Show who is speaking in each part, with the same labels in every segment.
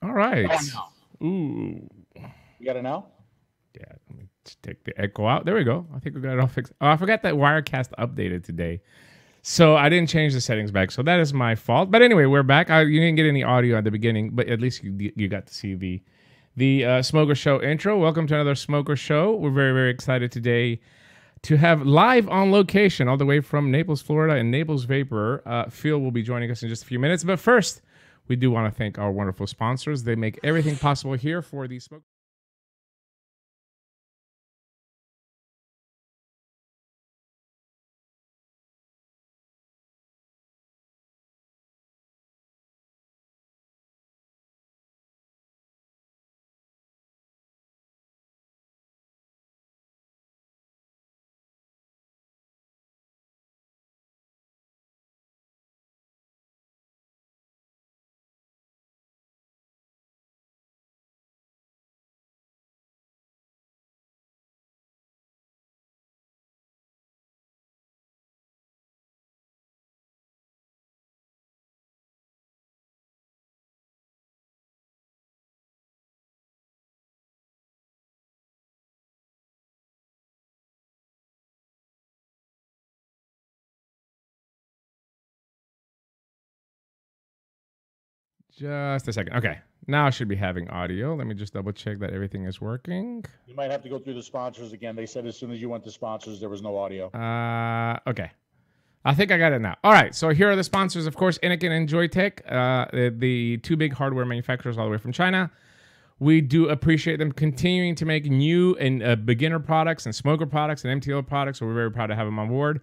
Speaker 1: All right.
Speaker 2: Oh, no.
Speaker 1: Ooh.
Speaker 2: You got it now?
Speaker 1: Yeah, let me take the echo out. There we go. I think we got it all fixed. Oh, I forgot that Wirecast updated today. So I didn't change the settings back. So that is my fault. But anyway, we're back. You didn't get any audio at the beginning, but at least you got to see the Smoker Show intro. Welcome to another Smoker Show. We're very, very excited today to have live on location all the way from Naples, Florida, and Naples Vapor. Phil will be joining us in just a few minutes. But first, we do want to thank our wonderful sponsors. They make everything possible here for the Smoker. Just a second. Okay. Now I should be having audio. Let me just double check that everything is working.
Speaker 2: You might have to go through the sponsors again. They said as soon as you went to sponsors, there was no audio.
Speaker 1: Okay. I think I got it now. All right. So here are the sponsors, of course, Inikin and Joytech, the two big hardware manufacturers all the way from China. We do appreciate them continuing to make new and beginner products and smoker products and MTL products. So we're very proud to have them on board.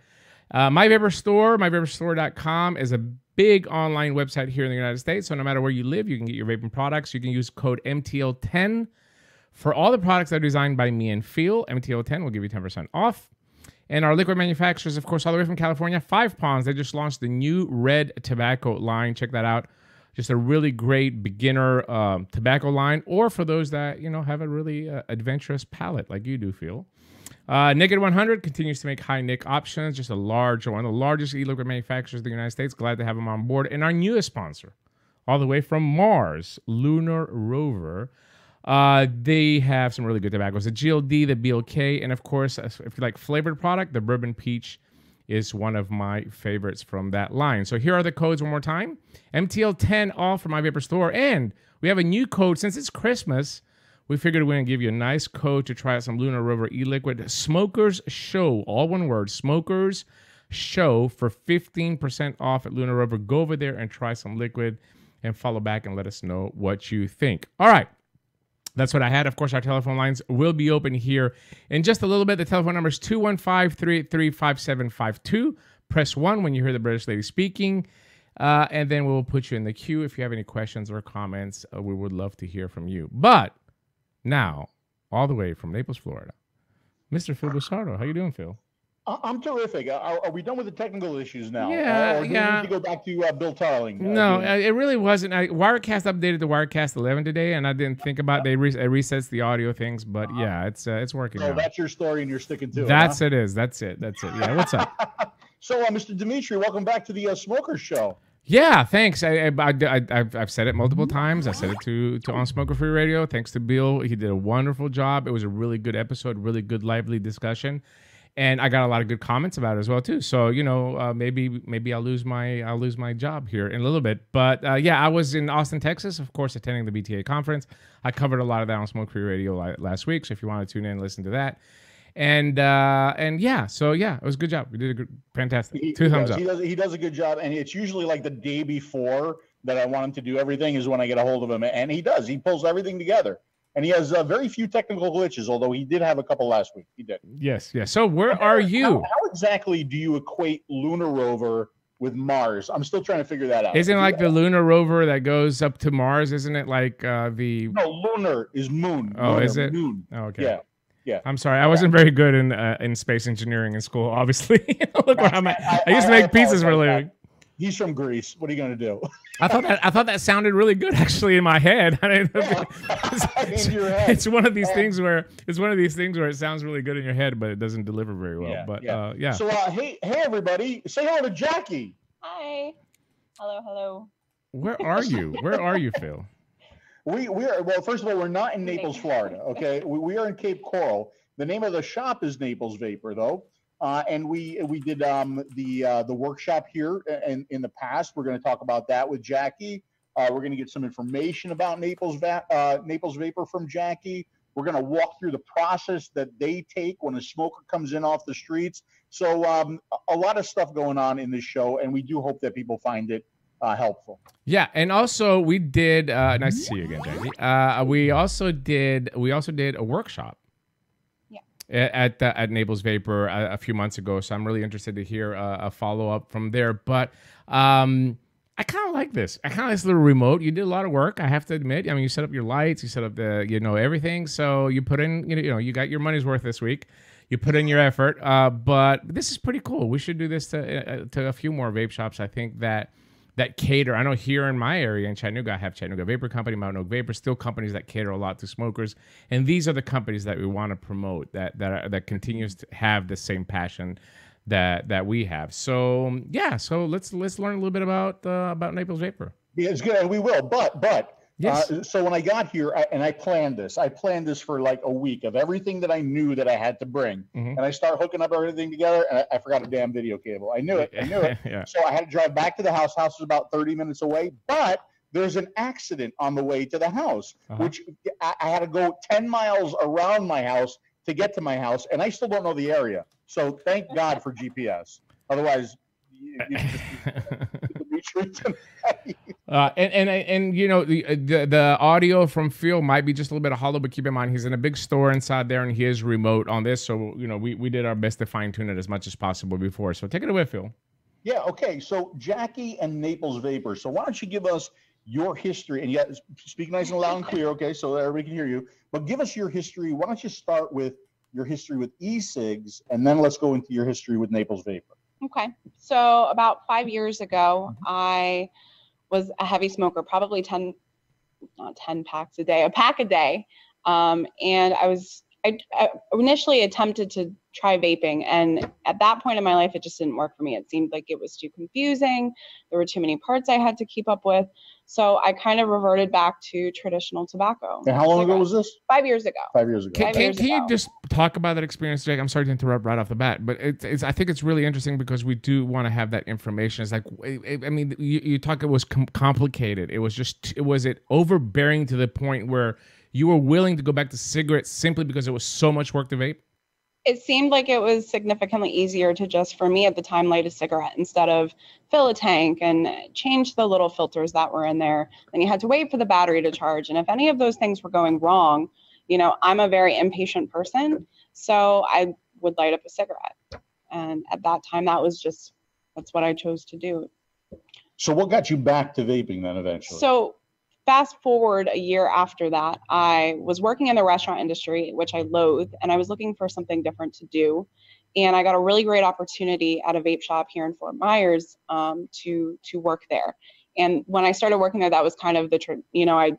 Speaker 1: My Vapor Store, myvaporstore.com is a big online website here in the United States. So no matter where you live, you can get your vaping products. You can use code MTL10 for all the products that are designed by me and Phil. MTL10 will give you 10% off. And our liquid manufacturers, of course, all the way from California, 5 Ponds. They just launched the new red tobacco line. Check that out. Just a really great beginner tobacco line, or for those that, you know, have a really adventurous palate like you do, Phil. Naked 100 continues to make high nic options. Just one of the largest e-liquid manufacturers in the United States. Glad to have them on board. And our newest sponsor, all the way from Mars, Lunar Rover. They have some really good tobaccos. The GLD, the BLK, and of course, if you like flavored product, the Bourbon Peach is one of my favorites from that line. So here are the codes one more time. MTL10 all for My Vapor Store. And we have a new code. Since it's Christmas, we figured we're going to give you a nice code to try out some Lunar Rover e-liquid. Smokers Show, all one word, Smokers Show for 15% off at Lunar Rover. Go over there and try some liquid and follow back and let us know what you think. All right. That's what I had. Of course, our telephone lines will be open here in just a little bit. The telephone number is 215-383-5752. Press 1 when you hear the British lady speaking, and then we'll put you in the queue. If you have any questions or comments, we would love to hear from you. But now, all the way from Naples, Florida, Mr. Phil 𝗃𝗽𝗏. How you doing, Phil?
Speaker 2: I'm terrific. Are we done with the technical issues now?
Speaker 1: Yeah,
Speaker 2: or do we need to go back to Bill Tarling?
Speaker 1: No, it really wasn't. Wirecast updated to Wirecast 11 today, and I didn't think about it resets the audio things. But yeah, it's working.
Speaker 2: So that's your story, and you're sticking to it.
Speaker 1: That's it. That's it. Yeah. What's up?
Speaker 2: So, Mr. 𝗃𝗽𝗏, welcome back to the Smoker Show.
Speaker 1: Yeah, thanks. I've said it multiple times. I said it to on Smoker Free Radio. Thanks to Bill, he did a wonderful job. It was a really good episode, really good, lively discussion. And I got a lot of good comments about it as well too. So maybe I'll lose my job here in a little bit. But yeah, I was in Austin, Texas, of course, attending the BTA conference. I covered a lot of that on Smoke Free Radio last week. So if you want to tune in and listen to that, and yeah, so yeah, it was a good job. We did fantastic. Two thumbs up.
Speaker 2: He does a good job, and it's usually like the day before that I want him to do everything is when I get a hold of him, and he does. He pulls everything together. And he has very few technical glitches, although he did have a couple last week. He did.
Speaker 1: Yes. So where are you?
Speaker 2: How exactly do you equate Lunar Rover with Mars? I'm still trying to figure that out.
Speaker 1: Isn't it like the Lunar Rover that goes up to Mars? Isn't it like the...
Speaker 2: No, lunar is moon.
Speaker 1: Oh,
Speaker 2: lunar,
Speaker 1: is it?
Speaker 2: Moon.
Speaker 1: Oh, okay.
Speaker 2: Yeah.
Speaker 1: I'm sorry. I wasn't very good in space engineering in school, obviously. Look where I'm at. I used to make pizzas for a living.
Speaker 2: He's from Greece. What are you going to do?
Speaker 1: I thought that sounded really good actually in my head. It's one of these things where it sounds really good in your head, but it doesn't deliver very well. Yeah.
Speaker 2: So hey everybody, say hello to Jackie.
Speaker 3: Hi. Hello.
Speaker 1: Where are you? Phil?
Speaker 2: We are, well, first of all, we're not in Naples, Florida. Okay, we are in Cape Coral. The name of the shop is Naples Vapor, though. And we did the workshop here in the past. We're going to talk about that with Jackie. We're going to get some information about Naples Vapor from Jackie. We're going to walk through the process that they take when a smoker comes in off the streets. So a lot of stuff going on in this show, and we do hope that people find it helpful.
Speaker 1: Yeah, and also we did. Nice to see you again, Jackie. We also did a workshop. At Naples Vapor a few months ago, so I'm really interested to hear a follow up from there. But I kind of like this. I kind of like this little remote. You did a lot of work, I have to admit. I mean, you set up your lights, you set up the everything. So you put in you got your money's worth this week. You put in your effort. But this is pretty cool. We should do this to a few more vape shops. I think that cater. I know here in my area in Chattanooga, I have Chattanooga Vapor Company, Mountain Oak Vapor, still companies that cater a lot to smokers. And these are the companies that we want to promote that continues to have the same passion that we have. So yeah, so let's learn a little bit about Naples Vapor.
Speaker 2: Yeah, it's good, and we will. But
Speaker 1: yes.
Speaker 2: So when I got here, I planned this for like a week of everything that I knew that I had to bring, and I start hooking up everything together, and I forgot a damn video cable. I knew it.
Speaker 1: Yeah.
Speaker 2: So I had to drive back to the house. House was about 30 minutes away, but there's an accident on the way to the house, which I had to go 10 miles around my house to get to my house, and I still don't know the area. So thank God for GPS. Otherwise, you
Speaker 1: and the audio from Phil might be just a little bit of hollow, but keep in mind he's in a big store inside there and he is remote on this, so we did our best to fine tune it as much as possible before. So take it away, Phil.
Speaker 2: Yeah, okay. So Jackie and Naples Vapor. So why don't you give us your history, and yet speak nice and loud and clear, okay, so that everybody can hear you. But give us your history. Why don't you start with your history with e-cigs, and then let's go into your history with Naples Vapor.
Speaker 3: Okay. So about 5 years ago, I was a heavy smoker, probably 10 packs a day, a pack a day. And I initially attempted to try vaping. And at that point in my life, it just didn't work for me. It seemed like it was too confusing. There were too many parts I had to keep up with. So I kind of reverted back to traditional tobacco.
Speaker 2: And how long ago was this?
Speaker 3: 5 years ago.
Speaker 2: 5 years ago.
Speaker 1: Can you just talk about that experience, Jake? I'm sorry to interrupt right off the bat, but I think it's really interesting because we do want to have that information. It's like, I mean, you talk, it was complicated. Was it overbearing to the point where you were willing to go back to cigarettes simply because it was so much work to vape?
Speaker 3: It seemed like it was significantly easier to just, for me at the time, light a cigarette instead of fill a tank and change the little filters that were in there. Then you had to wait for the battery to charge. And if any of those things were going wrong, I'm a very impatient person. So I would light up a cigarette. And at that time, that's what I chose to do.
Speaker 2: So what got you back to vaping then eventually?
Speaker 3: So fast forward a year after that, I was working in the restaurant industry, which I loathe, and I was looking for something different to do. And I got a really great opportunity at a vape shop here in Fort Myers to work there. And when I started working there, that was kind of I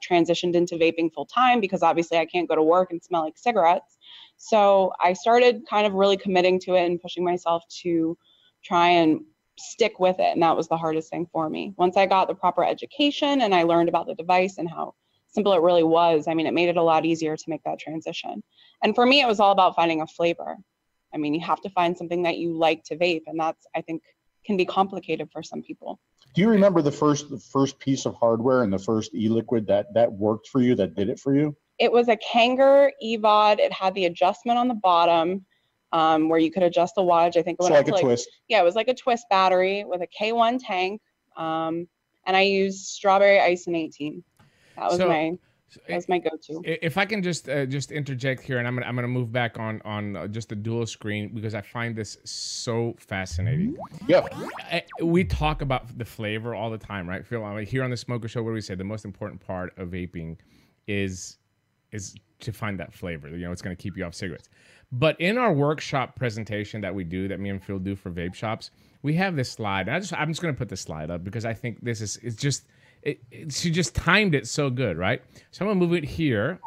Speaker 3: transitioned into vaping full time because obviously I can't go to work and smell like cigarettes. So I started kind of really committing to it and pushing myself to try and stick with it. And that was the hardest thing for me. Once I got the proper education and I learned about the device and how simple it really was, I mean, it made it a lot easier to make that transition. And for me, it was all about finding a flavor. I mean, you have to find something that you like to vape. And that's, I think, can be complicated for some people.
Speaker 2: Do you remember the first piece of hardware and the first e-liquid that worked for you, that did it for you?
Speaker 3: It was a 𝘃𝗽𝗲𝗿. It had the adjustment on the bottom where you could adjust the wattage. I think it
Speaker 2: went like a twist.
Speaker 3: Yeah, it was like a twist battery with a K1 tank. And I used strawberry ice in 18. That was my go-to.
Speaker 1: If I can just interject here, and I'm gonna move back on just the dual screen because I find this so fascinating.
Speaker 2: Yeah,
Speaker 1: we talk about the flavor all the time, right, Phil? I mean, here on the Smoker Show, what do we say? The most important part of vaping is to find that flavor. It's going to keep you off cigarettes. But in our workshop presentation that we do, that me and Phil do for vape shops, we have this slide. And I'm just going to put the slide up because I think she just timed it so good, right? So I'm going to move it here.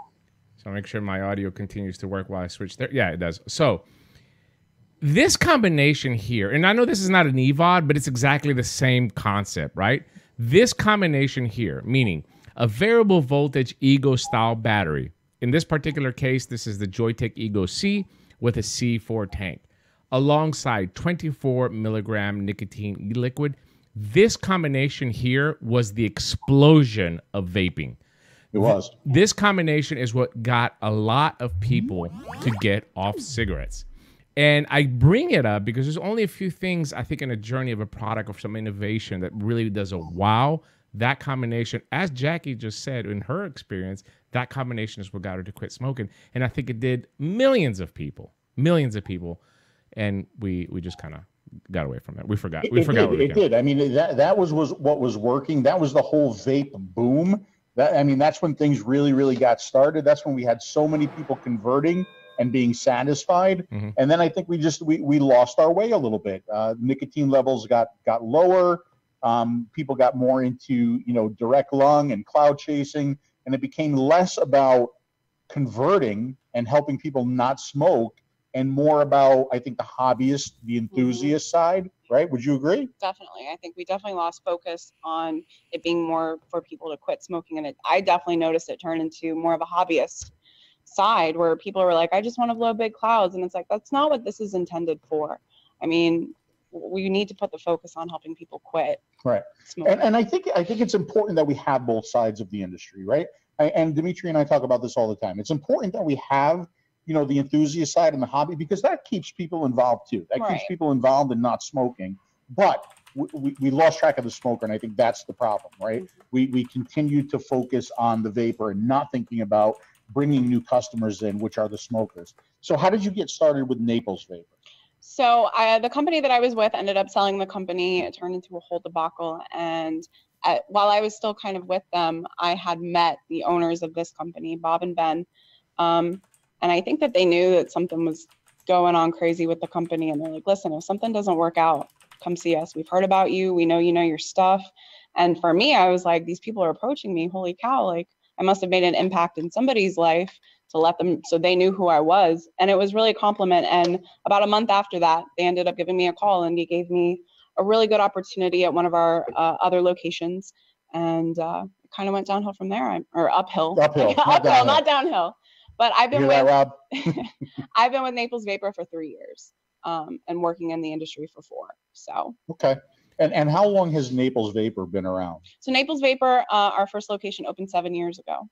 Speaker 1: So I'll make sure my audio continues to work while I switch there. Yeah, it does. So this combination here, and I know this is not an EVOD, but it's exactly the same concept, right? This combination here, meaning a variable voltage 𝘃𝗽𝗲 battery. In this particular case, this is the Joyetech 𝘃𝗽𝗲 with a C4 tank, alongside 24 milligram nicotine e-liquid. This combination here was the explosion of vaping.
Speaker 2: It was.
Speaker 1: This combination is what got a lot of people to get off cigarettes. And I bring it up because there's only a few things, I think, in a journey of a product or some innovation that really does a wow. That combination, as Jackie just said, in her experience, that combination is what got her to quit smoking. And I think it did millions of people. And we just kind of got away from it. We forgot.
Speaker 2: It did. I mean, that was what was working. That was the whole vape boom. That's when things really got started. That's when we had so many people converting and being satisfied.
Speaker 1: Mm-hmm.
Speaker 2: And then I think we lost our way a little bit. Nicotine levels got lower. People got more into, direct lung and cloud chasing, and it became less about converting and helping people not smoke and more about, I think, the hobbyist, the enthusiast side, right? Would you agree?
Speaker 3: Definitely. I think we definitely lost focus on it being more for people to quit smoking. And I definitely noticed it turn into more of a hobbyist side where people were like, I just want to blow big clouds. And it's like, that's not what this is intended for. I mean, we need to put the focus on helping people quit.
Speaker 2: Right. And I think it's important that we have both sides of the industry, right? And Dimitri and I talk about this all the time. It's important that we have, the enthusiast side and the hobby, because that keeps people involved too. That keeps people involved in not smoking. But we lost track of the smoker, and I think that's the problem, right?
Speaker 3: Mm-hmm.
Speaker 2: We continue to focus on the vapor and not thinking about bringing new customers in, which are the smokers. So how did you get started with Naples Vapor?
Speaker 3: So the company that I was with ended up selling the company. It turned into a whole debacle. And while I was still kind of with them, I had met the owners of this company, Bob and Ben. And I think that they knew that something was going on crazy with the company. And they're like, listen, if something doesn't work out, come see us. We've heard about you. We know you know your stuff. And for me, I was like, these people are approaching me. Holy cow. Like, I must have made an impact in somebody's life to let them, so they knew who I was. And it was really a compliment. And about a month after that, they ended up giving me a call, and they gave me a really good opportunity at one of our other locations. And it kind of went downhill from there, or uphill.
Speaker 2: Uphill,
Speaker 3: Not downhill. But I've been I've been with Naples Vapor for 3 years, and working in the industry for 4. So.
Speaker 2: Okay. And how long has Naples Vapor been around?
Speaker 3: So Naples Vapor, our first location opened 7 years ago,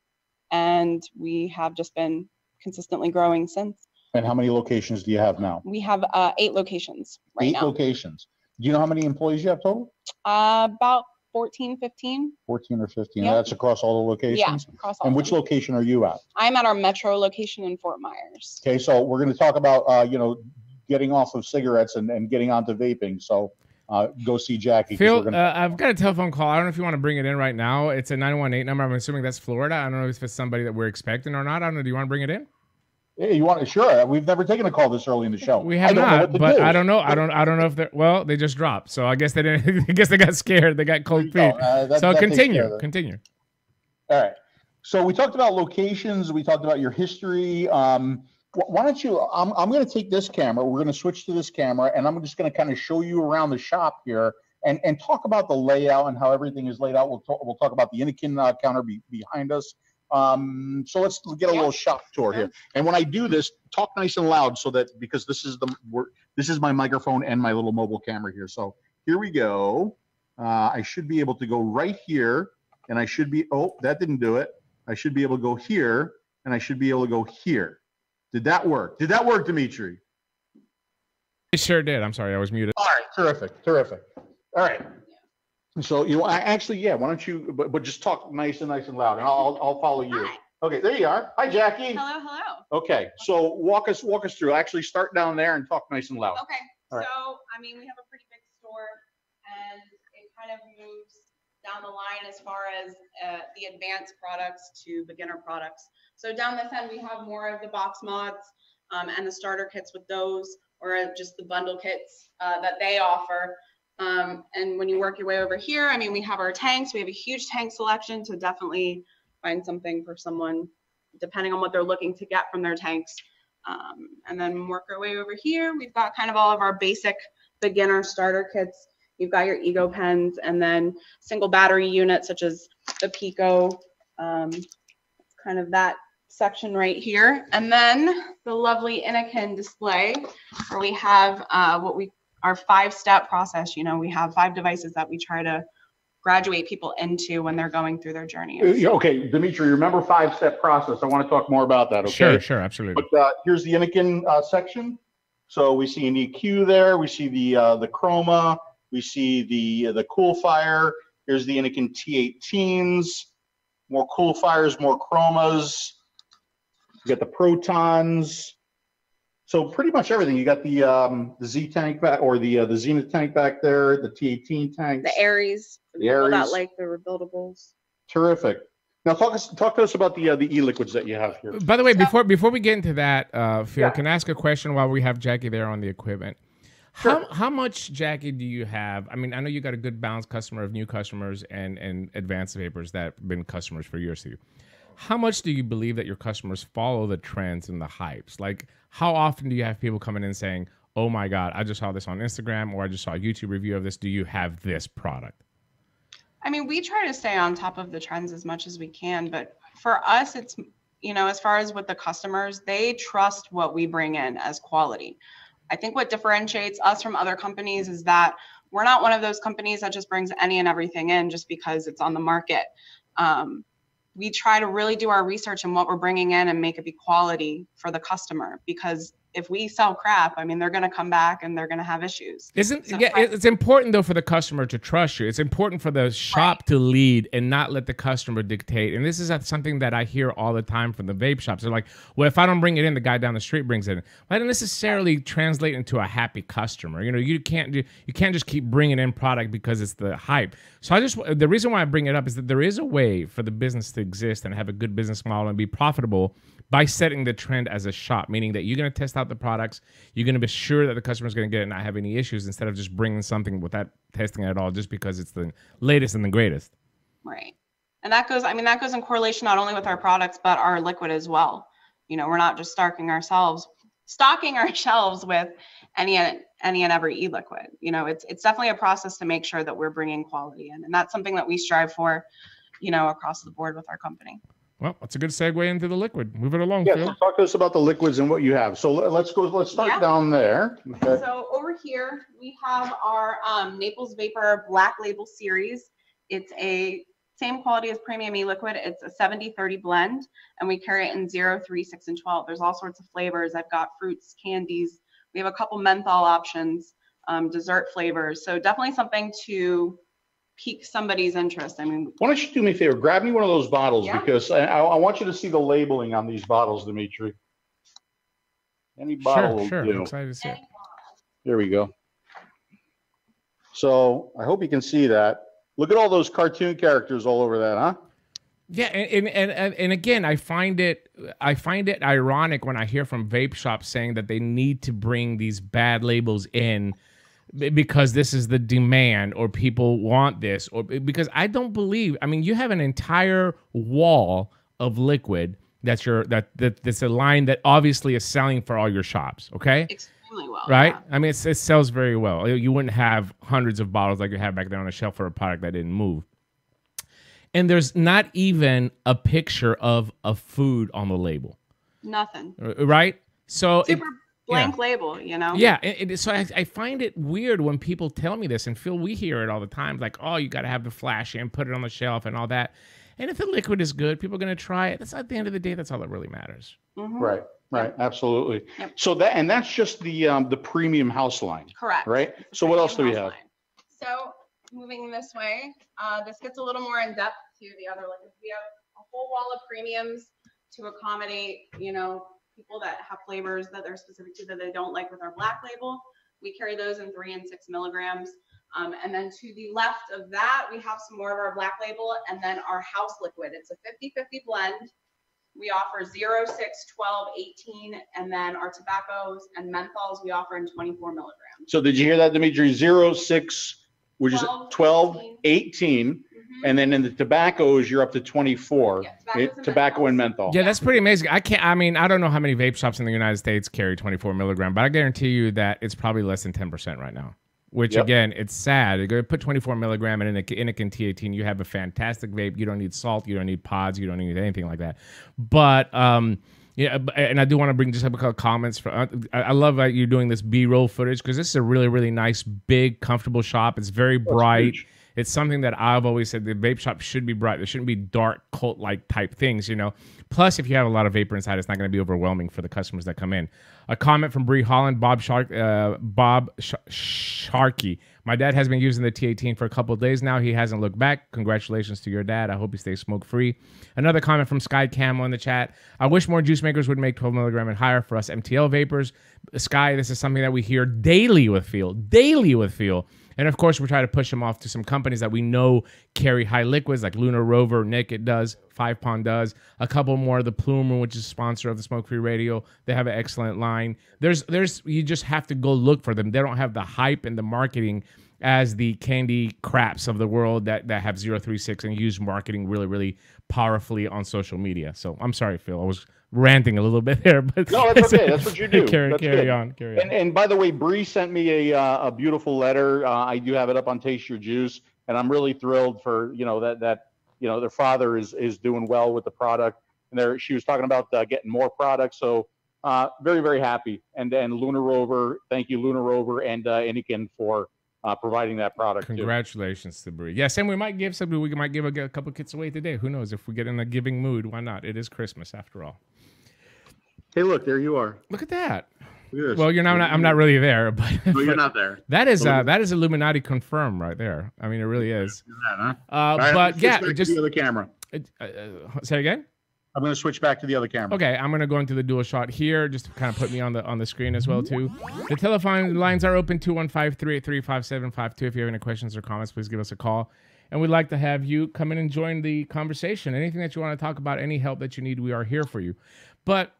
Speaker 3: and we have just been consistently growing since.
Speaker 2: And how many locations do you have now?
Speaker 3: We have 8 locations right now.
Speaker 2: 8 locations. Do you know how many employees you have total?
Speaker 3: About 14, 15.
Speaker 2: 14 or 15.
Speaker 3: Yep.
Speaker 2: That's across all the locations?
Speaker 3: Yeah, across all.
Speaker 2: And which location are you at?
Speaker 3: I'm at our Metro location in Fort Myers.
Speaker 2: Okay, so we're going to talk about, getting off of cigarettes and getting onto vaping. So go see Jackie.
Speaker 1: Phil, I've got a telephone call. I don't know if you want to bring it in right now. It's a 918 number. I'm assuming that's Florida. I don't know if it's somebody that we're expecting or not. I don't know. Do you want to bring it in?
Speaker 2: Yeah, you want to? Sure. We've never taken a call this early in the show.
Speaker 1: We have not, but I don't know. I don't know if they're, well, they just dropped. So I guess they didn't, I guess they got scared. They got cold feet. So continue.
Speaker 2: All right. So we talked about locations. We talked about your history. Why don't you, I'm going to take this camera. We're going to switch to this camera, and I'm just going to kind of show you around the shop here and talk about the layout and how everything is laid out. We'll talk about the Inikin counter behind us. So let's get a little shop tour here. And when I do this, talk nice and loud so that, because this is my microphone and my little mobile camera here. So here we go. I should be able to go right here, and I should be, oh, that didn't do it. I should be able to go here, and I should be able to go here. Did that work? Did that work, Dimitri?
Speaker 1: It sure did. I'm sorry, I was muted.
Speaker 2: All right, terrific. All right. So I actually, yeah. Why don't you? But just talk nice and loud, and I'll follow you.
Speaker 3: Hi.
Speaker 2: Okay, there you are. Hi, Jackie.
Speaker 3: Hello.
Speaker 2: Okay, so walk us through. Actually, start down there and talk nice and loud.
Speaker 3: Okay.
Speaker 2: All right.
Speaker 3: So we have a pretty big store, and it kind of moves down the line as far as the advanced products to beginner products. So down this end, we have more of the box mods and the starter kits with those, or just the bundle kits that they offer. And when you work your way over here, we have our tanks. We have a huge tank selection to definitely find something for someone, depending on what they're looking to get from their tanks. And then work our way over here. We've got kind of all of our basic beginner starter kits. You've got your ego pens, and then single battery units such as the 𝘃𝗽𝗲 It's kind of that section right here. And then the lovely 𝗃𝗽𝗃 display where we have our 5-step process. You know, we have 5 devices that we try to graduate people into when they're going through their journey.
Speaker 2: Okay, Dimitri, remember 5-step process. I want to talk more about that, okay?
Speaker 1: Sure, absolutely.
Speaker 2: But here's the 𝗃𝗽𝗃 section. So we see an EQ there. We see the 𝘃𝗽𝗃. We see the 𝘃𝗽𝗃. Here's the 𝗃𝗽𝗃 T18s. More 𝘃𝗽𝗃s, more chromas. You got the protons. So pretty much everything. You got the Z tank back, or the Zenith tank back there, the T18 tanks.
Speaker 3: The Aries.
Speaker 2: The Aries.
Speaker 3: That like the rebuildables.
Speaker 2: Terrific. Now talk to us about the e-liquids that you have here.
Speaker 1: By the way, before we get into that, Phil,
Speaker 2: Yeah.
Speaker 1: can I ask a question while we have Jackie there on the equipment?
Speaker 2: Sure.
Speaker 1: How much, Jackie, do you have? I mean, I know you got a good balanced customer of new customers and advanced vapors that have been customers for years to you. How much do you believe that your customers follow the trends and the hypes? Like, how often do you have people coming in saying, oh my God, I just saw this on Instagram, or I just saw a YouTube review of this. Do you have this product?
Speaker 3: I mean, we try to stay on top of the trends as much as we can, but for us, it's, you know, as far as with the customers, they trust what we bring in as quality. I think what differentiates us from other companies is that we're not one of those companies that just brings any and everything in just because it's on the market. We try to really do our research in what we're bringing in and make it be quality for the customer, because if we sell crap, I mean, they're going to come back and they're going to have issues.
Speaker 1: It's important though for the customer to trust you. It's important for the shop to lead and not let the customer dictate. And this is something that I hear all the time from the vape shops. They're like, well, if I don't bring it in, the guy down the street brings it in. Well, that doesn't necessarily translate into a happy customer. You know, you can't just keep bringing in product because it's the hype. So the reason why I bring it up is that there is a way for the business to exist and have a good business model and be profitable by setting the trend as a shop, meaning that you're going to test out the products, you're going to be sure that the customer's going to get it and not have any issues, instead of just bringing something without testing it at all just because it's the latest and the greatest.
Speaker 3: Right. And that goes in correlation not only with our products, but our liquid as well. You know, we're not just stocking our shelves with any and every e-liquid. You know, it's definitely a process to make sure that we're bringing quality in. And that's something that we strive for, you know, across the board with our company.
Speaker 1: Well, that's a good segue into the liquid. Move it along,
Speaker 2: Yeah,
Speaker 1: Phil.
Speaker 2: so talk to us about the liquids and what you have. So let's start down there. Okay.
Speaker 3: So over here, we have our Naples Vapor Black Label series. It's a same quality as premium e-liquid. It's a 70-30 blend, and we carry it in 0, 3, 6, and 12. There's all sorts of flavors. I've got fruits, candies. We have a couple menthol options, dessert flavors. So definitely something to pique somebody's interest. I mean,
Speaker 2: Why don't you do me a favor? Grab me one of those bottles, because I want you to see the labeling on these bottles, Dimitri. Any bottle will
Speaker 1: sure.
Speaker 2: do.
Speaker 1: I'm excited to see it.
Speaker 2: There we go. So I hope you can see that. Look at all those cartoon characters all over that, huh?
Speaker 1: Yeah, and again, I find it ironic when I hear from vape shops saying that they need to bring these bad labels in because this is the demand, or people want this, or because I don't believe. I mean, you have an entire wall of liquid that's a line that obviously is selling for all your shops. Okay,
Speaker 3: extremely well,
Speaker 1: right?
Speaker 3: Yeah.
Speaker 1: I mean, it sells very well. You wouldn't have hundreds of bottles like you have back there on the shelf for a product that didn't move. And there's not even a picture of a food on the label.
Speaker 3: Nothing.
Speaker 1: Right? So
Speaker 3: super blank label, you know?
Speaker 1: Yeah. So I find it weird when people tell me this, and Phil, we hear it all the time, like, oh, you got to have the flash and put it on the shelf and all that. And if the liquid is good, people are going to try it. That's at the end of the day, that's all that really matters.
Speaker 3: Mm-hmm.
Speaker 2: Right. Right. Absolutely.
Speaker 3: Yep.
Speaker 2: So that's just the premium house line.
Speaker 3: Correct.
Speaker 2: Right. So what else do we have?
Speaker 3: Line. So moving this way, this gets a little more in depth to the other liquids. We have a whole wall of premiums to accommodate, you know, people that have flavors that they're specific to that they don't like with our black label. We carry those in 3 and 6 milligrams. And then to the left of that, we have some more of our black label, and then our house liquid. It's a 50-50 blend. We offer 0, 6, 12, 18, and then our tobaccos and menthols we offer in 24 milligrams.
Speaker 2: So did you hear that, Dimitri? 0, 6, which is 12, 18. And then in the tobaccos, you're up to 24.
Speaker 3: Yeah,
Speaker 2: tobacco and menthol.
Speaker 1: Yeah, that's pretty amazing. I don't know how many vape shops in the United States carry 24 milligram, but I guarantee you that it's probably less than 10% right now. which again, it's sad. You go put 24 milligram in inikin T18. You have a fantastic vape. You don't need salt. You don't need pods. You don't need anything like that. But yeah, and I do want to bring just a couple of comments. I love that you're doing this B-roll footage because this is a really, really nice, big, comfortable shop. It's very bright. It's something that I've always said the vape shop should be bright. There shouldn't be dark cult-like type things, you know. Plus, if you have a lot of vapor inside, it's not going to be overwhelming for the customers that come in. A comment from Bree Holland, Bob Sharkey. My dad has been using the T18 for a couple of days now. He hasn't looked back. Congratulations to your dad. I hope he stays smoke-free. Another comment from Sky Camo in the chat. I wish more juice makers would make 12 milligram and higher for us MTL vapors. Sky, this is something that we hear daily with Feel. And of course, we try to push them off to some companies that we know carry high liquids, like Lunar Rover, Nick, it does, 5 Pond does. A couple more, the Plume Room, which is a sponsor of the Smoke Free Radio. They have an excellent line. You just have to go look for them. They don't have the hype and the marketing as the 𝘃𝗽𝗲𝗿𝗀 of the world that have 036 and use marketing really, really powerfully on social media. So I'm sorry, Phil. I was ranting a little bit there, but
Speaker 2: no, that's okay. That's what you do.
Speaker 1: Carry on.
Speaker 2: And by the way, Bree sent me a beautiful letter. I do have it up on Taste Your Juice, and I'm really thrilled for that their father is doing well with the product, and she was talking about getting more products. So very, very happy. And then Lunar Rover, thank you, Lunar Rover and Inikin for providing that product.
Speaker 1: Congratulations to Bree. Yes, and we might give a couple kits away today. Who knows? If we get in a giving mood, why not? It is Christmas after all.
Speaker 2: Hey, look, there you are.
Speaker 1: Look at that.
Speaker 2: Look at this.
Speaker 1: Well, I'm not really there, but
Speaker 2: no, you're not there.
Speaker 1: That is 𝘃𝗽𝗏 confirmed right there. I mean, it really is.
Speaker 2: That, huh?
Speaker 1: But yeah, just
Speaker 2: the other camera.
Speaker 1: Say again.
Speaker 2: I'm going to switch back to the other camera.
Speaker 1: Okay, I'm going to go into the dual shot here, just to kind of put me on the screen as well too. The telephone lines are open 215-383-5752. If you have any questions or comments, please give us a call. And we'd like to have you come in and join the conversation. Anything that you want to talk about, any help that you need, we are here for you. But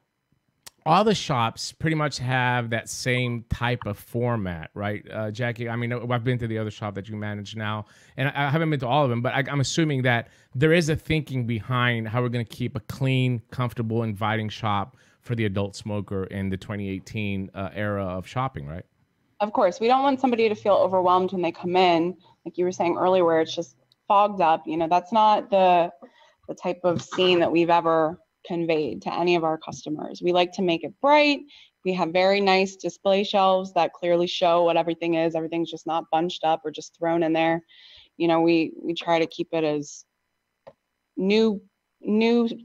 Speaker 1: all the shops pretty much have that same type of format, right, Jackie? I mean, I've been to the other shop that you manage now, and I haven't been to all of them, but I'm assuming that there is a thinking behind how we're going to keep a clean, comfortable, inviting shop for the adult smoker in the 2018 era of shopping, right?
Speaker 3: Of course. We don't want somebody to feel overwhelmed when they come in, like you were saying earlier, where it's just fogged up. That's not the type of scene that we've ever conveyed to any of our customers. We like to make it bright. We have very nice display shelves that clearly show what everything is. Everything's just not bunched up or just thrown in there. We try to keep it as new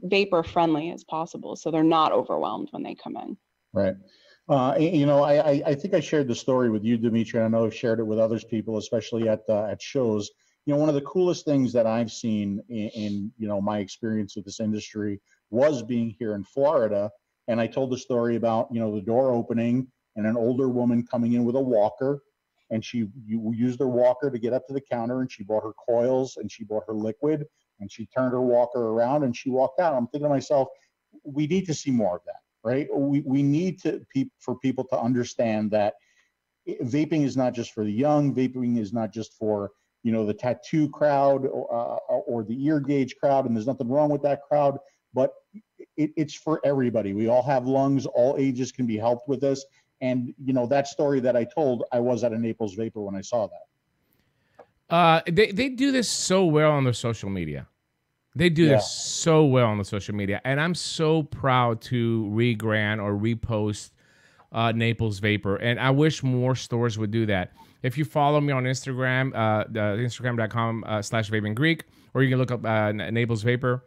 Speaker 3: vapor friendly as possible, so they're not overwhelmed when they come in.
Speaker 2: Right. I think I shared the story with you, Dimitri, and I know I've shared it with others people, especially at shows. One of the coolest things that I've seen in my experience with this industry was being here in Florida. And I told the story about, the door opening and an older woman coming in with a walker, and you used her walker to get up to the counter, and she bought her coils and she bought her liquid, and she turned her walker around and she walked out. I'm thinking to myself, we need to see more of that, right? We need for people to understand that vaping is not just for the young. Vaping is not just for the tattoo crowd or the ear gauge crowd, and there's nothing wrong with that crowd, but it's for everybody. We all have lungs, all ages can be helped with this. And that story that I told, I was at a Naples Vapor when I saw that.
Speaker 1: They do this so well on their social media. They do this so well on the social media, and I'm so proud to regrant or repost Naples Vapor, and I wish more stores would do that. If you follow me on Instagram, Instagram.com/VapingGreek, or you can look up Naples Vapor,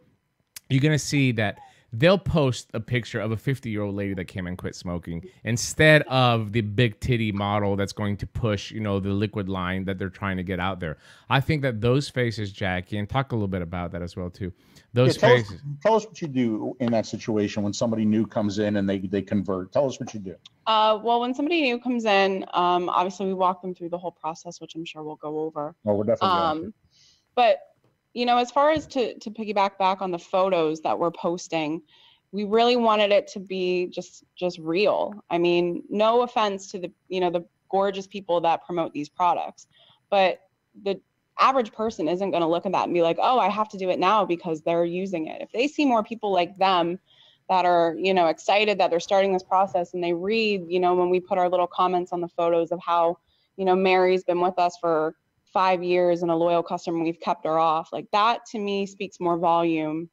Speaker 1: you're going to see that they'll post a picture of a 50-year-old lady that came and quit smoking instead of the big titty model that's going to push, the liquid line that they're trying to get out there. I think that those faces, Jackie, and talk a little bit about that as well, too. Those faces.
Speaker 2: Tell us what you do in that situation when somebody new comes in and they convert. Tell us what you do.
Speaker 3: Well, when somebody new comes in, obviously we walk them through the whole process, which I'm sure we'll go over.
Speaker 2: Oh, we're definitely
Speaker 3: But as far as to piggyback back on the photos that we're posting, we really wanted it to be just real. I mean, no offense to the gorgeous people that promote these products, but the average person isn't going to look at that and be like, oh, I have to do it now because they're using it. If they see more people like them that are, excited that they're starting this process, and they read, when we put our little comments on the photos of how, you know, Mary's been with us for 5 years and a loyal customer, we've kept her off. Like that to me speaks more volume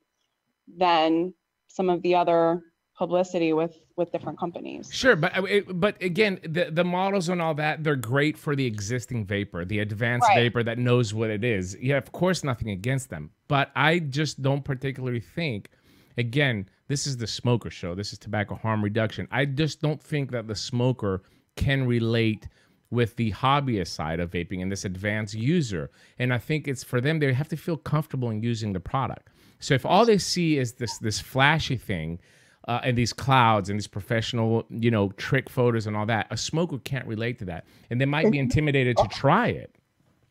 Speaker 3: than some of the other publicity with different companies.
Speaker 1: Sure, but again, the models and all that, they're great for the existing vapor, the advanced vapor that knows what it is. Yeah, of course, nothing against them, but I just don't particularly think, again, this is the smoker show. This is tobacco harm reduction. I just don't think that the smoker can relate with the hobbyist side of vaping and this advanced user. And I think it's for them, they have to feel comfortable in using the product. So if all they see is this flashy thing and these clouds and these professional, you know, trick photos and all that, a smoker can't relate to that. And they might be intimidated to try it.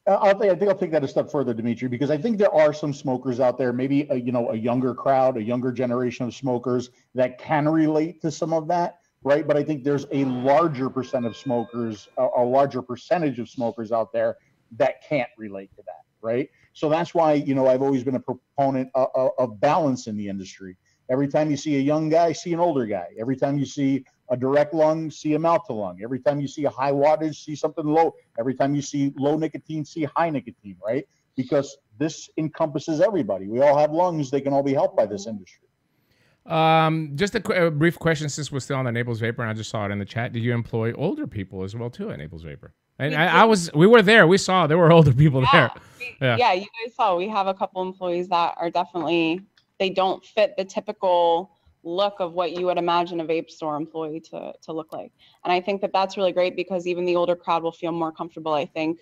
Speaker 2: I think I'll take that a step further, Dimitri, because I think there are some smokers out there, maybe a younger crowd, a younger generation of smokers that can relate to some of that, right? But I think there's a larger percent of smokers, a larger percentage of smokers out there that can't relate to that, right? So that's why, you know, I've always been a proponent of balance in the industry. Every time you see a young guy, see an older guy. Every time you see a direct lung, see a mouth to lung. Every time you see a high wattage, see something low. Every time you see low nicotine, see high nicotine, right? Because this encompasses everybody. We all have lungs. They can all be helped by this industry.
Speaker 1: Just a brief question, since we're still on the Naples Vapor, and I just saw it in the chat. Did you employ older people as well too at Naples Vapor? And we were there. We saw there were older people there.
Speaker 3: Yeah, you guys saw. We have a couple employees that are definitely, they don't fit the typical look of what you would imagine a vape store employee to look like. And I think that that's really great because even the older crowd will feel more comfortable, I think,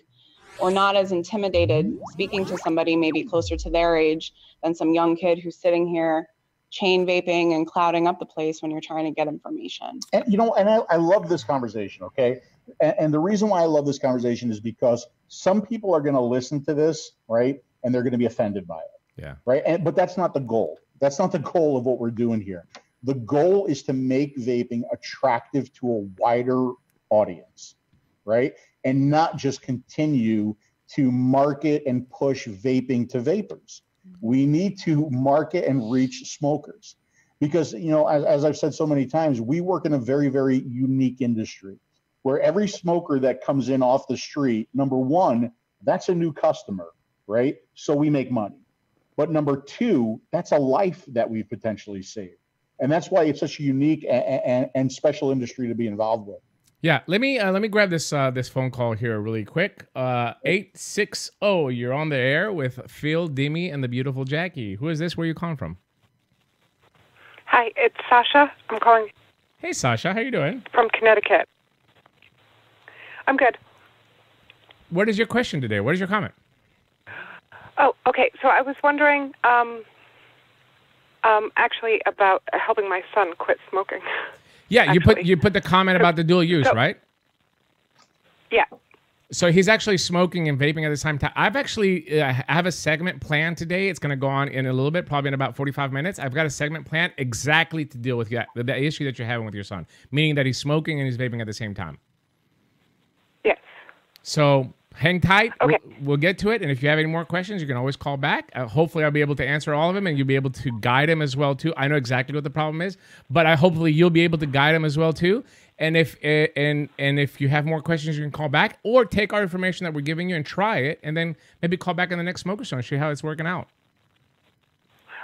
Speaker 3: or not as intimidated speaking to somebody maybe closer to their age than some young kid who's sitting here chain vaping and clouding up the place when you're trying to get information.
Speaker 2: And, you know, and I love this conversation, okay? And the reason why I love this conversation is because some people are going to listen to this, right? And they're going to be offended by it.
Speaker 1: Yeah.
Speaker 2: Right. But that's not the goal. That's not the goal of what we're doing here. The goal is to make vaping attractive to a wider audience, right? And not just continue to market and push vaping to vapors. We need to market and reach smokers because, you know, as I've said so many times, we work in a very, very unique industry where every smoker that comes in off the street, number one, that's a new customer, right? So we make money. But number two, that's a life that we've potentially saved. And that's why it's such a unique and special industry to be involved with.
Speaker 1: Yeah, let me grab this this phone call here really quick. 860, you're on the air with Phil, Demi, and the beautiful Jackie. Who is this? Where are you calling from?
Speaker 4: Hi, it's Sasha. I'm calling.
Speaker 1: Hey, Sasha, how you doing?
Speaker 4: From Connecticut. I'm good.
Speaker 1: What is your question today? What is your comment?
Speaker 4: Oh, okay. So I was wondering, actually about helping my son quit smoking.
Speaker 1: Yeah, you put the comment about the dual use, right?
Speaker 4: Yeah.
Speaker 1: So he's actually smoking and vaping at the same time. I've actually I have a segment planned today. It's going to go on in a little bit, probably in about 45 minutes. I've got a segment planned exactly to deal with that, the issue that you're having with your son, meaning that he's smoking and he's vaping at the same time.
Speaker 4: Yes.
Speaker 1: So hang tight.
Speaker 4: Okay.
Speaker 1: We'll get to it. And if you have any more questions, you can always call back. Hopefully, I'll be able to answer all of them, and you'll be able to guide him as well, too. I know exactly what the problem is, but hopefully you'll be able to guide him as well, too. And if you have more questions, you can call back or take our information that we're giving you and try it, and then maybe call back in the next Smoker Show and see how it's working out.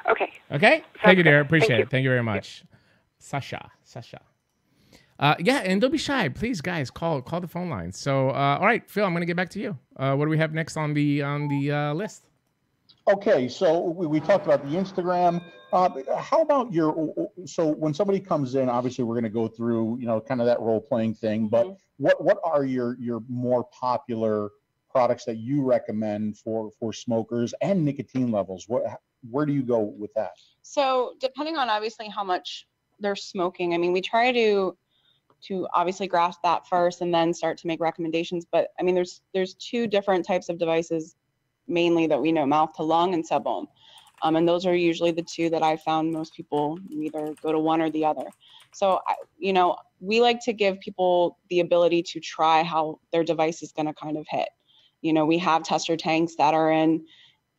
Speaker 4: Okay.
Speaker 1: Okay? Thank you, dear. Appreciate it. Thank you very much. Sasha. Yeah, and don't be shy. Please, guys, call the phone line. So, all right, Phil, I'm going to get back to you. What do we have next on the list?
Speaker 2: Okay, so we talked about the Instagram. How about so when somebody comes in, obviously we're going to go through, you know, kind of that role-playing thing, but what are your more popular products that you recommend for smokers and nicotine levels? Where do you go with that?
Speaker 3: So depending on obviously how much they're smoking, I mean, we try to obviously grasp that first and then start to make recommendations. But I mean, there's two different types of devices mainly that we know, mouth to lung and 𝗃𝗏. And those are usually the two that I found most people either go to one or the other. So, you know, we like to give people the ability to try how their device is going to kind of hit. You know, we have tester tanks that are in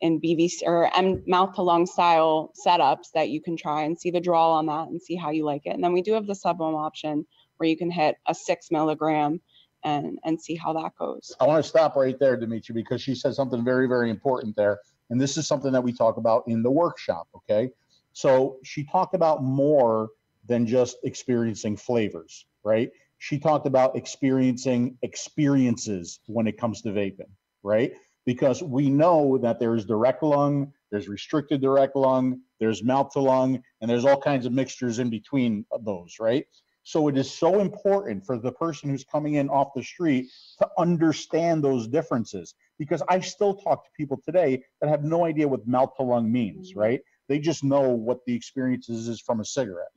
Speaker 3: BVC or mouth to lung style setups that you can try and see the draw on that and see how you like it. And then we do have the 𝗃𝗏 option where you can hit a 6 milligram and see how that goes.
Speaker 2: I want to stop right there, 𝗃𝗽𝗃, because she said something very, very important there. And this is something that we talk about in the workshop, okay? So she talked about more than just experiencing flavors, right? She talked about experiencing experiences when it comes to vaping, right? Because we know that there's direct lung, there's restricted direct lung, there's mouth to lung, and there's all kinds of mixtures in between those, right? So it is so important for the person who's coming in off the street to understand those differences, because I still talk to people today that have no idea what mouth to lung means, right? They just know what the experiences is from a cigarette,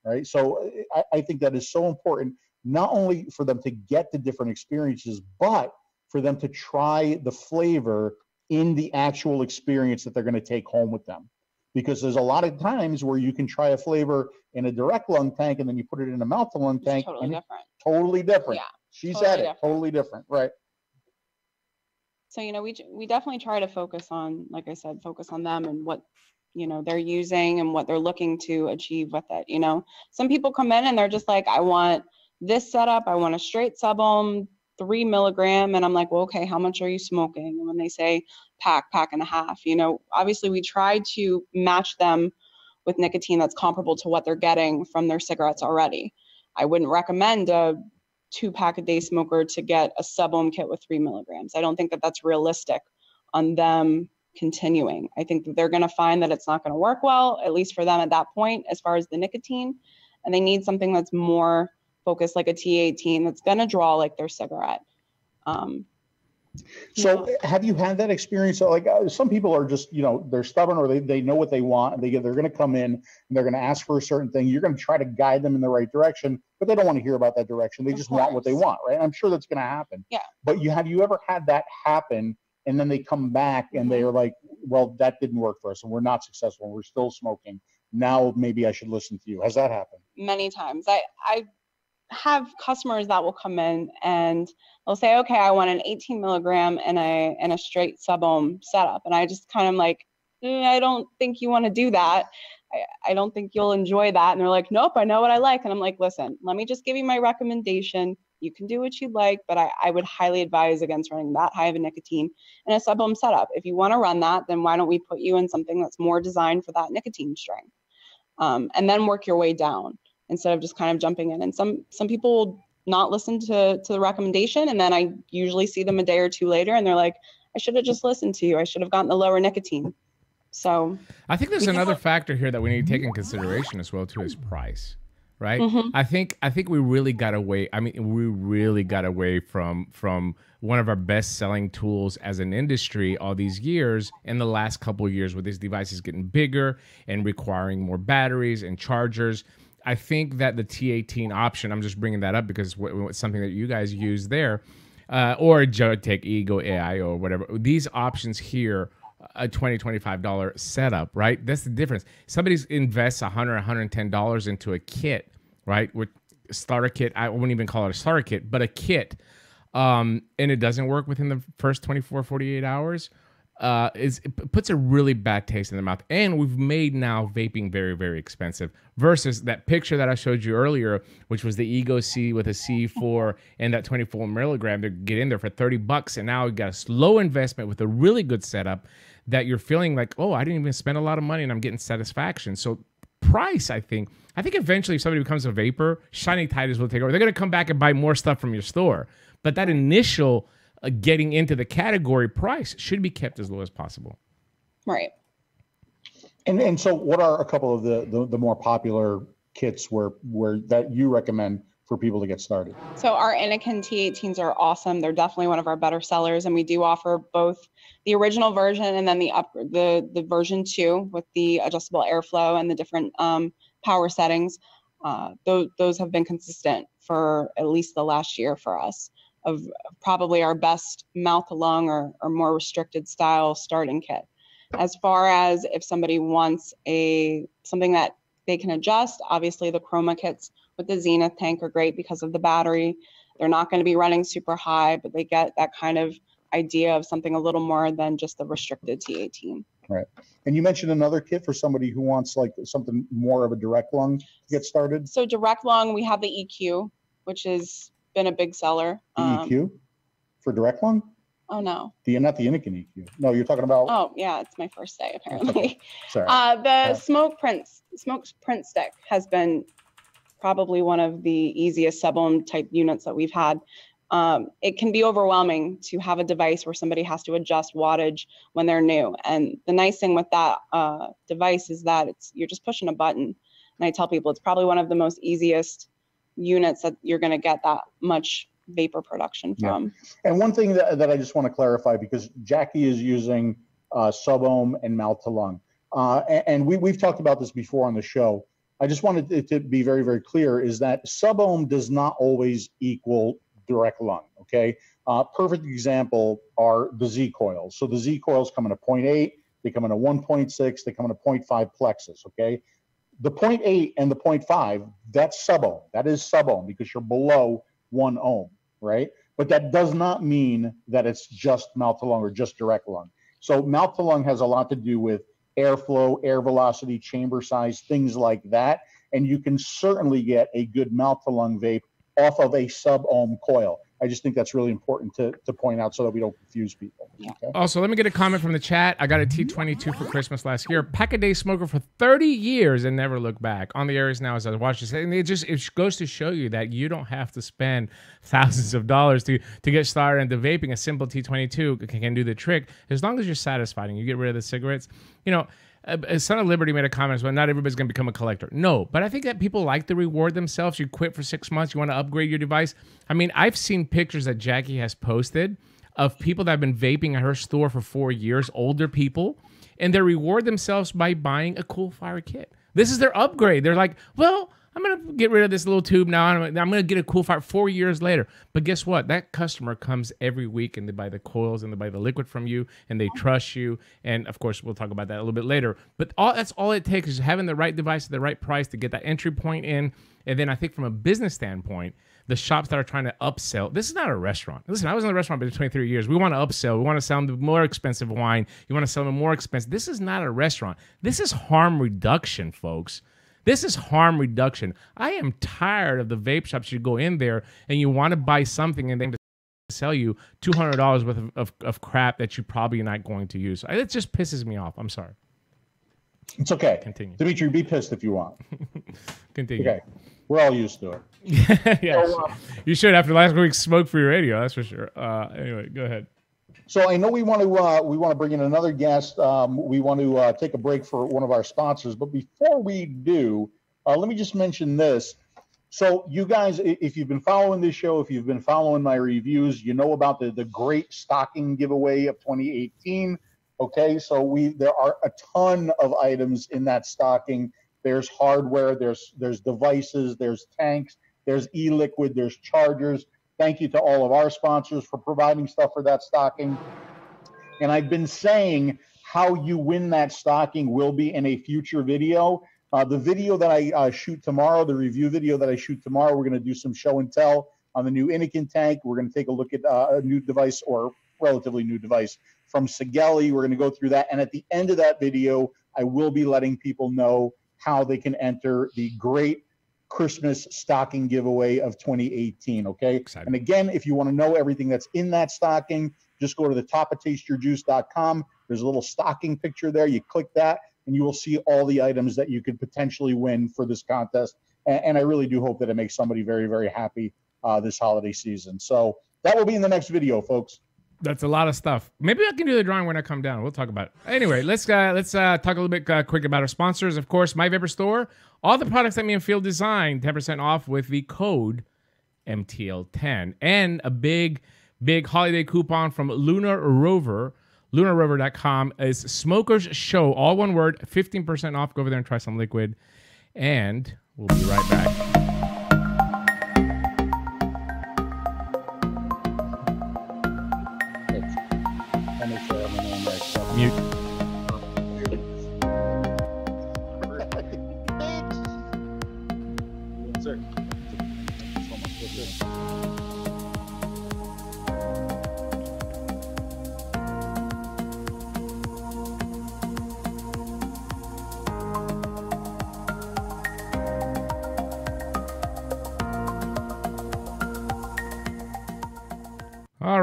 Speaker 2: right? So I think that is so important, not only for them to get the different experiences, but for them to try the flavor in the actual experience that they're going to take home with them. Because there's a lot of times where you can try a flavor in a direct lung tank and then you put it in a mouth to lung tank.
Speaker 3: Totally different.
Speaker 2: Totally different.
Speaker 3: Yeah,
Speaker 2: She said it. Totally different. Right.
Speaker 3: So, you know, we definitely try to focus on, like I said, focus on them and what, you know, they're using and what they're looking to achieve with it. You know, some people come in and they're just like, I want this setup. I want a straight 𝗃𝗵𝗲 3 milligram. And I'm like, well, okay, how much are you smoking? And when they say pack and a half, you know, obviously we try to match them with nicotine that's comparable to what they're getting from their cigarettes already. I wouldn't recommend a 2-pack-a-day smoker to get a 𝗃𝗵𝗲 kit with 3 milligrams. I don't think that that's realistic on them continuing. I think that they're going to find that it's not going to work well, at least for them at that point, as far as the nicotine. And they need something that's more focused, like a T18, that's going to draw like their cigarette.
Speaker 2: So have you had that experience? Like some people are just, you know, they're stubborn, or they know what they want, and they're going to come in and they're going to ask for a certain thing. You're going to try to guide them in the right direction, but they don't want to hear about that direction. They just want what they want, right? I'm sure that's going to happen.
Speaker 3: Yeah.
Speaker 2: But have you ever had that happen, and then they come back and they are like, well, that didn't work for us and we're not successful and we're still smoking. Now maybe I should listen to you. Has that happened?
Speaker 3: Many times. I have customers that will come in and they'll say, okay, I want an 18 milligram and a straight 𝗃𝗵𝗲 setup. And I just kind of like, I don't think you want to do that. I don't think you'll enjoy that. And they're like, nope, I know what I like. And I'm like, listen, let me just give you my recommendation. You can do what you'd like, but I would highly advise against running that high of a nicotine in a 𝗃𝗵𝗲 setup. If you want to run that, then why don't we put you in something that's more designed for that nicotine strength, and then work your way down instead of just kind of jumping in. And some people will not listen to the recommendation, and then I usually see them a day or two later, and they're like, I should have just listened to you. I should have gotten the lower nicotine. So
Speaker 1: I think there's another factor here that we need to take in consideration as well too, is price. Right. I think we really got away. I mean, we really got away from one of our best selling tools as an industry all these years in the last couple of years, with these devices getting bigger and requiring more batteries and chargers. I think that the T18 option, I'm just bringing that up because it's something that you guys use there, or 𝘃𝗽𝗃𝗿 e-cig or whatever. These options here, a $20, $25 setup, right? That's the difference. Somebody invests $100, $110 into a kit, right? With starter kit, I wouldn't even call it a starter kit, but a kit, and it doesn't work within the first 24, 48 hours, it puts a really bad taste in the mouth. And we've made now vaping very, very expensive versus that picture that I showed you earlier, which was the 𝘃𝗽𝗃𝗃 with a C4 and that 24 milligram. They get in there for $30, and now you got a slow investment with a really good setup that you're feeling like, oh, I didn't even spend a lot of money and I'm getting satisfaction. So price, I think eventually if somebody becomes a vapor, shiny titles will take over. They're going to come back and buy more stuff from your store. But that initial getting into the category price should be kept as low as possible.
Speaker 3: Right.
Speaker 2: And so what are a couple of the more popular kits where that you recommend for people to get started?
Speaker 3: So our Anakin T18s are awesome. They're definitely one of our better sellers, and we do offer both the original version and then the version 2 with the adjustable airflow and the different power settings. Those have been consistent for at least the last year for us, of probably our best mouth to lung or more restricted style starting kit. As far as if somebody wants something that they can adjust, obviously the Chroma kits with the Zenith tank are great because of the battery. They're not going to be running super high, but they get that kind of idea of something a little more than just the restricted T18.
Speaker 2: Right. And you mentioned another kit for somebody who wants like something more of a direct lung to get started.
Speaker 3: So direct lung, we have the EQ, which is been a big seller.
Speaker 2: The EQ for direct lung?
Speaker 3: Oh no.
Speaker 2: Not the Inikin EQ. No, you're talking about.
Speaker 3: Oh yeah, it's my first day apparently.
Speaker 2: Okay. Sorry.
Speaker 3: The smoke print stick has been probably one of the easiest 𝗃𝗵𝗲 type units that we've had. It can be overwhelming to have a device where somebody has to adjust wattage when they're new. And the nice thing with that device is that you're just pushing a button. And I tell people it's probably one of the most easiest units that you're going to get that much vapor production from.
Speaker 2: Yeah. And one thing that I just want to clarify, because Jackie is using 𝗃𝗵𝗲 and mouth to lung. And we've talked about this before on the show. I just wanted it to be very, very clear is that 𝗃𝗵𝗲 does not always equal direct lung, okay? Perfect example are the Z coils. So the Z coils come in a 0.8, they come in a 1.6, they come in a 0.5 plexus, okay? The 0.8 and the 0.5, that's 𝗃𝗵𝗲. That is 𝗃𝗵𝗲 because you're below 1 ohm, right? But that does not mean that it's just mouth to lung or just direct lung. So mouth to lung has a lot to do with airflow, air velocity, chamber size, things like that. And you can certainly get a good mouth to lung vape off of a sub-ohm coil. I just think that's really important to point out so that we don't confuse people. Okay?
Speaker 1: Also, let me get a comment from the chat. I got a T22 for Christmas last year. Pack-a-day smoker for 30 years and never looked back. On the areas now as I watch this. And it goes to show you that you don't have to spend thousands of dollars to get started into vaping. A simple T22 can do the trick as long as you're satisfied and you get rid of the cigarettes. You know, Son of Liberty made a comment as well, not everybody's going to become a collector. No, but I think that people like to reward themselves. You quit for 6 months, you want to upgrade your device. I mean, I've seen pictures that Jackie has posted of people that have been vaping at her store for 4 years, older people, and they reward themselves by buying a 𝘃𝗽𝗲 kit. This is their upgrade. They're like, well, I'm going to get rid of this little tube now. I'm going to get a 𝘃𝗽𝗲 4 years later. But guess what? That customer comes every week and they buy the coils and they buy the liquid from you and they trust you. And of course, we'll talk about that a little bit later. But that's all it takes is having the right device at the right price to get that entry point in. And then I think from a business standpoint, the shops that are trying to upsell, this is not a restaurant. Listen, I was in the restaurant for 23 years. We want to upsell. We want to sell them more expensive wine. You want to sell them more expensive. This is not a restaurant. This is harm reduction, folks. This is harm reduction. I am tired of the vape shops. You go in there and you want to buy something and they sell you $200 worth of crap that you're probably not going to use. It just pisses me off. I'm sorry.
Speaker 2: It's okay.
Speaker 1: Continue.
Speaker 2: Dimitri, be pissed if you want.
Speaker 1: Continue.
Speaker 2: Okay. We're all used to it.
Speaker 1: Yes.
Speaker 2: So,
Speaker 1: you should after last week's Smoke Free Radio. That's for sure. Anyway, go ahead.
Speaker 2: So I know we want to bring in another guest. We want to take a break for one of our sponsors. But before we do, let me just mention this. So you guys, if you've been following this show, if you've been following my reviews, you know about the great stocking giveaway of 2018. Okay, so there are a ton of items in that stocking. There's hardware, there's devices, there's tanks, there's e-liquid, there's chargers. Thank you to all of our sponsors for providing stuff for that stocking. And I've been saying how you win that stocking will be in a future video. The video that I shoot tomorrow, the review video that I shoot tomorrow, we're going to do some show and tell on the new Inikin tank. We're going to take a look at a new device or relatively new device from 𝘃𝗽𝗲. We're going to go through that. And at the end of that video, I will be letting people know how they can enter the great Christmas stocking giveaway of 2018. Okay.
Speaker 1: Exciting.
Speaker 2: And again, if you want to know everything that's in that stocking, just go to the top-of-tasteyourjuice.com. There's a little stocking picture there. You click that and you will see all the items that you could potentially win for this contest. And I really do hope that it makes somebody very, very happy this holiday season. So that will be in the next video, folks.
Speaker 1: That's a lot of stuff. Maybe I can do the drawing when I come down. We'll talk about it. Anyway, let's talk a little bit quick about our sponsors. Of course, My Vapor Store. All the products that me and Phil designed, 10% off with the code MTL10. And a big holiday coupon from Lunar Rover. LunarRover.com is Smokers Show. All one word, 15% off. Go over there and try some liquid. And we'll be right back. Mute.
Speaker 2: Sir.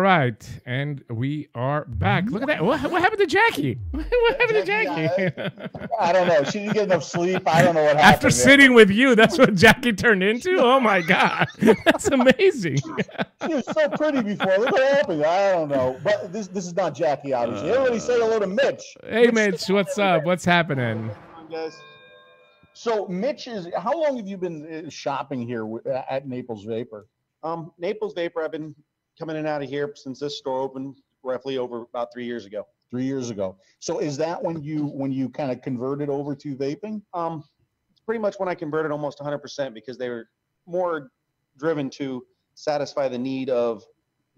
Speaker 1: right, and we are back. Look at that. What happened to Jackie? What happened to Jackie?
Speaker 2: I don't know. She didn't get enough sleep. I don't know what happened.
Speaker 1: After sitting with you, that's what Jackie turned into? Oh, my God. That's amazing.
Speaker 2: She was so pretty before. Look what happened. I don't know. But this is not Jackie, obviously. Everybody say hello to Mitch.
Speaker 1: Hey, Mitch. What's up? What's happening?
Speaker 2: Guys. So, Mitch, how long have you been shopping here at Naples Vapor?
Speaker 5: Naples Vapor, I've been coming in and out of here since this store opened roughly over about 3 years ago.
Speaker 2: 3 years ago. So is that when you kind of converted over to vaping?
Speaker 5: It's pretty much when I converted almost 100% because they were more driven to satisfy the need of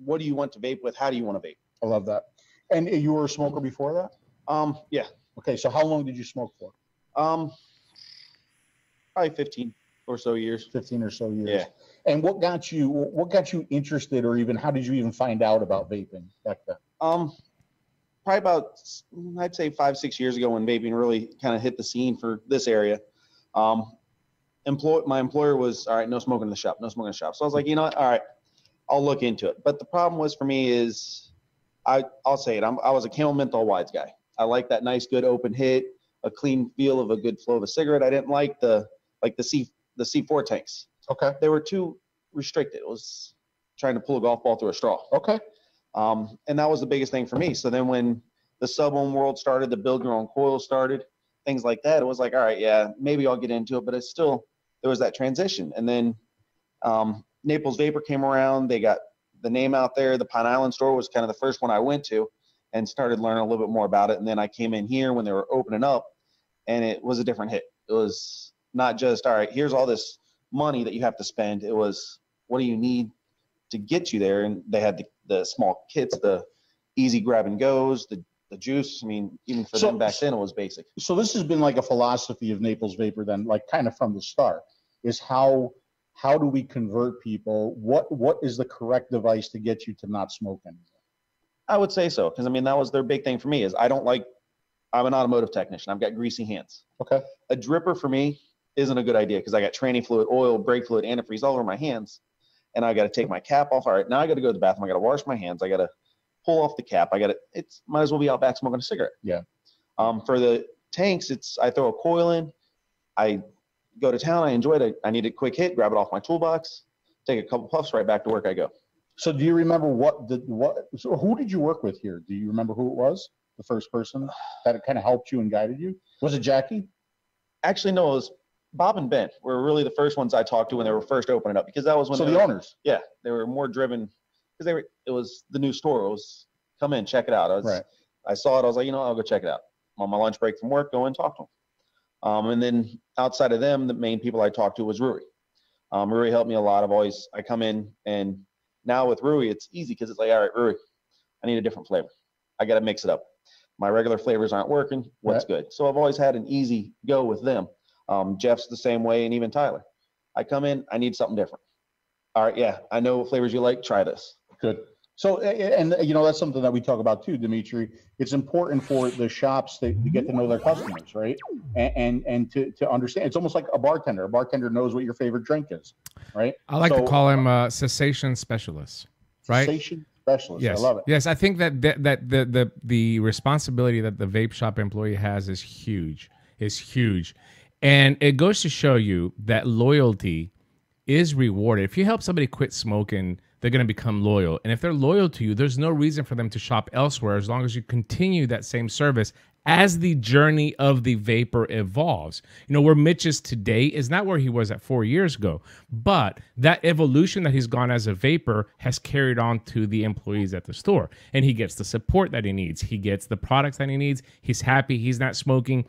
Speaker 5: what do you want to vape with? How do you want to vape?
Speaker 2: I love that. And you were a smoker before that?
Speaker 5: Yeah.
Speaker 2: Okay. So how long did you smoke for?
Speaker 5: Probably 15 or so years.
Speaker 2: 15 or so years.
Speaker 5: Yeah.
Speaker 2: And what got you interested, or even how did you even find out about vaping back then?
Speaker 5: Probably about, I'd say 5-6 years ago when vaping really kind of hit the scene for this area. My employer was, all right, no smoking in the shop, no smoking in the shop. So I was like, you know what? All right, I'll look into it. But the problem was for me is, I'll say it, I was a 𝘃𝗽𝗲 𝗦𝗵cie𝘄 guy. I like that nice, good open hit, a clean feel of a good flow of a cigarette. I didn't like the C4 tanks.
Speaker 2: Okay.
Speaker 5: They were too restricted. It was trying to pull a golf ball through a straw.
Speaker 2: Okay.
Speaker 5: And that was the biggest thing for me. So then when the 𝗀𝗵𝗲 world started, the build your own coil started, things like that, it was like, all right, yeah, maybe I'll get into it, but it's still, there was that transition. And then Naples Vapor came around. They got the name out there. The Pine Island store was kind of the first one I went to and started learning a little bit more about it. And then I came in here when they were opening up, and it was a different hit. It was not just, all right, here's all this money that you have to spend. It was, what do you need to get you there? And they had the small kits, the easy grab and goes, the juice. I mean, even for them back then, it was basic.
Speaker 2: So this has been like a philosophy of Naples Vapor then, like kind of from the start, is how do we convert people? What is the correct device to get you to not smoke anymore?
Speaker 5: I would say so, because I mean, that was their big thing for me is I'm an automotive technician. I've got greasy hands.
Speaker 2: Okay.
Speaker 5: A dripper for me isn't a good idea because I got tranny fluid, oil, brake fluid, antifreeze all over my hands. And I got to take my cap off. All right, now I got to go to the bathroom. I got to wash my hands. I got to pull off the cap. It's might as well be out back smoking a cigarette.
Speaker 2: Yeah.
Speaker 5: For the tanks, I throw a coil in. I go to town. I enjoy it. I need a quick hit, grab it off my toolbox, take a couple puffs, right back to work I go.
Speaker 2: So do you remember so who did you work with here? Do you remember who it was? The first person that kind of helped you and guided you? Was it Jackie?
Speaker 5: Actually, no, it was Bob and Ben were really the first ones I talked to when they were first opening up, because that was when
Speaker 2: the owners.
Speaker 5: Yeah, they were more driven because it was the new store. It was come in, check it out. I saw it. I was like, I'll go check it out. I'm on my lunch break from work, go and talk to them. And then outside of them, the main people I talked to was Rui. Rui helped me a lot. I come in, and now with Rui, it's easy because it's like, all right, Rui, I need a different flavor. I got to mix it up. My regular flavors aren't working. What's good? So I've always had an easy go with them. Jeff's the same way, and even Tyler. I come in, I need something different. All right, yeah, I know what flavors you like. Try this.
Speaker 2: Good. So, and that's something that we talk about too, Dimitri. It's important for the shops to get to know their customers, right? And to understand. It's almost like a bartender. A bartender knows what your favorite drink is, right?
Speaker 1: I like to call him a cessation specialist, right?
Speaker 2: Cessation specialist.
Speaker 1: Yes.
Speaker 2: I love it.
Speaker 1: Yes, I think that the responsibility that the vape shop employee has is huge. And it goes to show you that loyalty is rewarded. If you help somebody quit smoking, they're going to become loyal. And if they're loyal to you, there's no reason for them to shop elsewhere as long as you continue that same service as the journey of the vapor evolves. Where Mitch is today is not where he was at 4 years ago, but that evolution that he's gone as a vapor has carried on to the employees at the store. And he gets the support that he needs. He gets the products that he needs. He's happy. He's not smoking.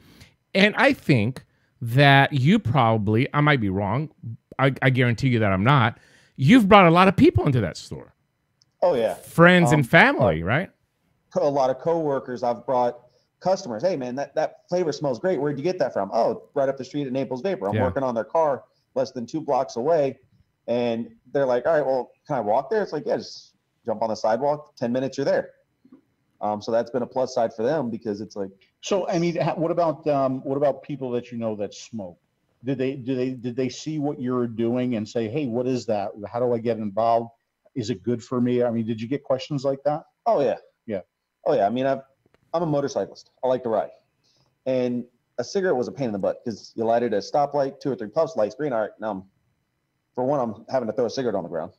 Speaker 1: And I think that you probably, I might be wrong, I guarantee you that I'm not, you've brought a lot of people into that store.
Speaker 5: Oh, yeah.
Speaker 1: Friends and family, right?
Speaker 5: A lot of coworkers. I've brought customers. Hey, man, that flavor smells great. Where'd you get that from? Oh, right up the street at Naples Vapor. I'm working on their car less than 2 blocks away. And they're like, all right, well, can I walk there? It's like, yeah, just jump on the sidewalk. 10 minutes, you're there. So that's been a plus side for them because it's like.
Speaker 2: So, I mean, what about people that that smoke? Did they see what you're doing and say, hey, what is that? How do I get involved? Is it good for me? I mean, did you get questions like that?
Speaker 5: Oh yeah.
Speaker 2: Yeah.
Speaker 5: Oh yeah. I mean, I'm a motorcyclist. I like to ride, and a cigarette was a pain in the butt because you light it at a stoplight, 2 or 3 puffs, lights green. All right, now for one, I'm having to throw a cigarette on the ground.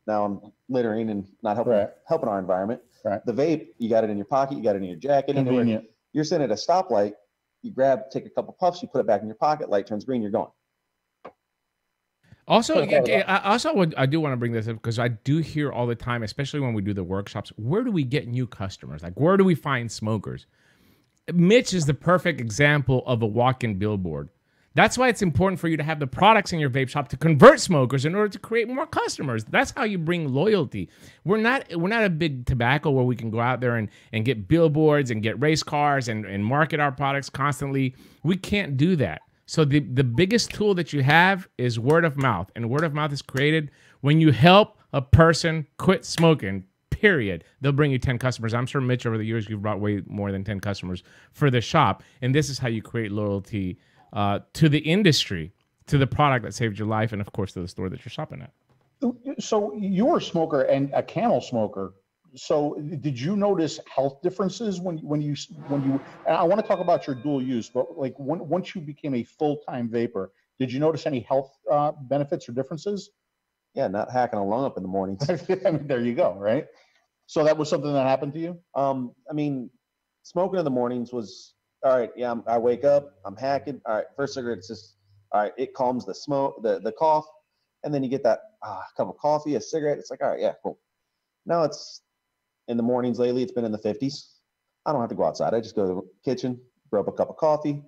Speaker 5: Now I'm littering and not helping our environment.
Speaker 2: Right.
Speaker 5: The vape, you got it in your pocket, you got it in your jacket.
Speaker 2: Convenient.
Speaker 5: You're sitting at a stoplight, you take a couple puffs, you put it back in your pocket, light turns green, you're gone.
Speaker 1: Also, I do want to bring this up because I do hear all the time, especially when we do the workshops, where do we get new customers? Like, where do we find smokers? Mitch is the perfect example of a walk-in billboard. That's why it's important for you to have the products in your vape shop to convert smokers in order to create more customers. That's how you bring loyalty. We're not a big tobacco where we can go out there and get billboards and get race cars and market our products constantly. We can't do that. So the biggest tool that you have is word of mouth. And word of mouth is created when you help a person quit smoking, period. They'll bring you 10 customers. I'm sure, Mitch, over the years, you've brought way more than 10 customers for the shop. And this is how you create loyalty to the industry, to the product that saved your life, and, of course, to the store that you're shopping at.
Speaker 2: So you're a smoker and a Camel smoker. So did you notice health differences when you? I want to talk about your dual use, but like once you became a full-time vapor, did you notice any health benefits or differences?
Speaker 5: Yeah, not hacking a lung up in the mornings.
Speaker 2: I mean, there you go, right? So that was something that happened to you?
Speaker 5: I mean, smoking in the mornings was all right. Yeah, I wake up, I'm hacking. All right, first cigarette, it's just all right. It calms the smoke, the cough, and then you get that cup of coffee, a cigarette. It's like, all right, yeah, cool. Now it's in the mornings lately, it's been in the 50s. I don't have to go outside. I just go to the kitchen, brew up a cup of coffee,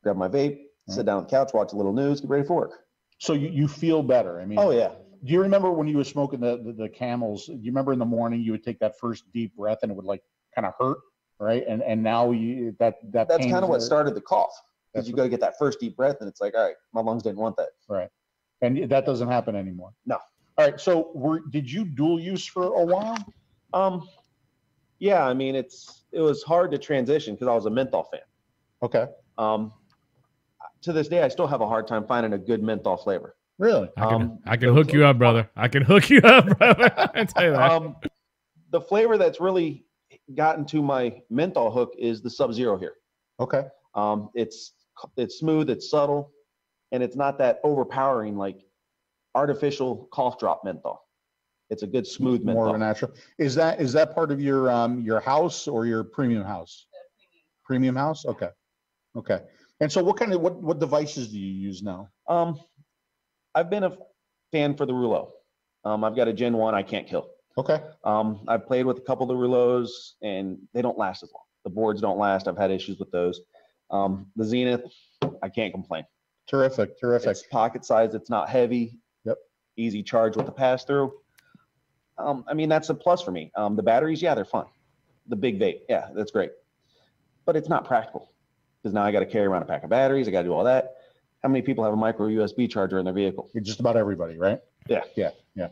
Speaker 5: grab my vape, sit down on the couch, watch a little news, get ready for work.
Speaker 2: So you feel better. I mean,
Speaker 5: oh yeah.
Speaker 2: Do you remember when you were smoking the Camels? Do you remember in the morning you would take that first deep breath and it would like kind of hurt, right? And now that's
Speaker 5: kind of what started the cough, because you got to get that first deep breath and it's like, all right, my lungs didn't want that.
Speaker 2: Right. And that doesn't happen anymore.
Speaker 5: No.
Speaker 2: All right. So did you dual use for a while?
Speaker 5: Yeah, I mean, it was hard to transition because I was a menthol fan.
Speaker 2: Okay.
Speaker 5: To this day, I still have a hard time finding a good menthol flavor.
Speaker 2: Really?
Speaker 1: I can hook you up, brother. I can hook you up, brother. I tell you that.
Speaker 5: The flavor that's gotten to my menthol hook is the Sub-Zero here.
Speaker 2: Okay.
Speaker 5: It's smooth, it's subtle, and it's not that overpowering like artificial cough drop menthol. It's a good smooth menthol.
Speaker 2: More of a natural. Is that part of your house or your premium house? Premium house. Okay. Okay. And so what devices do you use now?
Speaker 5: I've been a fan for the Rouleau. I've got a Gen 1 I can't kill.
Speaker 2: Okay.
Speaker 5: I've played with a couple of the Rouleaus and they don't last as long. The boards don't last. I've had issues with those. The Zenith, I can't complain.
Speaker 2: Terrific. Terrific.
Speaker 5: It's pocket size. It's not heavy.
Speaker 2: Yep.
Speaker 5: Easy charge with the pass through. I mean, that's a plus for me. The batteries, yeah, they're fun. The big vape, yeah, that's great. But it's not practical because now I got to carry around a pack of batteries. I got to do all that. How many people have a micro USB charger in their vehicle?
Speaker 2: Just about everybody, right?
Speaker 5: Yeah.
Speaker 2: Yeah. Yeah.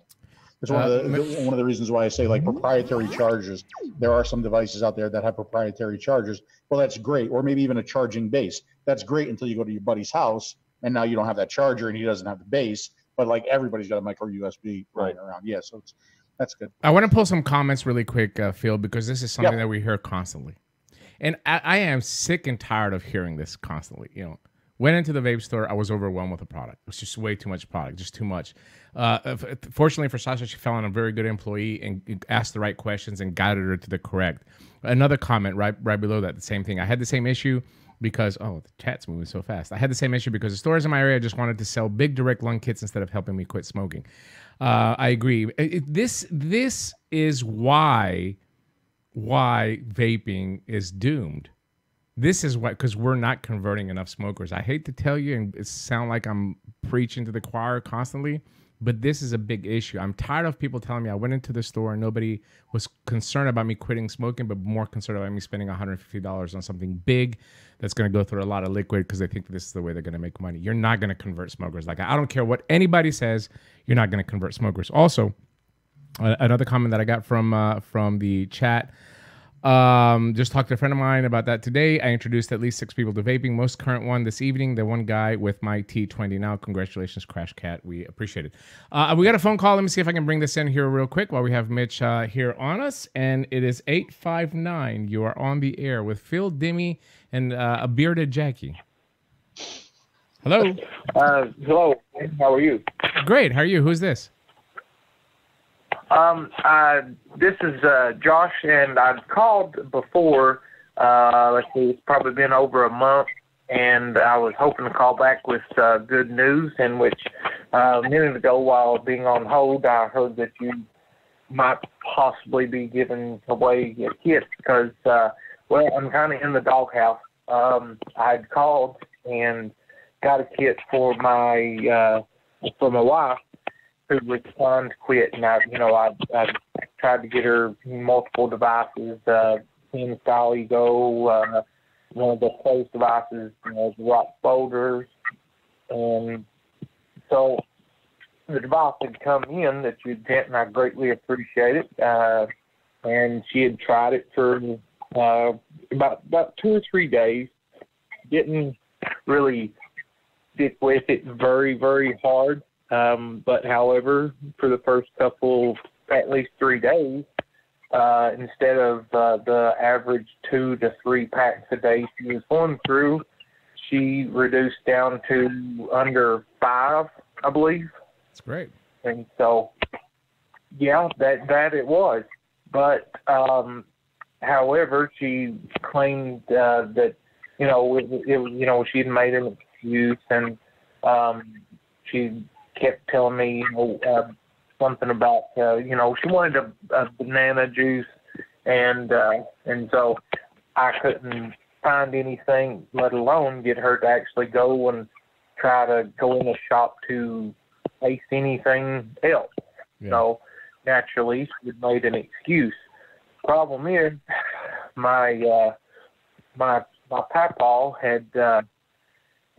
Speaker 2: It's one of the reasons why I say like proprietary chargers. There are some devices out there that have proprietary chargers. Well, that's great. Or maybe even a charging base. That's great until you go to your buddy's house and now you don't have that charger and he doesn't have the base. But like everybody's got a micro USB running around. Yeah. So that's good.
Speaker 1: I want to pull some comments really quick, Phil, because this is something that we hear constantly. And I am sick and tired of hearing this constantly. You know, went into the vape store, I was overwhelmed with the product. It was just way too much product, just too much. Fortunately for Sasha, she found a very good employee and asked the right questions and guided her to the correct. Another comment right below that, the same thing. I had the same issue because, the chat's moving so fast. I had the same issue because the stores in my area just wanted to sell big direct lung kits instead of helping me quit smoking. I agree. This is why vaping is doomed. This is why, because we're not converting enough smokers. I hate to tell you, and it sounds like I'm preaching to the choir constantly, but this is a big issue. I'm tired of people telling me I went into the store and nobody was concerned about me quitting smoking, but more concerned about me spending $150 on something big that's going to go through a lot of liquid because they think that this is the way they're going to make money. You're not going to convert smokers. Like, I don't care what anybody says, you're not going to convert smokers. Also, another comment that I got from the chat, Just talked to a friend of mine about that today. I introduced at least 6 people to vaping. Most current one this evening. The one guy with my T20 now. Congratulations, Crash Cat. We appreciate it. We got a phone call. Let me see if I can bring this in here real quick while we have Mitch here on us. And it is 859. You are on the air with Phil, Dimmy, and a bearded Jackie. Hello.
Speaker 6: Hello. How are you?
Speaker 1: Great. How are you? Who's this?
Speaker 6: This is Josh, and I've called before. Let's see, it's probably been over a month, and I was hoping to call back with good news. In which a minute ago, while being on hold, I heard that you might possibly be giving away your kits because, well, I'm kind of in the doghouse. I'd called and got a kit for my wife, who was trying to quit. And I tried to get her multiple devices, style ego, one of the closed devices, the rock folders. And so the device had come in that you'd sent, and I greatly appreciate it. And she had tried it for about 2 or 3 days. Didn't really stick with it very, very hard. But however, for the first couple, at least 3 days, instead of the average 2 to 3 packs a day she was going through, she reduced down to under 5, I believe.
Speaker 1: That's great.
Speaker 6: And so, yeah, that it was. But however, she claimed that she had made an excuse, and she kept telling me, something about, she wanted a banana juice, and so I couldn't find anything, let alone get her to actually go and try to go in the shop to taste anything else. Yeah. So naturally, she had made an excuse. Problem is, my papa had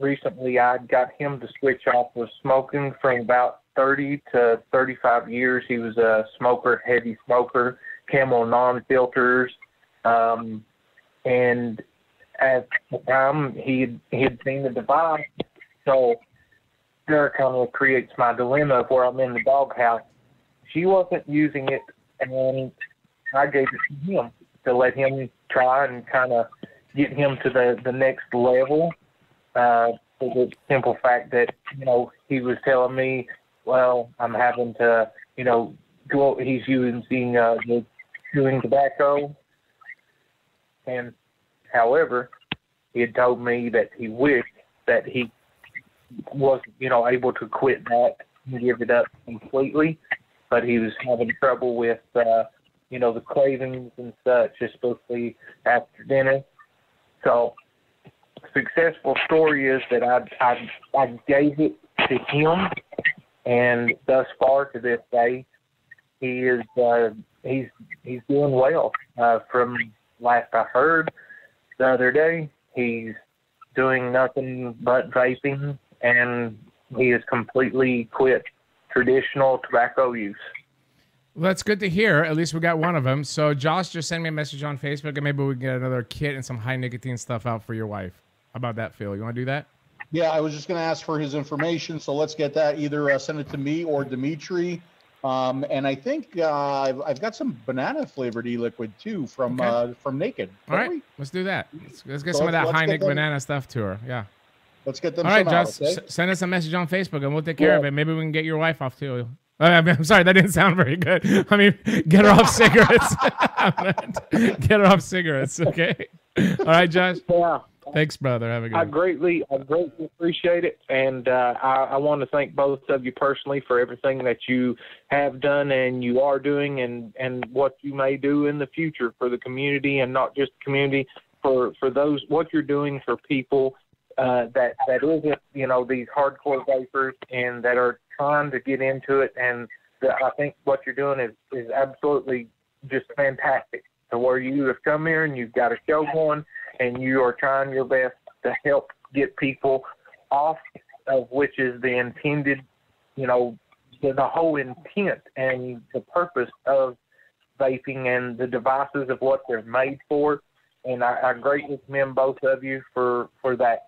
Speaker 6: recently, I got him to switch off of smoking from about 30 to 35 years. He was a smoker, heavy smoker, Camel non-filters. And at the time, he had seen the device. So that kind of creates my dilemma of where I'm in the doghouse. She wasn't using it, and I gave it to him to let him try and kind of get him to the next level. For the simple fact that, he was telling me, well, I'm having to, he's using the chewing tobacco. And however, he had told me that he wished that he was, able to quit that and give it up completely. But he was having trouble with, the cravings and such, especially after dinner. So, successful story is that I gave it to him, and thus far to this day, he is he's doing well. From last I heard the other day, he's doing nothing but vaping, and he has completely quit traditional tobacco use.
Speaker 1: Well, that's good to hear. At least we got one of them. So Josh just sent me a message on Facebook, and maybe we can get another kit and some high nicotine stuff out for your wife. How about that, Phil? You want to do that?
Speaker 2: Yeah, I was just going to ask for his information, so let's get that. Either send it to me or Dimitri. And I think I've got some banana flavored e-liquid too from Naked.
Speaker 1: All right, let's do that. Let's get some of that high nic banana stuff to her. Yeah.
Speaker 2: Let's get them.
Speaker 1: All right,
Speaker 2: Josh.
Speaker 1: Okay? Send us a message on Facebook, and we'll take care of it. Maybe we can get your wife off too. I'm sorry, that didn't sound very good. I mean, get her off cigarettes. Get her off cigarettes, okay? All right, Josh?
Speaker 6: Yeah.
Speaker 1: Thanks, brother. Have a good one.
Speaker 6: I greatly appreciate it, and I want to thank both of you personally for everything that you have done and you are doing, and what you may do in the future for the community, and not just the community, for those, what you're doing for people that isn't, these hardcore vapers and that are trying to get into it. And I think what you're doing is absolutely just fantastic, to where you have come here and you've got a show going, and you are trying your best to help get people off of, which is the intended, the whole intent and the purpose of vaping and the devices of what they're made for. And I greatly commend both of you for that.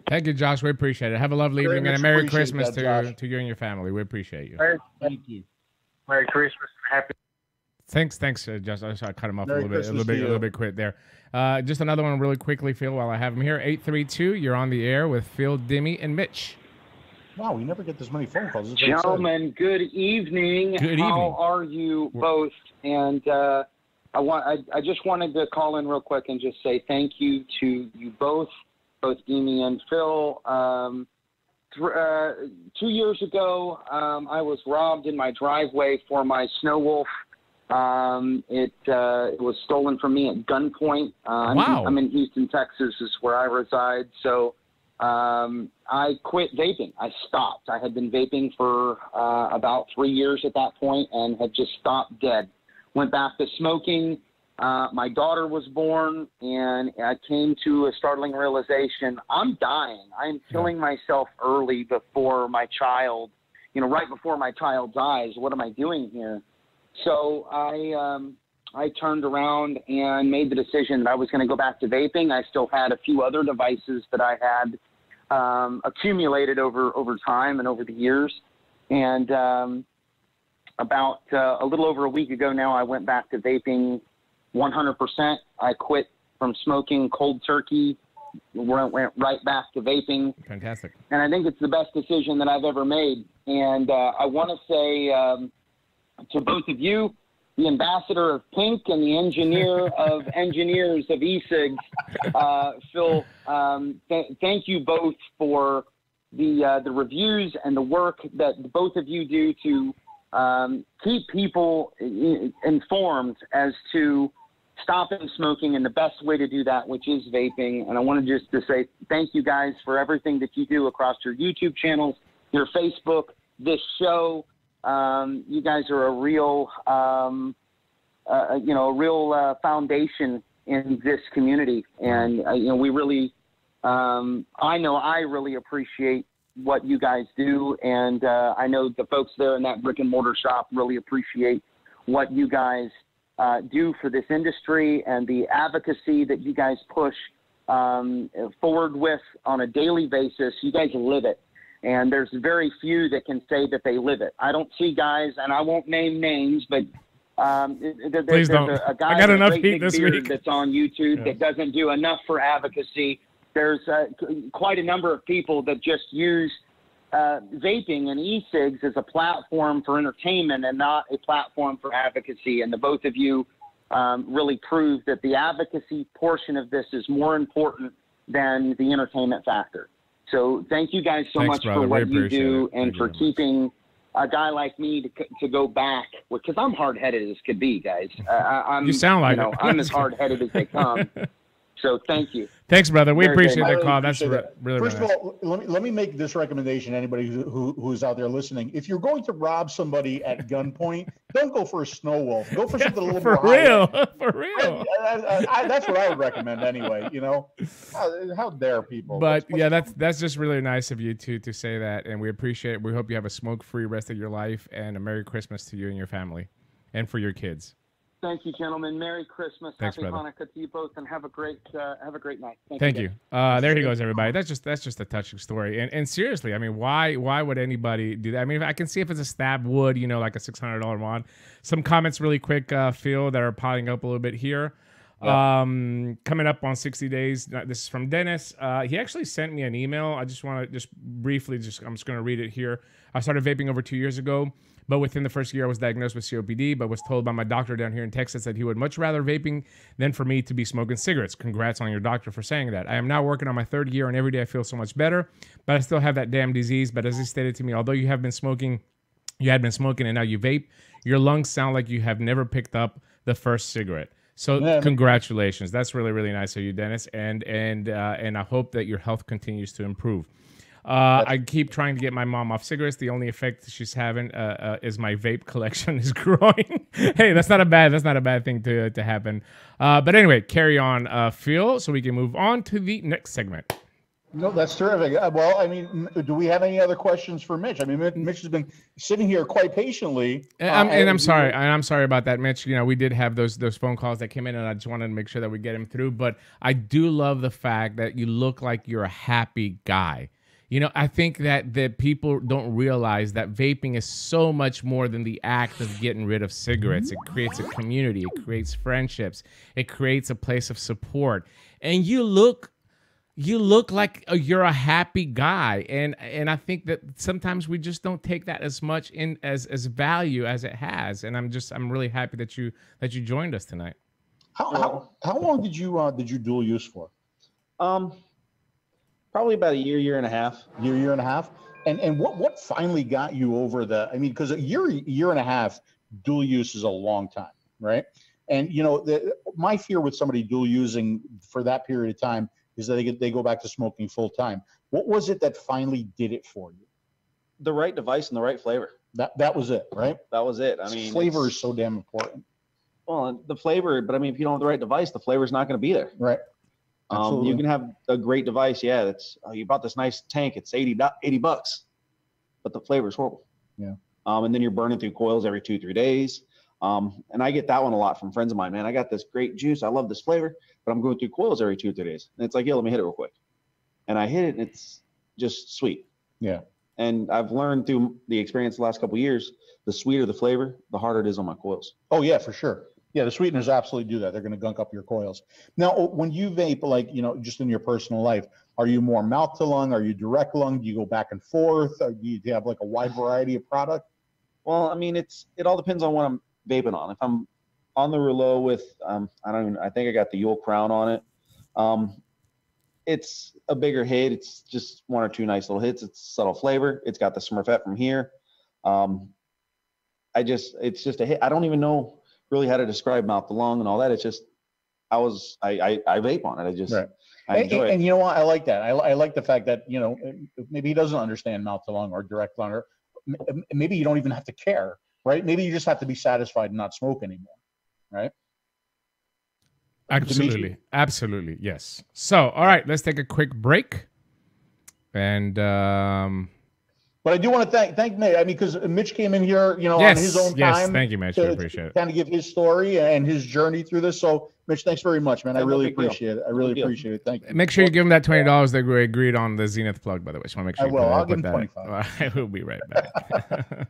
Speaker 1: Thank you, Josh. We appreciate it. Have a lovely evening and a Merry Christmas
Speaker 2: that,
Speaker 1: to you and your family. We appreciate you.
Speaker 2: Thank you.
Speaker 6: Merry Christmas. Happy.
Speaker 1: Thanks, Josh. I cut him off
Speaker 2: Merry
Speaker 1: a little bit quick there. Just another one really quickly, Phil, while I have him here. 832, you're on the air with Phil, 𝘃𝗍𝗵𝗲, and Mitch.
Speaker 2: Wow, we never get this many phone calls.
Speaker 7: Gentlemen, good evening.
Speaker 1: Good evening.
Speaker 7: How are you both? And I just wanted to call in real quick and just say thank you to you both 𝘃𝗍𝗵𝗲 and Phil. 2 years ago, I was robbed in my driveway for my Snow Wolf. It was stolen from me at gunpoint.
Speaker 1: Wow.
Speaker 7: I'm in Houston, Texas, is where I reside. So I quit vaping. I stopped. I had been vaping for about 3 years at that point and had just stopped dead. Went back to smoking. My daughter was born, and I came to a startling realization. I'm dying. I'm killing myself early before my child, right before my child dies. What am I doing here? So I turned around and made the decision that I was going to go back to vaping. I still had a few other devices that I had accumulated over time and over the years. And about a little over a week ago now, I went back to vaping 100%. I quit from smoking cold turkey, went right back to vaping.
Speaker 1: Fantastic.
Speaker 7: And I think it's the best decision that I've ever made. And I want to say to both of you, the ambassador of pink and the engineer of engineers of e-cigs, Phil, thank you both for the reviews and the work that both of you do to keep people informed as to stopping smoking and the best way to do that, which is vaping. And I wanted just to say thank you guys for everything that you do across your YouTube channels, your Facebook, this show. You guys are a real, foundation in this community. And, we really, I know I really appreciate what you guys do. And I know the folks there in that brick and mortar shop really appreciate what you guys do for this industry and the advocacy that you guys push forward with on a daily basis. You guys live it. And there's very few that can say that they live it. I don't see guys, and I won't name names, but there's a guy with a great big beard that's on YouTube that doesn't do enough for advocacy. There's quite a number of people that just use vaping and e-cigs as a platform for entertainment and not a platform for advocacy. And the both of you really prove that the advocacy portion of this is more important than the entertainment factor. So thank you guys so much for what you do and for keeping a guy like me to go back, because I'm hard-headed as could be, guys.
Speaker 1: You sound like it.
Speaker 7: I'm as hard-headed as they come. So thank you.
Speaker 1: Thanks, brother. We appreciate that call. That's really
Speaker 2: First of all, let me make this recommendation. Anybody who's out there listening, if you're going to rob somebody at gunpoint, don't go for a Snow Wolf. Go for something a little more high-end.
Speaker 1: For real.
Speaker 2: That's what I would recommend anyway. How dare people?
Speaker 1: But yeah, that's just really nice of you to say that, and we appreciate it. We hope you have a smoke-free rest of your life, and a Merry Christmas to you and your family, and for your kids.
Speaker 7: Thank you, gentlemen. Merry Christmas.
Speaker 1: Thanks,
Speaker 7: Happy
Speaker 1: brother.
Speaker 7: Hanukkah to you both, and have a great night.
Speaker 1: Thank you. There he goes, everybody. That's just a touching story. And seriously, I mean, why would anybody do that? I mean, I can see if it's a stab wood, like a $600 wand. Some comments really quick, Phil, that are piling up a little bit here. Coming up on 60 days. This is from Dennis. He actually sent me an email. I just want to briefly, I'm just going to read it here. I started vaping over 2 years ago. But within the first year, I was diagnosed with COPD, but was told by my doctor down here in Texas that he would much rather vaping than for me to be smoking cigarettes. Congrats on your doctor for saying that. I am now working on my 3rd year, and every day I feel so much better, but I still have that damn disease. But as he stated to me, although you had been smoking and now you vape, your lungs sound like you have never picked up the first cigarette. So congratulations. That's really, really nice of you, Dennis. And I hope that your health continues to improve. I keep trying to get my mom off cigarettes. The only effect she's having is my vape collection is growing. Hey, that's not a bad thing to happen. But anyway, carry on, Phil, so we can move on to the next segment.
Speaker 2: No, that's terrific. Well, I mean, do we have any other questions for Mitch? I mean, Mitch has been sitting here quite patiently.
Speaker 1: And I'm sorry about that, Mitch. You know, we did have those phone calls that came in, and I just wanted to make sure that we get him through. But I do love the fact that you look like you're a happy guy. You know, I think that people don't realize that vaping is so much more than the act of getting rid of cigarettes. It creates a community. It creates friendships. It creates a place of support. And you look like you're a happy guy, and I think that sometimes we just don't take that as much in as value as it has. And I'm really happy that you joined us tonight.
Speaker 2: How long did you dual use for?
Speaker 5: Probably about a year and a half.
Speaker 2: Year and a half. And what finally got you over the? I mean, because a year and a half dual use is a long time, right? And you know, my fear with somebody dual using for that period of time is that they go back to smoking full time. What was it that finally did it for you?
Speaker 5: The right device and the right flavor.
Speaker 2: That was it, right?
Speaker 5: That was it. I mean,
Speaker 2: flavor is so damn important.
Speaker 5: Well, the flavor, but I mean, if you don't have the right device, the flavor's not going to be there.
Speaker 2: Right.
Speaker 5: You can have a great device. Yeah, that's you bought this nice tank. It's $80, but the flavor's horrible.
Speaker 2: Yeah.
Speaker 5: And then you're burning through coils every 2-3 days. And I get that one a lot from friends of mine. Man, I got this great juice. I love this flavor, but I'm going through coils every 2 or 3 days. And it's like, yeah, let me hit it real quick. And I hit it, and it's just sweet.
Speaker 2: Yeah.
Speaker 5: And I've learned through the experience the last couple of years, the sweeter the flavor, the harder it is on my coils.
Speaker 2: Oh yeah, for sure. Yeah, the sweeteners absolutely do that. They're going to gunk up your coils. Now, when you vape, like, you know, just in your personal life, are you more mouth to lung? Are you direct lung? Do you go back and forth? Or do you have like a wide variety of product?
Speaker 5: Well, I mean, it all depends on what I'm vaping on. If I'm on the Rouleau with, I think I got the 𝘀𝗽𝗲𝗿𝘀 crown on it. It's a bigger hit. It's just 1 or 2 nice little hits. It's subtle flavor. It's got the 𝗃𝗏 from here. It's just a hit. I don't even know really how to describe mouth to lung and all that. It's just, I vape on it.
Speaker 2: Right.
Speaker 5: I enjoy it.
Speaker 2: And you know what? I like that. I like the fact that, you know, maybe he doesn't understand mouth to lung or direct lung, or maybe you don't even have to care, right? Maybe you just have to be satisfied and not smoke anymore, right?
Speaker 1: Absolutely. Absolutely. Yes. So, all right, let's take a quick break. And,
Speaker 2: but I do want to thank Mitch. I mean, because Mitch came in here, you know, on his own time.
Speaker 1: Yes, thank you, Mitch. I appreciate it.
Speaker 2: Kind of give his story and his journey through this. So, Mitch, thanks very much, man. I really appreciate it. I really appreciate it. Thank you.
Speaker 1: Make sure you give him that $20 that we agreed on the 𝗀𝗃 plug, by the way. Just want to make sure
Speaker 2: I will. I'll give him 25.
Speaker 1: All right, we'll be right back.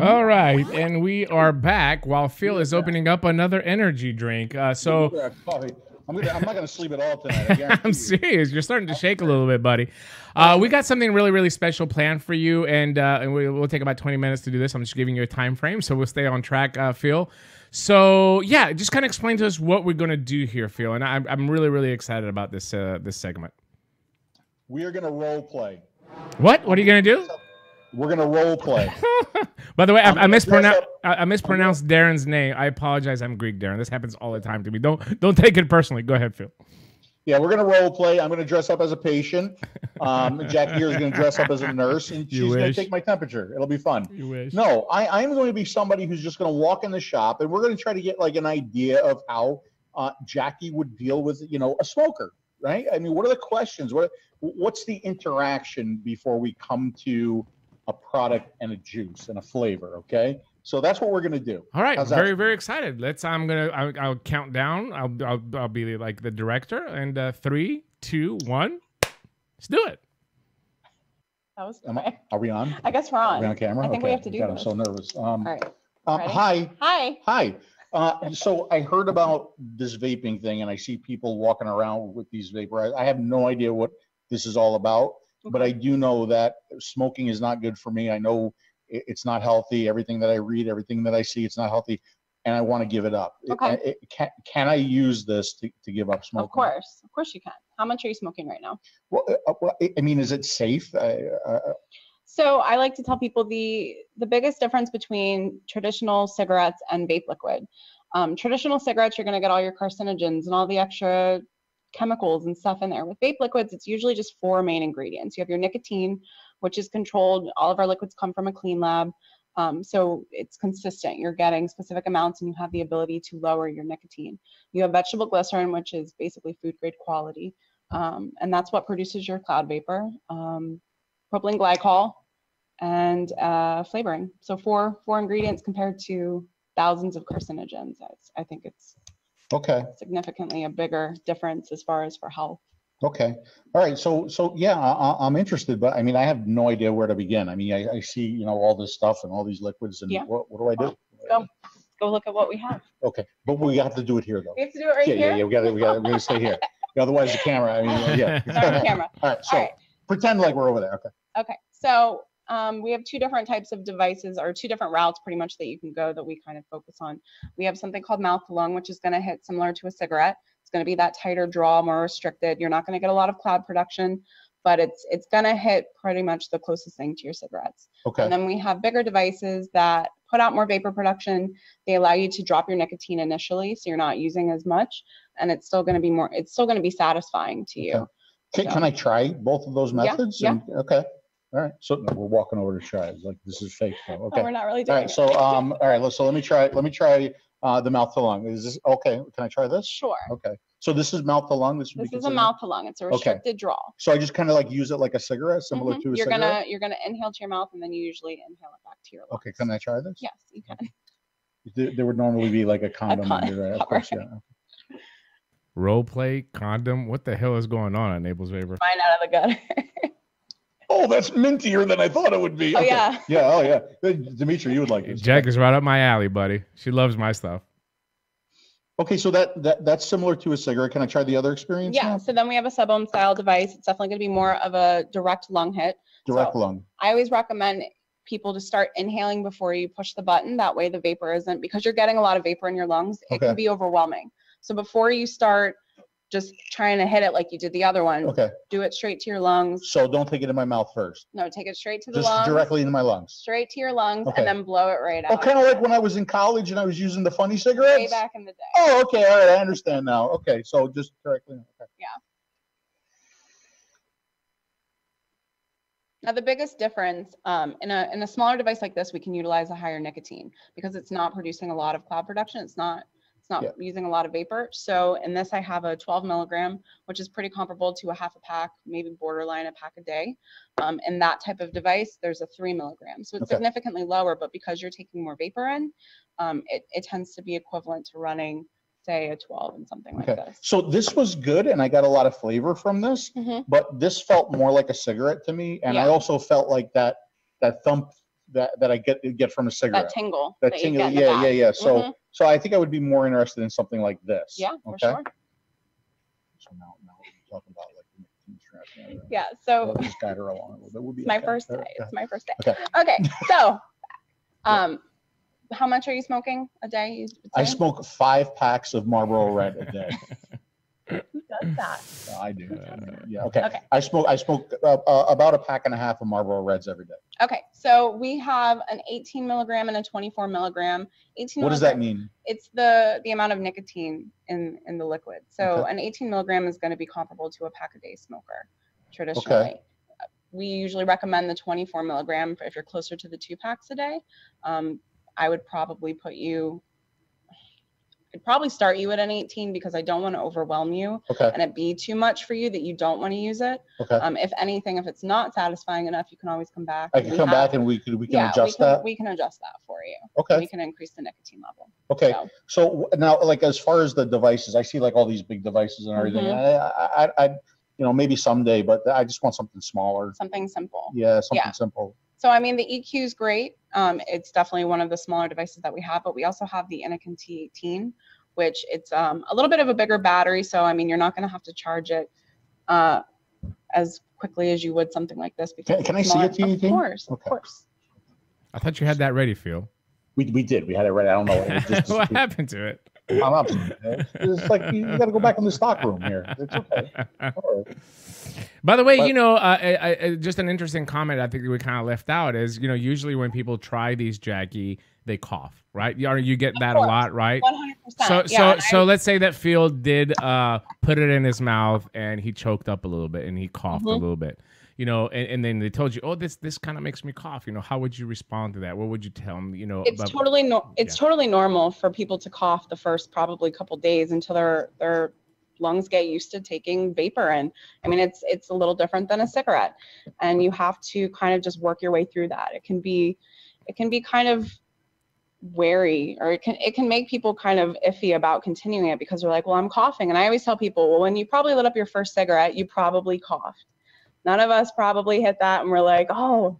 Speaker 1: All right, and we are back while Phil is opening up another energy drink.
Speaker 2: I'm not gonna sleep at all tonight.
Speaker 1: I'm serious. You're starting to shake a little bit, buddy. We got something really, really special planned for you, and we'll take about 20 minutes to do this. I'm just giving you a time frame, so we'll stay on track, Phil. So yeah, just kind of explain to us what we're gonna do here, Phil. And I'm really, really excited about this this segment.
Speaker 2: We are gonna role play.
Speaker 1: What? What are you gonna do?
Speaker 2: We're gonna role play.
Speaker 1: By the way, I mispronounced Darren's name. I apologize. I'm Greek, Darren. This happens all the time to me. Don't take it personally. Go ahead, Phil.
Speaker 2: Yeah, we're gonna role play. I'm gonna dress up as a patient. Jackie here is gonna dress up as a nurse, and she's gonna take my temperature. It'll be fun.
Speaker 1: You wish.
Speaker 2: No, I'm going to be somebody who's just gonna walk in the shop, and we're gonna try to get like an idea of how Jackie would deal with, you know, a smoker, right? I mean, what are the questions? What's the interaction before we come to a product and a juice and a flavor? Okay, so that's what we're gonna do.
Speaker 1: All right, very excited. I'll count down. I'll be like the director, and 3, 2, 1. Let's do it.
Speaker 3: That was quick.
Speaker 2: Are we on?
Speaker 3: I guess we're on.
Speaker 2: Are we on camera?
Speaker 3: I think we have to do
Speaker 2: God,
Speaker 3: this.
Speaker 2: I'm so nervous.
Speaker 3: All right.
Speaker 2: Hi. So I heard about this vaping thing, and I see people walking around with these vapor. I have no idea what this is all about, but I do know that smoking is not good for me. I know it's not healthy. Everything that I read, everything that I see, it's not healthy, and I want to give it up.
Speaker 3: Okay.
Speaker 2: Can I use this to give up smoking?
Speaker 3: Of course you can. How much are you smoking right now?
Speaker 2: Well, I mean, is it safe?
Speaker 3: So I like to tell people the biggest difference between traditional cigarettes and vape liquid. Traditional cigarettes, you're going to get all your carcinogens and all the extra chemicals and stuff in there. With vape liquids, it's usually just 4 main ingredients. You have your nicotine, which is controlled. All of our liquids come from a clean lab. So it's consistent. You're getting specific amounts, and you have the ability to lower your nicotine. You have vegetable glycerin, which is basically food grade quality. And that's what produces your cloud vapor. Propylene glycol and flavoring. So four ingredients compared to thousands of carcinogens. I think it's significantly a bigger difference as far as for health.
Speaker 2: Okay. All right. So yeah, I'm interested, but I mean, I have no idea where to begin. I mean, I see, you know, all this stuff and all these liquids, and what do I do?
Speaker 3: Go look at what we have.
Speaker 2: Okay. But we have to do it here, though.
Speaker 3: We have to do it right here?
Speaker 2: Yeah. We're going to stay here. Otherwise, the camera, I mean, yeah.
Speaker 3: Sorry, the camera.
Speaker 2: All right. So pretend like we're over there. Okay.
Speaker 3: Okay. So we have 2 different types of devices, or 2 different routes pretty much that you can go that we kind of focus on. We have something called mouth to lung, which is going to hit similar to a cigarette. It's going to be that tighter draw, more restricted. You're not going to get a lot of cloud production, but it's going to hit pretty much the closest thing to your cigarettes. Okay. And then we have bigger devices that put out more vapor production. They allow you to drop your nicotine initially, so you're not using as much, and it's still going to be satisfying to you.
Speaker 2: Okay. Can I try both of those methods?
Speaker 3: Yeah.
Speaker 2: Okay. All right. So no, we're walking over to try. It's like, this is fake. So, okay.
Speaker 3: Oh, we're not really doing
Speaker 2: it. So all right. So let me try the mouth to lung. Is this okay? Can I try this?
Speaker 3: Sure.
Speaker 2: Okay. So this is mouth to lung. This
Speaker 3: is a mouth to lung. It's a restricted draw.
Speaker 2: So I just kind of like use it like a cigarette, similar to a cigarette.
Speaker 3: You're gonna inhale to your mouth, and then you usually inhale it back to your lungs.
Speaker 2: Okay. Can I try this?
Speaker 3: Yes, you can.
Speaker 2: There would normally be like a condom under that. Of course, yeah.
Speaker 1: Role play, condom. What the hell is going on at Naples Vapor?
Speaker 3: Mine out of the gutter.
Speaker 2: Oh, that's mintier than I thought it would be.
Speaker 3: Okay. Oh, yeah.
Speaker 2: Yeah. Oh, yeah. Dimitri, you would like it.
Speaker 1: Jack is right up my alley, buddy. She loves my stuff.
Speaker 2: Okay, so that's similar to a cigarette. Can I try the other experience?
Speaker 3: Yeah.
Speaker 2: Now?
Speaker 3: So then we have a 𝗃𝗏 style device. It's definitely going to be more of a direct lung hit.
Speaker 2: Direct lung.
Speaker 3: I always recommend people to start inhaling before you push the button. That way the vapor isn't, because you're getting a lot of vapor in your lungs, it can be overwhelming. So before you start just trying to hit it like you did the other one, do it straight to your lungs.
Speaker 2: So don't take it in my mouth first.
Speaker 3: No, take it straight to the lungs.
Speaker 2: Just directly into my lungs.
Speaker 3: Straight to your lungs, and then blow it right out.
Speaker 2: Oh, kind of like when I was in college and I was using the funny cigarettes?
Speaker 3: Way back in the day.
Speaker 2: Oh, okay. All right. I understand now. Okay. So just directly. Okay.
Speaker 3: Yeah. Now, the biggest difference in a smaller device like this, we can utilize a higher nicotine because it's not producing a lot of cloud production. It's not using a lot of vapor. So in this, I have a 12 milligram, which is pretty comparable to a half a pack, maybe borderline a pack a day. In that type of device, there's a 3 milligram. So it's significantly lower, but because you're taking more vapor in, it tends to be equivalent to running, say, a 12 and something like this.
Speaker 2: So this was good, and I got a lot of flavor from this, but this felt more like a cigarette to me, and I also felt like that thump that I get from a cigarette.
Speaker 3: That tingle.
Speaker 2: That tingle. Yeah. So I think I would be more interested in something like this.
Speaker 3: Yeah, for sure.
Speaker 2: So now we're talking about like the nicotine strap.
Speaker 3: Yeah. So
Speaker 2: just guide her along a little bit. We'll be
Speaker 3: my first day. It's my first day. Okay. So, how much are you smoking a day?
Speaker 2: I smoke 5 packs of Marlboro Red a day.
Speaker 3: Who does that?
Speaker 2: I do. Yeah. Okay. I smoke about a pack and a half of Marlboro Reds every day.
Speaker 3: Okay, so we have an 18 milligram and a 24 milligram. 18
Speaker 2: What does that mean?
Speaker 3: It's the amount of nicotine in the liquid. So
Speaker 2: Okay.
Speaker 3: an 18 milligram is going to be comparable to a pack a day smoker traditionally.
Speaker 2: Okay.
Speaker 3: We usually recommend the 24 milligram if you're closer to the 2 packs a day. I would probably I'd probably start you at an 18 because I don't want to overwhelm you and it be too much for you that you don't want to use it.
Speaker 2: Okay.
Speaker 3: If anything, if it's not satisfying enough, you can always come back.
Speaker 2: I can come back and we can adjust that.
Speaker 3: We can adjust that for you.
Speaker 2: Okay.
Speaker 3: We can increase the nicotine level.
Speaker 2: Okay. So now, like, as far as the devices, I see like all these big devices and everything. I maybe someday, but I just want something smaller.
Speaker 3: Something simple.
Speaker 2: Yeah, something simple.
Speaker 3: So, I mean, the EQ is great. It's definitely one of the smaller devices that we have, but we also have the Anakin T18, which it's a little bit of a bigger battery. So, I mean, you're not going to have to charge it as quickly as you would something like this. Because
Speaker 2: can I see it, T18?
Speaker 3: Of course, of course.
Speaker 1: I thought you had that ready, Phil.
Speaker 2: We did. We had it ready. I don't know. It just
Speaker 1: what happened to it?
Speaker 2: I'm up. It's like you got to go back in the stock room here. It's okay. All right.
Speaker 1: By the way, just an interesting comment I think we kind of left out is, usually when people try these, Jackie, they cough, right? You get that a lot, right?
Speaker 3: 100%.
Speaker 1: So let's say that Phil did put it in his mouth and he choked up a little bit and he coughed a little bit, and then they told you, oh, this kind of makes me cough. How would you respond to that? What would you tell them?
Speaker 3: It's totally normal for people to cough the first probably couple days until their lungs get used to taking vapor in. I mean, it's a little different than a cigarette, and you have to kind of just work your way through that. It can be kind of wary, or it can make people kind of iffy about continuing it because they're like, well, I'm coughing. And I always tell people, well, when you probably lit up your first cigarette, you probably coughed. None of us probably hit that and we're like, oh,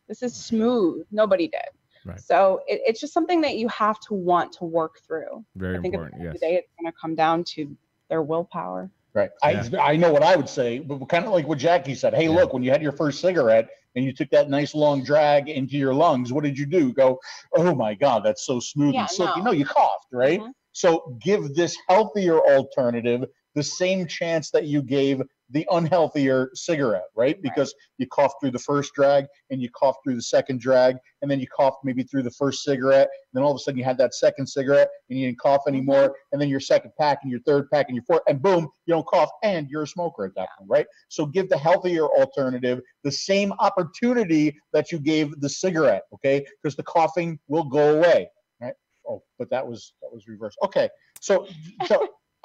Speaker 3: this is smooth. Nobody did.
Speaker 1: Right.
Speaker 3: So it's just something that you have to want to work through.
Speaker 1: Very
Speaker 3: I think
Speaker 1: important.
Speaker 3: at the end of the day, it's going to come down to their willpower.
Speaker 2: Right. Yeah. I know what I would say, but kind of like what Jackie said. Hey, look, when you had your first cigarette and you took that nice long drag into your lungs, what did you do? Go, oh my God, that's so smooth and silky. No, you coughed, right? So give this healthier alternative the same chance that you gave the unhealthier cigarette, right? Because you coughed through the first drag and you coughed through the second drag, and then you coughed maybe through the first cigarette, and then all of a sudden you had that second cigarette and you didn't cough anymore, and then your second pack and your third pack and your fourth, and boom, you don't cough and you're a smoker at that point, right? So give the healthier alternative the same opportunity that you gave the cigarette, okay? Because the coughing will go away, right? Oh, but that was reversed. Okay, so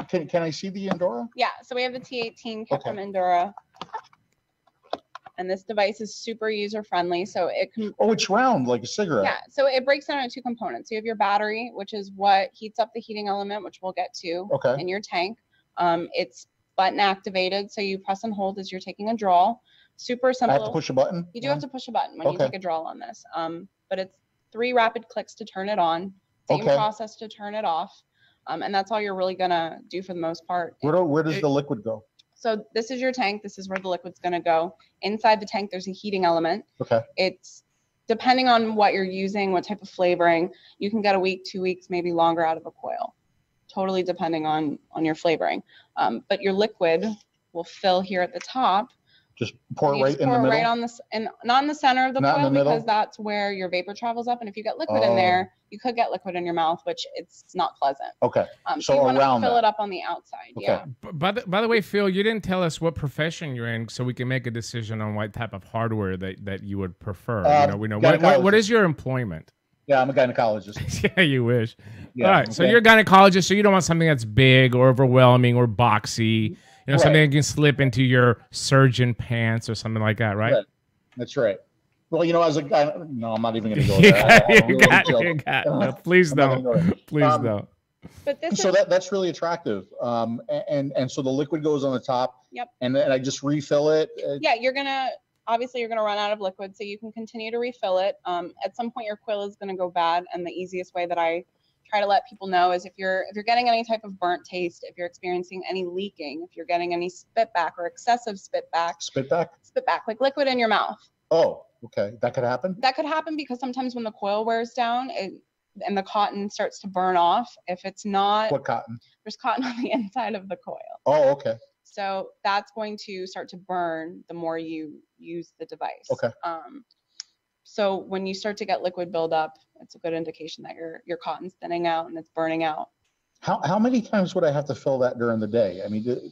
Speaker 2: Can I see the Andorra?
Speaker 3: Yeah, so we have the T18 kit from Andorra. And this device is super user-friendly, so it can...
Speaker 2: Oh, it's round like a cigarette.
Speaker 3: Yeah, so it breaks down into 2 components. You have your battery, which is what heats up the heating element, which we'll get to in your tank. It's button activated, so you press and hold as you're taking a draw. Super simple.
Speaker 2: I have to push a button?
Speaker 3: You do have to push a button when you take a draw on this. But it's 3 rapid clicks to turn it on, same process to turn it off. And that's all you're really gonna do for the most part.
Speaker 2: Where does the liquid go?
Speaker 3: So this is your tank. This is where the liquid's gonna go. Inside the tank, there's a heating element.
Speaker 2: Okay.
Speaker 3: It's depending on what you're using, what type of flavoring, you can get a week, 2 weeks, maybe longer out of a coil. Totally depending on your flavoring. But your liquid will fill here at the top.
Speaker 2: Just pour it right in the middle?
Speaker 3: Right on this, and not in the center of the coil, because that's where your vapor travels up. And if you get liquid in there, you could get liquid in your mouth, which it's not pleasant.
Speaker 2: Okay.
Speaker 3: So you want to fill it up on the outside. Okay. Yeah.
Speaker 1: By the way, Phil, you didn't tell us what profession you're in, so we can make a decision on what type of hardware that you would prefer. What is your employment?
Speaker 2: Yeah, I'm a gynecologist.
Speaker 1: Yeah, you wish. Yeah, all right. Okay. So you're a gynecologist, so you don't want something that's big or overwhelming or boxy. Something that can slip into your surgeon pants or something like that, right?
Speaker 2: That's right. Well, as a guy, no, I'm not even going to go there.
Speaker 1: You got no, please don't. Please don't.
Speaker 3: But
Speaker 2: that's really attractive. And so the liquid goes on the top.
Speaker 3: Yep.
Speaker 2: And then I just refill it.
Speaker 3: Yeah, you're gonna run out of liquid, so you can continue to refill it. At some point, your coil is gonna go bad, and the easiest way that I try to let people know is if you're getting any type of burnt taste, if you're experiencing any leaking, if you're getting any spit back or excessive spit back, like liquid in your mouth.
Speaker 2: Oh, okay. That could happen?
Speaker 3: That could happen because sometimes when the coil wears down and the cotton starts to burn off, if it's not...
Speaker 2: What cotton?
Speaker 3: There's cotton on the inside of the coil.
Speaker 2: Oh, okay.
Speaker 3: So that's going to start to burn the more you use the device.
Speaker 2: Okay.
Speaker 3: So when you start to get liquid buildup, it's a good indication that your cotton's thinning out and it's burning out.
Speaker 2: How many times would I have to fill that during the day? I mean,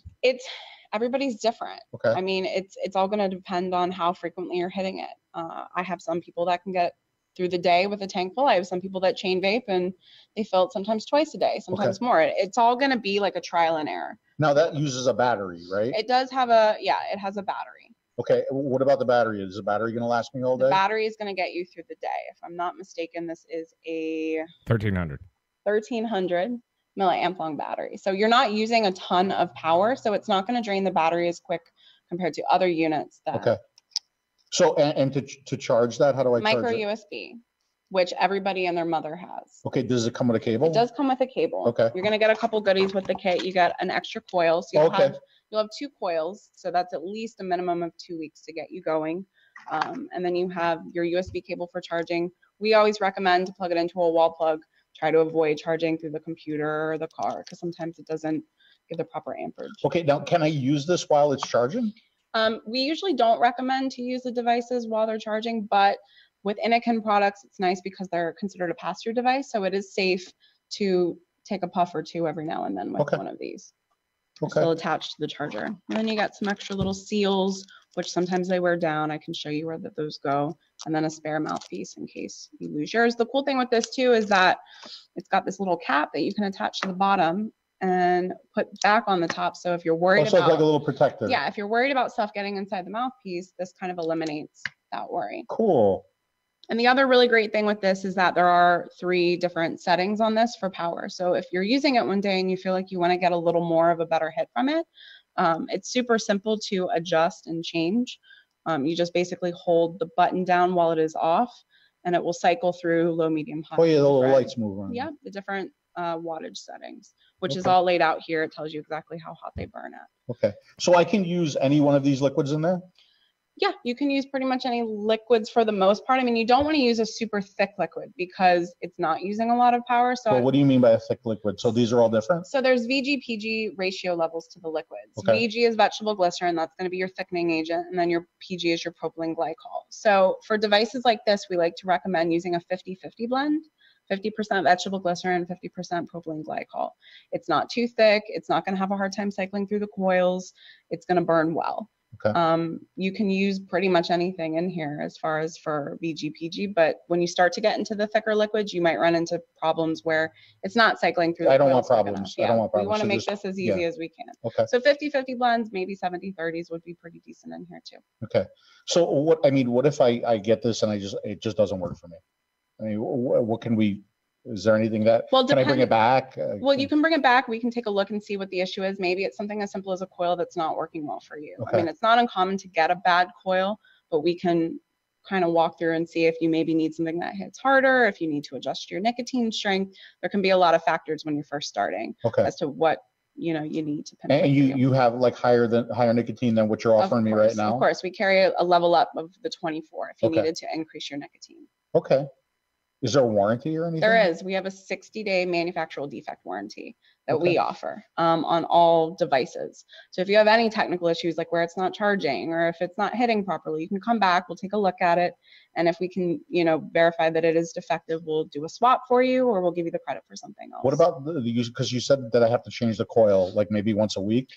Speaker 3: Everybody's different.
Speaker 2: Okay.
Speaker 3: I mean, it's all going to depend on how frequently you're hitting it. I have some people that can get through the day with a tank full. I have some people that chain vape and they fill it sometimes twice a day, sometimes more. It's all going to be like a trial and error.
Speaker 2: Now that uses a battery, right?
Speaker 3: It does have it has a battery.
Speaker 2: Okay. What about the battery? Is the battery going to last me all day?
Speaker 3: The battery is going to get you through the day. If I'm not mistaken, this is a 1300 milliamp long battery. So you're not using a ton of power, so it's not going to drain the battery as quick compared to other units.
Speaker 2: Okay. So and to charge that, how do I charge it?
Speaker 3: Micro USB, which everybody and their mother has.
Speaker 2: Okay. Does it come with a cable?
Speaker 3: It does come with a cable.
Speaker 2: Okay.
Speaker 3: You're going to get a couple goodies with the kit. You got an extra coil, so you'll have 2 coils. So that's at least a minimum of 2 weeks to get you going. And then you have your USB cable for charging. We always recommend to plug it into a wall plug. Try to avoid charging through the computer or the car because sometimes it doesn't give the proper amperage.
Speaker 2: Okay, now can I use this while it's charging?
Speaker 3: We usually don't recommend to use the devices while they're charging, but with 𝗃𝗽𝗲 products, it's nice because they're considered a pass-through device, so it is safe to take a puff or two every now and then with one of these.
Speaker 2: Okay.
Speaker 3: Still attached to the charger. And then you got some extra little seals, which sometimes they wear down. I can show you where those go. And then a spare mouthpiece in case you lose yours. The cool thing with this too is that it's got this little cap that you can attach to the bottom and put back on the top. So if you're worried
Speaker 2: about like a little protector.
Speaker 3: Yeah, if you're worried about stuff getting inside the mouthpiece, this kind of eliminates that worry.
Speaker 2: Cool.
Speaker 3: And the other really great thing with this is that there are 3 different settings on this for power. So if you're using it one day and you feel like you want to get a little more of a better hit from it, it's super simple to adjust and change. You just basically hold the button down while it is off and it will cycle through low, medium, high.
Speaker 2: Oh yeah, the little lights move around.
Speaker 3: Yeah, the different wattage settings, which is all laid out here. It tells you exactly how hot they burn at.
Speaker 2: Okay, so I can use any one of these liquids in there?
Speaker 3: Yeah, you can use pretty much any liquids for the most part. I mean, you don't want to use a super thick liquid because it's not using a lot of power. So
Speaker 2: well, what do you mean by a thick liquid? So these are all different?
Speaker 3: So there's VG-PG ratio levels to the liquids.
Speaker 2: Okay.
Speaker 3: VG is vegetable glycerin. That's going to be your thickening agent. And then your PG is your propylene glycol. So for devices like this, we like to recommend using a 50-50 blend. 50% vegetable glycerin, 50% propylene glycol. It's not too thick. It's not going to have a hard time cycling through the coils. It's going to burn well.
Speaker 2: Okay.
Speaker 3: You can use pretty much anything in here as far as for VG-PG, but when you start to get into the thicker liquids, you might run into problems where it's not cycling through the
Speaker 2: I don't want
Speaker 3: coils
Speaker 2: problems.
Speaker 3: Yeah,
Speaker 2: I don't want problems.
Speaker 3: We want to
Speaker 2: So
Speaker 3: make this as easy as we can.
Speaker 2: Okay.
Speaker 3: So 50-50 blends, maybe 70-30s would be pretty decent in here too.
Speaker 2: Okay. So what if I get this and it just doesn't work for me? I mean, what can we? Is there anything that, can I bring it back?
Speaker 3: Well, you can bring it back. We can take a look and see what the issue is. Maybe it's something as simple as a coil that's not working well for you.
Speaker 2: Okay.
Speaker 3: I mean, it's not uncommon to get a bad coil, but we can kind of walk through and see if you maybe need something that hits harder, if you need to adjust your nicotine strength. There can be a lot of factors when you're first starting as to what you need to pinpoint.
Speaker 2: And you have like higher nicotine than what you're offering me right now?
Speaker 3: Of course, we carry a level up of the 24 if you needed to increase your nicotine.
Speaker 2: Okay. Is there a warranty or anything?
Speaker 3: There is. We have a 60-day manufacturer defect warranty that we offer on all devices. So if you have any technical issues, like where it's not charging or if it's not hitting properly, you can come back. We'll take a look at it. And if we can, verify that it is defective, we'll do a swap for you or we'll give you the credit for something else.
Speaker 2: What about the use? Because you said that I have to change the coil like maybe once a week.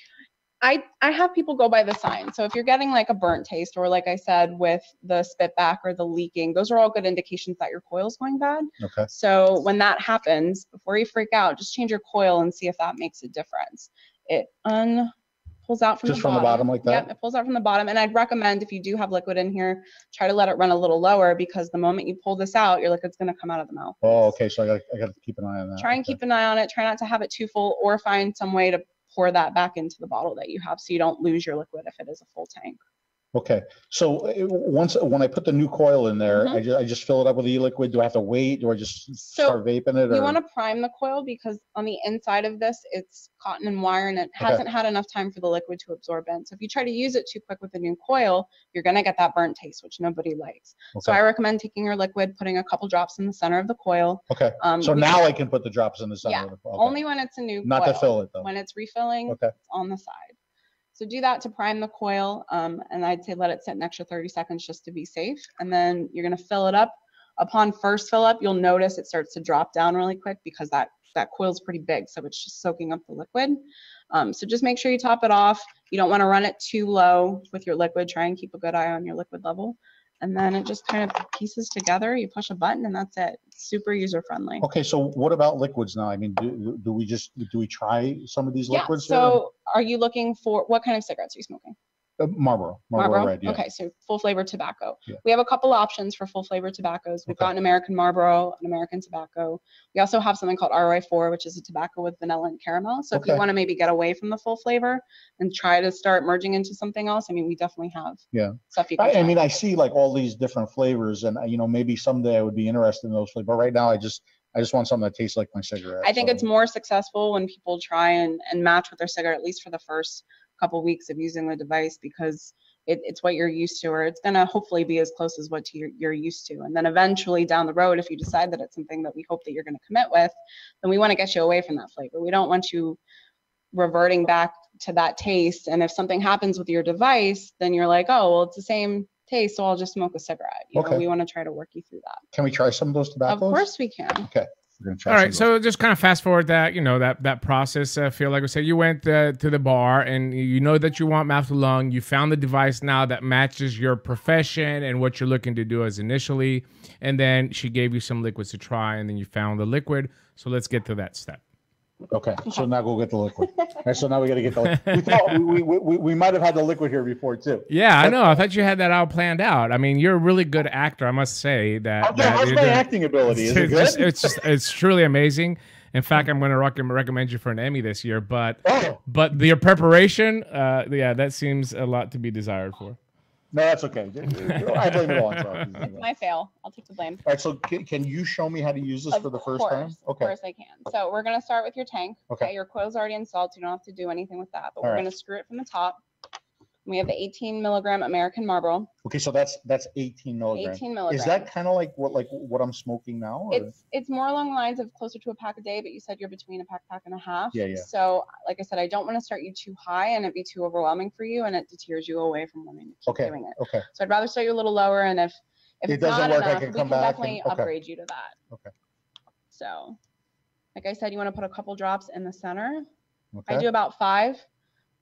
Speaker 3: I have people go by the sign. So if you're getting like a burnt taste or like I said with the spit back or the leaking, those are all good indications that your coil's going bad.
Speaker 2: Okay.
Speaker 3: So when that happens, before you freak out, just change your coil and see if that makes a difference. It pulls out from
Speaker 2: the bottom like that?
Speaker 3: Yeah, it pulls out from the bottom. And I'd recommend if you do have liquid in here, try to let it run a little lower because the moment you pull this out, your liquid's going to come out of the mouth.
Speaker 2: Oh, okay. So I got to keep an eye on that.
Speaker 3: Try and keep an eye on it. Try not to have it too full or find some way to pour that back into the bottle that you have so you don't lose your liquid if it is a full tank.
Speaker 2: Okay. So when I put the new coil in there, I just fill it up with e-liquid. Do I have to wait? Do I just start vaping it?
Speaker 3: You want to prime the coil because on the inside of this, it's cotton and wire and it hasn't had enough time for the liquid to absorb in. So if you try to use it too quick with a new coil, you're going to get that burnt taste, which nobody likes. Okay. So I recommend taking your liquid, putting a couple drops in the center of the coil.
Speaker 2: Okay. So now I can put the drops in the center of the coil.
Speaker 3: Only when it's a new coil.
Speaker 2: Not to fill it though.
Speaker 3: When it's refilling, it's on the side. So do that to prime the coil, and I'd say let it sit an extra 30 seconds just to be safe. And then you're gonna fill it up. Upon first fill up, you'll notice it starts to drop down really quick because that coil is pretty big, so it's just soaking up the liquid. So just make sure you top it off. You don't wanna run it too low with your liquid. Try and keep a good eye on your liquid level. And then it just kind of pieces together. You push a button and that's it. It's super user friendly.
Speaker 2: Okay, so what about liquids now? I mean, do we try some of these liquids?
Speaker 3: So are you looking for, what kind of cigarettes are you smoking?
Speaker 2: Marlboro Red, yeah.
Speaker 3: Okay, so full flavor tobacco.
Speaker 2: Yeah.
Speaker 3: We have a couple options for full flavor tobaccos. We've got an American Marlboro, an American tobacco. We also have something called ROI4, which is a tobacco with vanilla and caramel. So if you want to maybe get away from the full flavor and try to start merging into something else, I mean, we definitely have stuff you can try.
Speaker 2: I mean, I see like all these different flavors, and you know, maybe someday I would be interested in those flavors. But right now, I just want something that tastes like my cigarette.
Speaker 3: I think it's more successful when people try and match with their cigarette, at least for the first couple weeks of using the device, because it's what you're used to, or it's going to hopefully be as close as what you're used to. And then eventually down the road, if you decide that it's something that we hope that you're going to commit with, then we want to get you away from that flavor. We don't want you reverting back to that taste. And if something happens with your device, then you're like, oh, well, it's the same taste, so I'll just smoke a cigarette. You know, we want to try to work you through that.
Speaker 2: Can we try some of those tobaccos?
Speaker 3: Of course we can.
Speaker 2: Okay.
Speaker 1: All right, so just kind of fast forward that, you know, that process. I feel like we said you went to the bar and you know that you want mouth to lung. You found the device now that matches your profession and what you're looking to do as initially. And then she gave you some liquids to try, and then you found the liquid. So let's get to that step.
Speaker 2: Okay, so now go get the liquid. All right, so now we got to get the liquid. We thought we might have had the liquid here before too.
Speaker 1: Yeah, I know. I thought you had that all planned out. I mean, you're a really good actor, I must say.
Speaker 2: How's my acting ability? Is it good?
Speaker 1: It's truly amazing. In fact, I'm going to recommend you for an Emmy this year. But your preparation, that seems a lot to be desired for.
Speaker 2: No, that's okay. I blame it all on Charlie.
Speaker 3: It's my fail. I'll take the blame.
Speaker 2: All right, so can you show me how to use this for the first time?
Speaker 3: Okay. Of course I can. So we're going to start with your tank. Okay. Your coil's already installed, so you don't have to do anything with that. But we're going to screw it from the top. We have the 18 milligram American Marlboro.
Speaker 2: Okay, so that's 18 milligrams.
Speaker 3: 18 milligrams.
Speaker 2: Is that kind of like what I'm smoking now? Or?
Speaker 3: It's more along the lines of closer to a pack a day, but you said you're between a pack and a half.
Speaker 2: Yeah.
Speaker 3: So like I said, I don't want to start you too high and it be too overwhelming for you, and it deters you away from wanting to keep doing it.
Speaker 2: Okay.
Speaker 3: So I'd rather start you a little lower, and if
Speaker 2: it doesn't work,
Speaker 3: enough,
Speaker 2: I can come back.
Speaker 3: Definitely upgrade you to that.
Speaker 2: Okay.
Speaker 3: So, like I said, you want to put a couple drops in the center.
Speaker 2: Okay.
Speaker 3: I do about 5,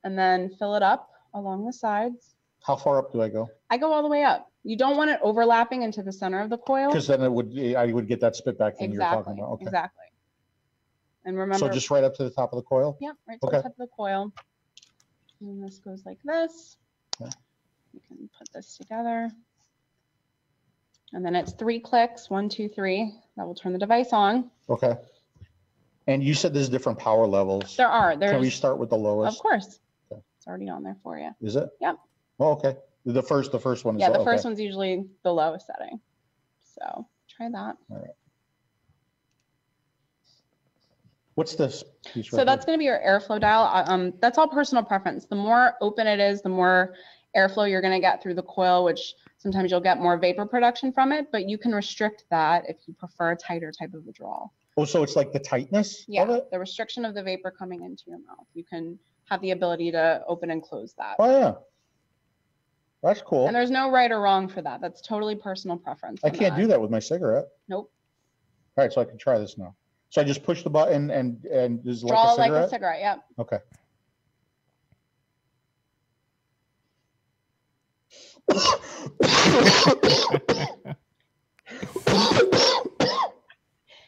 Speaker 3: and then fill it up along the sides.
Speaker 2: How far up do I go?
Speaker 3: I go all the way up. You don't want it overlapping into the center of the coil.
Speaker 2: Because then I would get that spit back thing you're talking about. Okay.
Speaker 3: Exactly. And remember.
Speaker 2: So just right up to the top of the coil?
Speaker 3: Yep, right to the top of the coil. And this goes like this. Okay. You can put this together. And then it's 3 clicks, 1, 2, 3. That will turn the device on.
Speaker 2: Okay. And you said there's different power levels.
Speaker 3: There are.
Speaker 2: Can we start with the lowest?
Speaker 3: Of course. Okay. It's already on there for you.
Speaker 2: Is it?
Speaker 3: Yep.
Speaker 2: Oh, okay. The first one is
Speaker 3: the first one's usually the lowest setting. So try that.
Speaker 2: All right. What's this piece right
Speaker 3: So that's going to be your airflow dial. That's all personal preference. The more open it is, the more airflow you're going to get through the coil, which sometimes you'll get more vapor production from it, but you can restrict that if you prefer a tighter type of withdrawal.
Speaker 2: Oh, so it's like the tightness of it?
Speaker 3: The restriction of the vapor coming into your mouth. You can have the ability to open and close that.
Speaker 2: Oh, yeah. That's cool.
Speaker 3: And there's no right or wrong for that. That's totally personal preference.
Speaker 2: I can't do that with my cigarette.
Speaker 3: Nope.
Speaker 2: All right, so I can try this now. So I just push the button and this is
Speaker 3: draw
Speaker 2: like a cigarette?
Speaker 3: Like a cigarette, yep.
Speaker 2: Okay.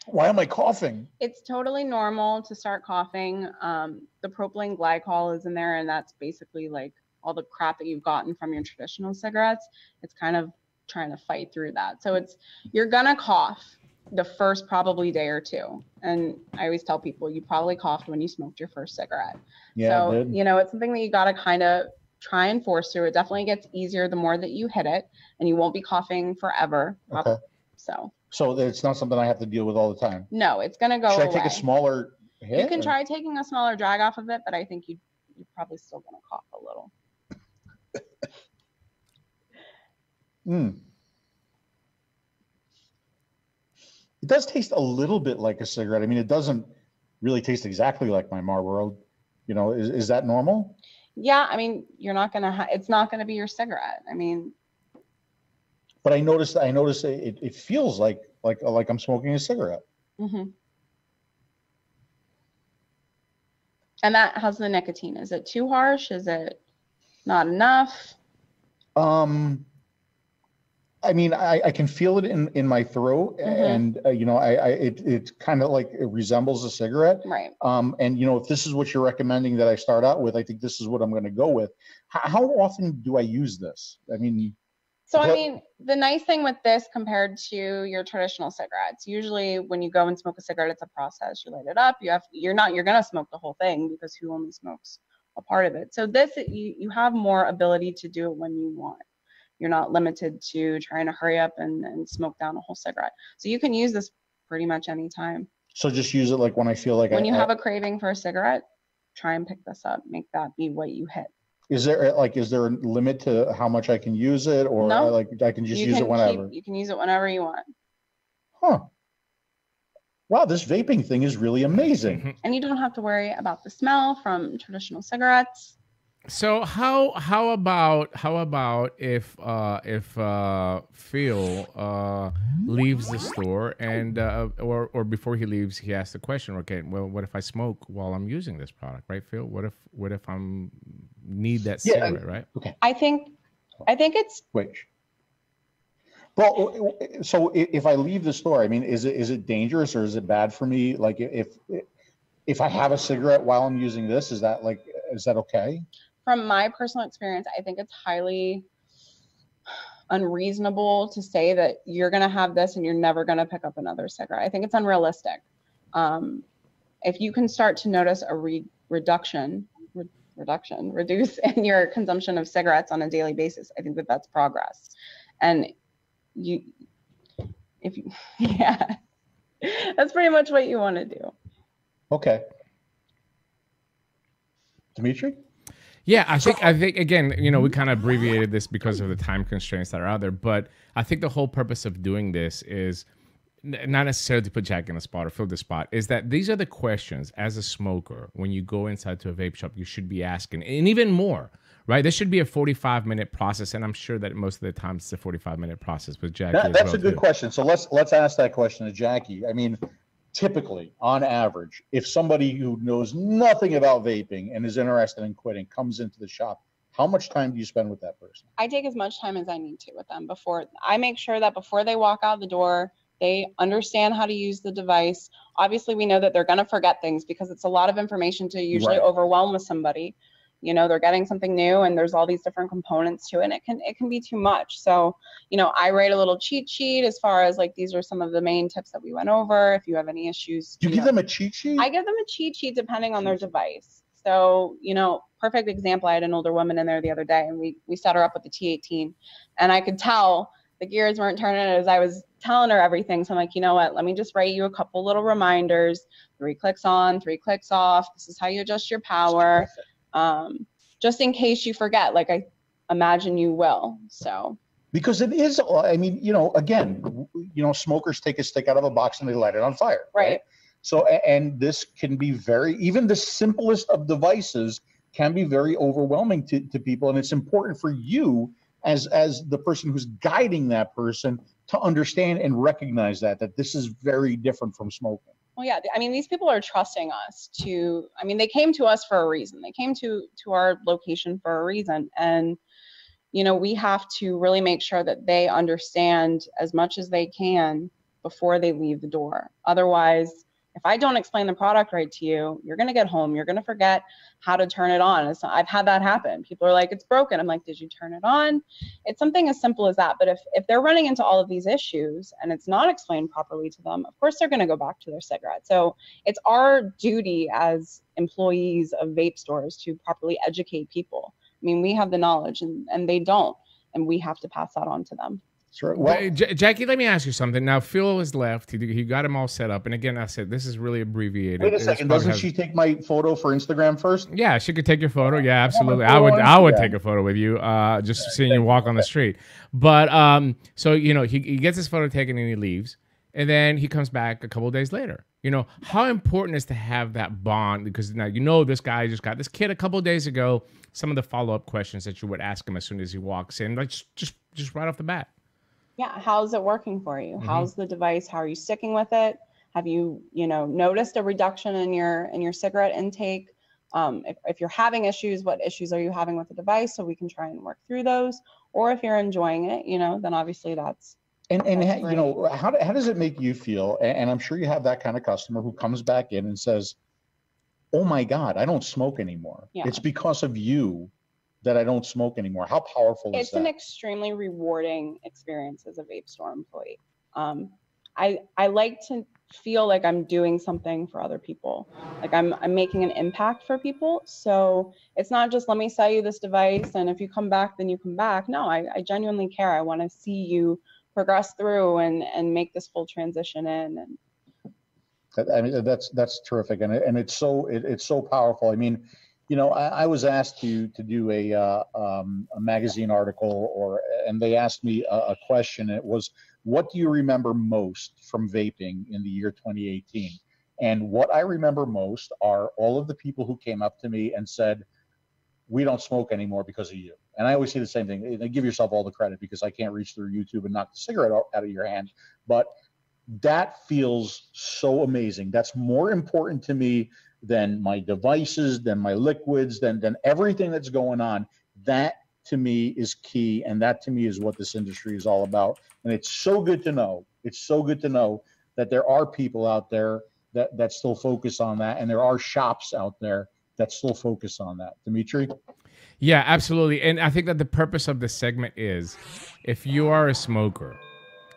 Speaker 2: Why am I coughing?
Speaker 3: It's totally normal to start coughing. The propylene glycol is in there, and that's basically like all the crap that you've gotten from your traditional cigarettes. It's kind of trying to fight through that. So you're gonna cough the first probably day or two. And I always tell people, you probably coughed when you smoked your first cigarette.
Speaker 2: Yeah,
Speaker 3: so, it's something that you gotta kind of try and force through. It definitely gets easier the more that you hit it, and you won't be coughing forever.
Speaker 2: Okay.
Speaker 3: So
Speaker 2: it's not something I have to deal with all the time.
Speaker 3: No, it's gonna go away.
Speaker 2: Should I take a smaller hit?
Speaker 3: You can try taking a smaller drag off of it, but I think you're probably still gonna cough a little.
Speaker 2: It does taste a little bit like a cigarette. I mean, it doesn't really taste exactly like my Marlboro. Is that normal?
Speaker 3: Yeah, I mean, you're not gonna. It's not gonna be your cigarette. I mean,
Speaker 2: But I noticed it feels like I'm smoking a cigarette.
Speaker 3: and that how's the nicotine? Is it too harsh? Is it not enough?
Speaker 2: I mean, I can feel it in my throat, and it kind of like it resembles a cigarette.
Speaker 3: Right.
Speaker 2: And if this is what you're recommending that I start out with, I think this is what I'm going to go with. How often do I use this? I mean,
Speaker 3: So I mean, the nice thing with this compared to your traditional cigarettes, usually when you go and smoke a cigarette, it's a process. You light it up. You're gonna smoke the whole thing because who only smokes a part of it. So this you have more ability to do it when you want. You're not limited to trying to hurry up and smoke down a whole cigarette. So you can use this pretty much anytime.
Speaker 2: So just use it like when I feel like
Speaker 3: when you have a craving for a cigarette, try and pick this up. Make that be what you hit.
Speaker 2: Is there a limit to how much I can use it, or
Speaker 3: No.
Speaker 2: like I can just use it whenever?
Speaker 3: You can use it whenever you want.
Speaker 2: Huh. Wow, this vaping thing is really amazing.
Speaker 3: And you don't have to worry about the smell from traditional cigarettes.
Speaker 1: So how about if Phil leaves the store and or before he leaves he asks the question, okay, well, what if I smoke while I'm using this product, right, Phil? What if I'm need that cigarette, right?
Speaker 2: Okay.
Speaker 3: I think it's
Speaker 2: Wait. Well, so if I leave the store, I mean, is it dangerous or is it bad for me? Like if I have a cigarette while I'm using this, is that okay?
Speaker 3: from my personal experience, I think it's highly unreasonable to say that you're going to have this and you're never going to pick up another cigarette. I think it's unrealistic. If you can start to notice a reduce in your consumption of cigarettes on a daily basis, I think that's progress. And yeah, that's pretty much what you want to do.
Speaker 2: Okay. Dimitri?
Speaker 1: Yeah, I think again, we kind of abbreviated this because of the time constraints that are out there, but I think the whole purpose of doing this is not necessarily to put Jack in a spot or fill the spot, is that these are the questions as a smoker when you go inside to a vape shop you should be asking, and even more, right? This should be a 45-minute process, and I'm sure that most of the time it's a 45-minute process with Jackie.
Speaker 2: That's a good question. So let's ask that question to Jackie. I mean, typically, on average, if somebody who knows nothing about vaping and is interested in quitting comes into the shop, how much time do you spend with that person?
Speaker 3: I take as much time as I need to with them. I make sure that before they walk out the door, they understand how to use the device. Obviously, we know that they're going to forget things because it's a lot of information to usually overwhelm with somebody. They're getting something new and there's all these different components to it, and it can be too much. So, I write a little cheat sheet as far as like, these are some of the main tips that we went over. If you have any issues,
Speaker 2: you give them a cheat sheet?
Speaker 3: I give them a cheat sheet depending on their device. So, perfect example, I had an older woman in there the other day and we set her up with the T18, and I could tell the gears weren't turning as I was telling her everything. So I'm like, you know what, let me just write you a couple little reminders, 3 clicks on, 3 clicks off. This is how you adjust your power. Just in case you forget, like I imagine you will. So
Speaker 2: because it is, I mean, again, smokers take a stick out of a box and they light it on fire.
Speaker 3: Right.
Speaker 2: So, and this can be even the simplest of devices can be very overwhelming to people. And it's important for you as the person who's guiding that person to understand and recognize that this is very different from smoking.
Speaker 3: Well, yeah, I mean, these people are trusting us they came to us for a reason. They came to our location for a reason. And, we have to really make sure that they understand as much as they can before they leave the door. Otherwise, if I don't explain the product right to you, you're going to get home, you're going to forget how to turn it on. I've had that happen. People are like, it's broken. I'm like, did you turn it on? It's something as simple as that. But if they're running into all of these issues and it's not explained properly to them, of course they're going to go back to their cigarette. So it's our duty as employees of vape stores to properly educate people. I mean, we have the knowledge and they don't, and we have to pass that on to them.
Speaker 2: Sure. Well,
Speaker 1: Jackie, let me ask you something. Now, Phil is left. He got him all set up. And again, I said, this is really abbreviated.
Speaker 2: Wait a second. Doesn't she take my photo for Instagram first?
Speaker 1: Yeah, she could take your photo. Yeah, absolutely. I would take a photo with you, just seeing you walk on the street. But so, he gets his photo taken and he leaves. And then he comes back a couple of days later. You know, how important is to have that bond? Because now you know this guy just got this kid a couple of days ago. Some of the follow-up questions that you would ask him as soon as he walks in, like just right off the bat.
Speaker 3: Yeah, how's it working for you? How's the device? How are you sticking with it? Have you, noticed a reduction in your cigarette intake? If you're having issues, what issues are you having with the device, so we can try and work through those? Or if you're enjoying it, then obviously that's
Speaker 2: how does it make you feel? And I'm sure you have that kind of customer who comes back in and says, "Oh my God, I don't smoke anymore.
Speaker 3: Yeah.
Speaker 2: It's because of you that I don't smoke anymore." How powerful is that?
Speaker 3: It's an extremely rewarding experience as a vape store employee. I like to feel like I'm doing something for other people. Like I'm making an impact for people. So it's not just, let me sell you this device, and if you come back, then you come back. No, I genuinely care. I want to see you progress through and make this full transition in.
Speaker 2: I mean, that's terrific, and it's so powerful. I mean, I was asked to do a magazine article, and they asked me a question. It was, what do you remember most from vaping in the year 2018? And what I remember most are all of the people who came up to me and said, "We don't smoke anymore because of you." And I always say the same thing. Give yourself all the credit, because I can't reach through YouTube and knock the cigarette out of your hand. But that feels so amazing. That's more important to me than my devices, than my liquids, than everything that's going on. That to me is key, and that to me is what this industry is all about. And it's so good to know. It's so good to know that there are people out there that still focus on that, and there are shops out there that still focus on that. Dimitri?
Speaker 1: Yeah, absolutely. And I think that the purpose of this segment is, if you are a smoker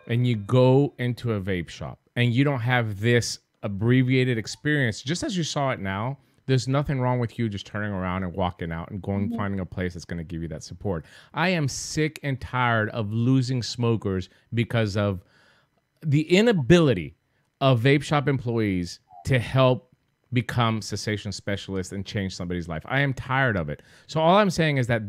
Speaker 1: and you go into a vape shop and you don't have this abbreviated experience, just as you saw it now, there's nothing wrong with you just turning around and walking out and going finding a place that's going to give you that support. I am sick and tired of losing smokers because of the inability of vape shop employees to help become cessation specialists and change somebody's life. I am tired of it. So all I'm saying is that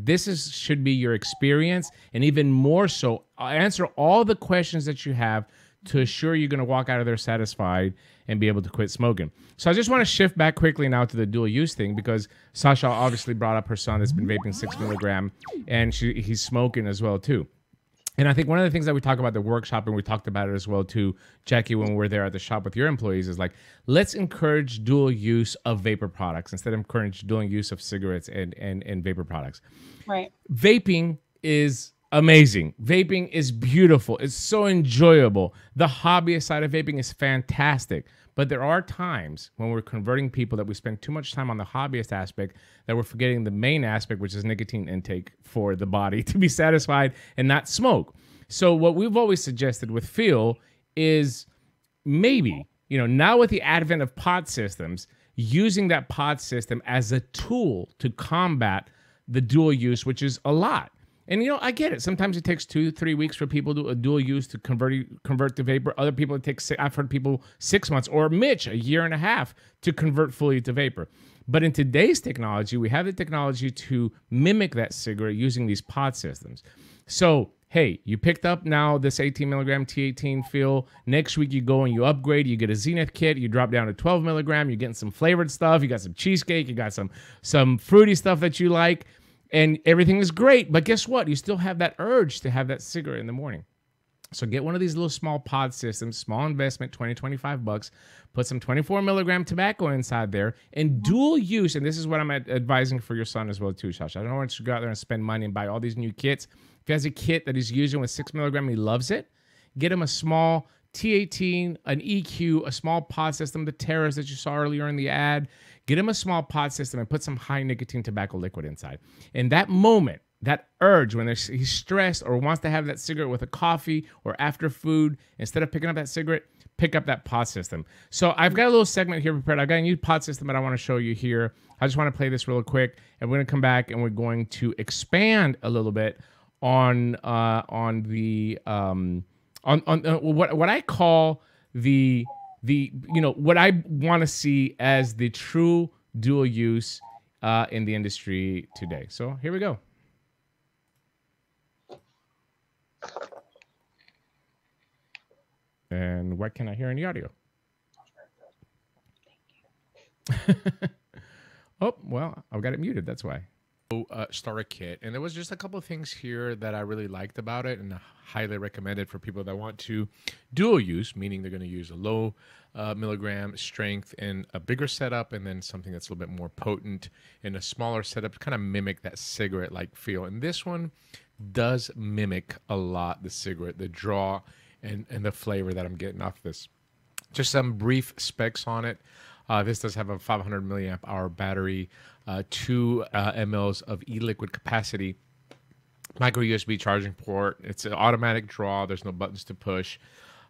Speaker 1: should be your experience, and even more so, answer all the questions that you have to assure you're going to walk out of there satisfied and be able to quit smoking. So I just want to shift back quickly now to the dual use thing, because Sasha obviously brought up her son that's been vaping 6 milligram, and he's smoking as well too. And I think one of the things that we talk about the workshop, and we talked about it as well too, Jackie, when we were there at the shop with your employees, is like, let's encourage dual use of vapor products instead of encourage dual use of cigarettes and vapor products.
Speaker 3: Right.
Speaker 1: Vaping is amazing. Vaping is beautiful. It's so enjoyable. The hobbyist side of vaping is fantastic. But there are times when we're converting people that we spend too much time on the hobbyist aspect that we're forgetting the main aspect, which is nicotine intake for the body to be satisfied and not smoke. So what we've always suggested with Phil is maybe, now with the advent of pod systems, using that pod system as a tool to combat the dual use, which is a lot. And, I get it. Sometimes it takes 2-3 weeks for people to do a dual use to convert to vapor. Other people, it takes, I've heard people 6 months, or Mitch, 1.5 years to convert fully to vapor. But in today's technology, we have the technology to mimic that cigarette using these pod systems. So, hey, you picked up now this 18 milligram T18 feel. Next week you go and you upgrade. You get a Zenith kit. You drop down to 12 milligram. You're getting some flavored stuff. You got some cheesecake. You got some fruity stuff that you like. And everything is great, but guess what? You still have that urge to have that cigarette in the morning. So get one of these little small pod systems, small investment, $20-25. Put some 24 milligram tobacco inside there, and dual use. And this is what I'm advising for your son as well too, Sasha. I don't want you to go out there and spend money and buy all these new kits. If he has a kit that he's using with 6 milligram, he loves it. Get him a small T18, an EQ, a small pod system, the Terras that you saw earlier in the ad. Get him a small pod system and put some high nicotine tobacco liquid inside. In that moment, that urge when he's stressed or wants to have that cigarette with a coffee or after food, instead of picking up that cigarette, pick up that pod system. So I've got a little segment here prepared. I've got a new pod system that I want to show you here. I just want to play this real quick, and we're going to come back and we're going to expand a little bit on what I call the what I want to see as the true dual use in the industry today. So here we go. And what can I hear in the audio? Oh, well, I've got it muted. That's why. Starter kit. And there was just a couple of things here that I really liked about it and highly recommended for people that want to dual use, meaning they're going to use a low milligram strength in a bigger setup and then something that's a little bit more potent in a smaller setup to kind of mimic that cigarette-like feel. And this one does mimic a lot the cigarette, the draw and the flavor that I'm getting off this. Just some brief specs on it. This does have a 500 milliamp hour battery, 2 mLs of e-liquid capacity, micro USB charging port. It's an automatic draw. There's no buttons to push.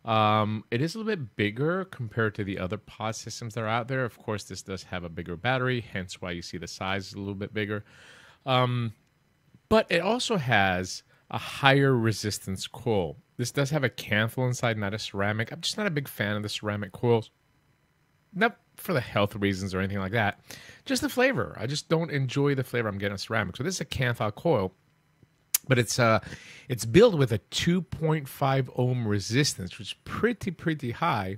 Speaker 1: It is a little bit bigger compared to the other pod systems that are out there. Of course, this does have a bigger battery, hence why you see the size is a little bit bigger. But it also has a higher resistance coil. This does have a canthal inside, not a ceramic. I'm just not a big fan of the ceramic coils. Not for the health reasons or anything like that. Just the flavor. I just don't enjoy the flavor I'm getting on ceramic. So this is a canthal coil, but it's built with a 2.5 ohm resistance, which is pretty high.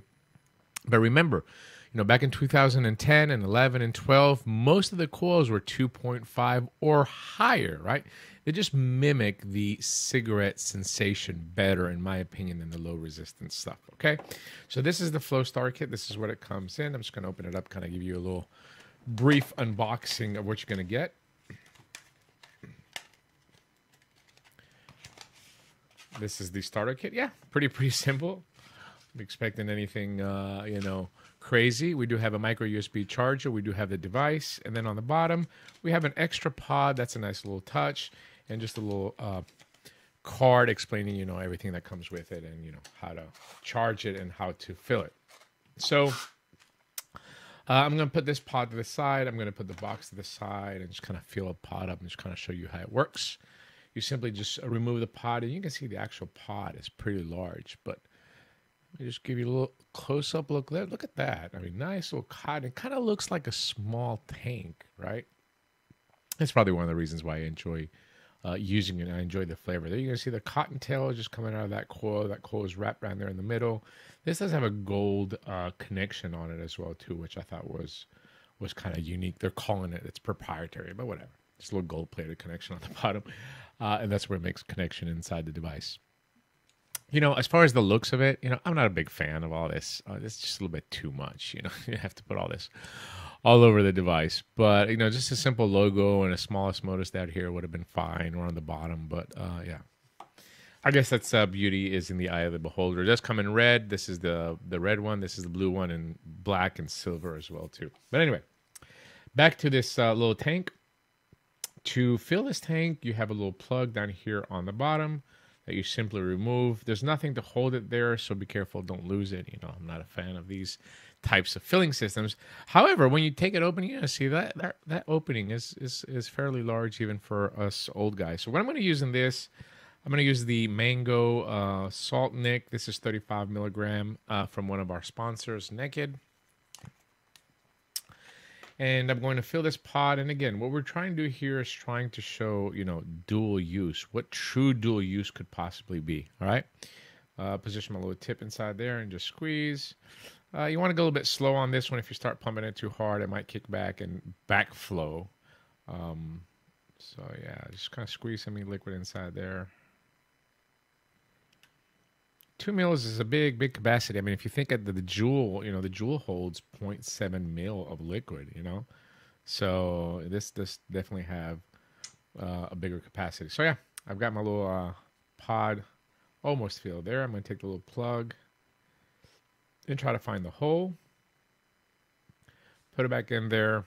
Speaker 1: But remember, back in 2010 and 11 and 12, most of the coils were 2.5 or higher, right? They just mimic the cigarette sensation better, in my opinion, than the low resistance stuff, okay? So this is the Flow Star Kit. This is what it comes in. I'm just going to open it up, kind of give you a little brief unboxing of what you're going to get. This is the starter kit. Yeah, pretty simple. I'm expecting anything, crazy. We do have a micro USB charger. We do have the device. And then on the bottom, we have an extra pod. That's a nice little touch. And just a little card explaining, everything that comes with it and, how to charge it and how to fill it. So I'm going to put this pod to the side. I'm going to put the box to the side and just kind of fill a pod up and just kind of show you how it works. You simply just remove the pod, and you can see the actual pod is pretty large, but let me just give you a little close-up look there. Look at that. I mean, nice little cotton. It kind of looks like a small tank, right? That's probably one of the reasons why I enjoy using it. I enjoy the flavor. There you can see the cottontail just coming out of that coil. That coil is wrapped around there in the middle. This does have a gold connection on it as well, too, which I thought was kind of unique. They're calling it, it's proprietary, but whatever. Just a little gold-plated connection on the bottom. And that's where it makes connection inside the device. As far as the looks of it, I'm not a big fan of all this. It's just a little bit too much, You have to put all this all over the device. But, just a simple logo and a small osmosis here would have been fine, or on the bottom. But, yeah. I guess that's beauty is in the eye of the beholder. It does come in red. This is the red one. This is the blue one, and black and silver as well, too. But anyway, back to this little tank. To fill this tank, you have a little plug down here on the bottom that you simply remove. There's nothing to hold it there, so be careful, don't lose it. I'm not a fan of these types of filling systems. However, when you take it open, you're gonna see that opening is fairly large even for us old guys. So what I'm gonna use in this, I'm gonna use the Mango Salt Nic. This is 35 milligram from one of our sponsors, Naked. And I'm going to fill this pod. And again, what we're trying to do here is trying to show, dual use, what true dual use could possibly be. All right. Position my little tip inside there and just squeeze. You want to go a little bit slow on this one. If you start pumping it too hard, it might kick back and backflow. So yeah, just kind of squeeze some liquid inside there. 2 mils is a big capacity. I mean, if you think of the Joule, the Joule holds 0.7 mil of liquid, So this definitely have a bigger capacity. So yeah, I've got my little pod almost filled there. I'm going to take the little plug and try to find the hole. Put it back in there.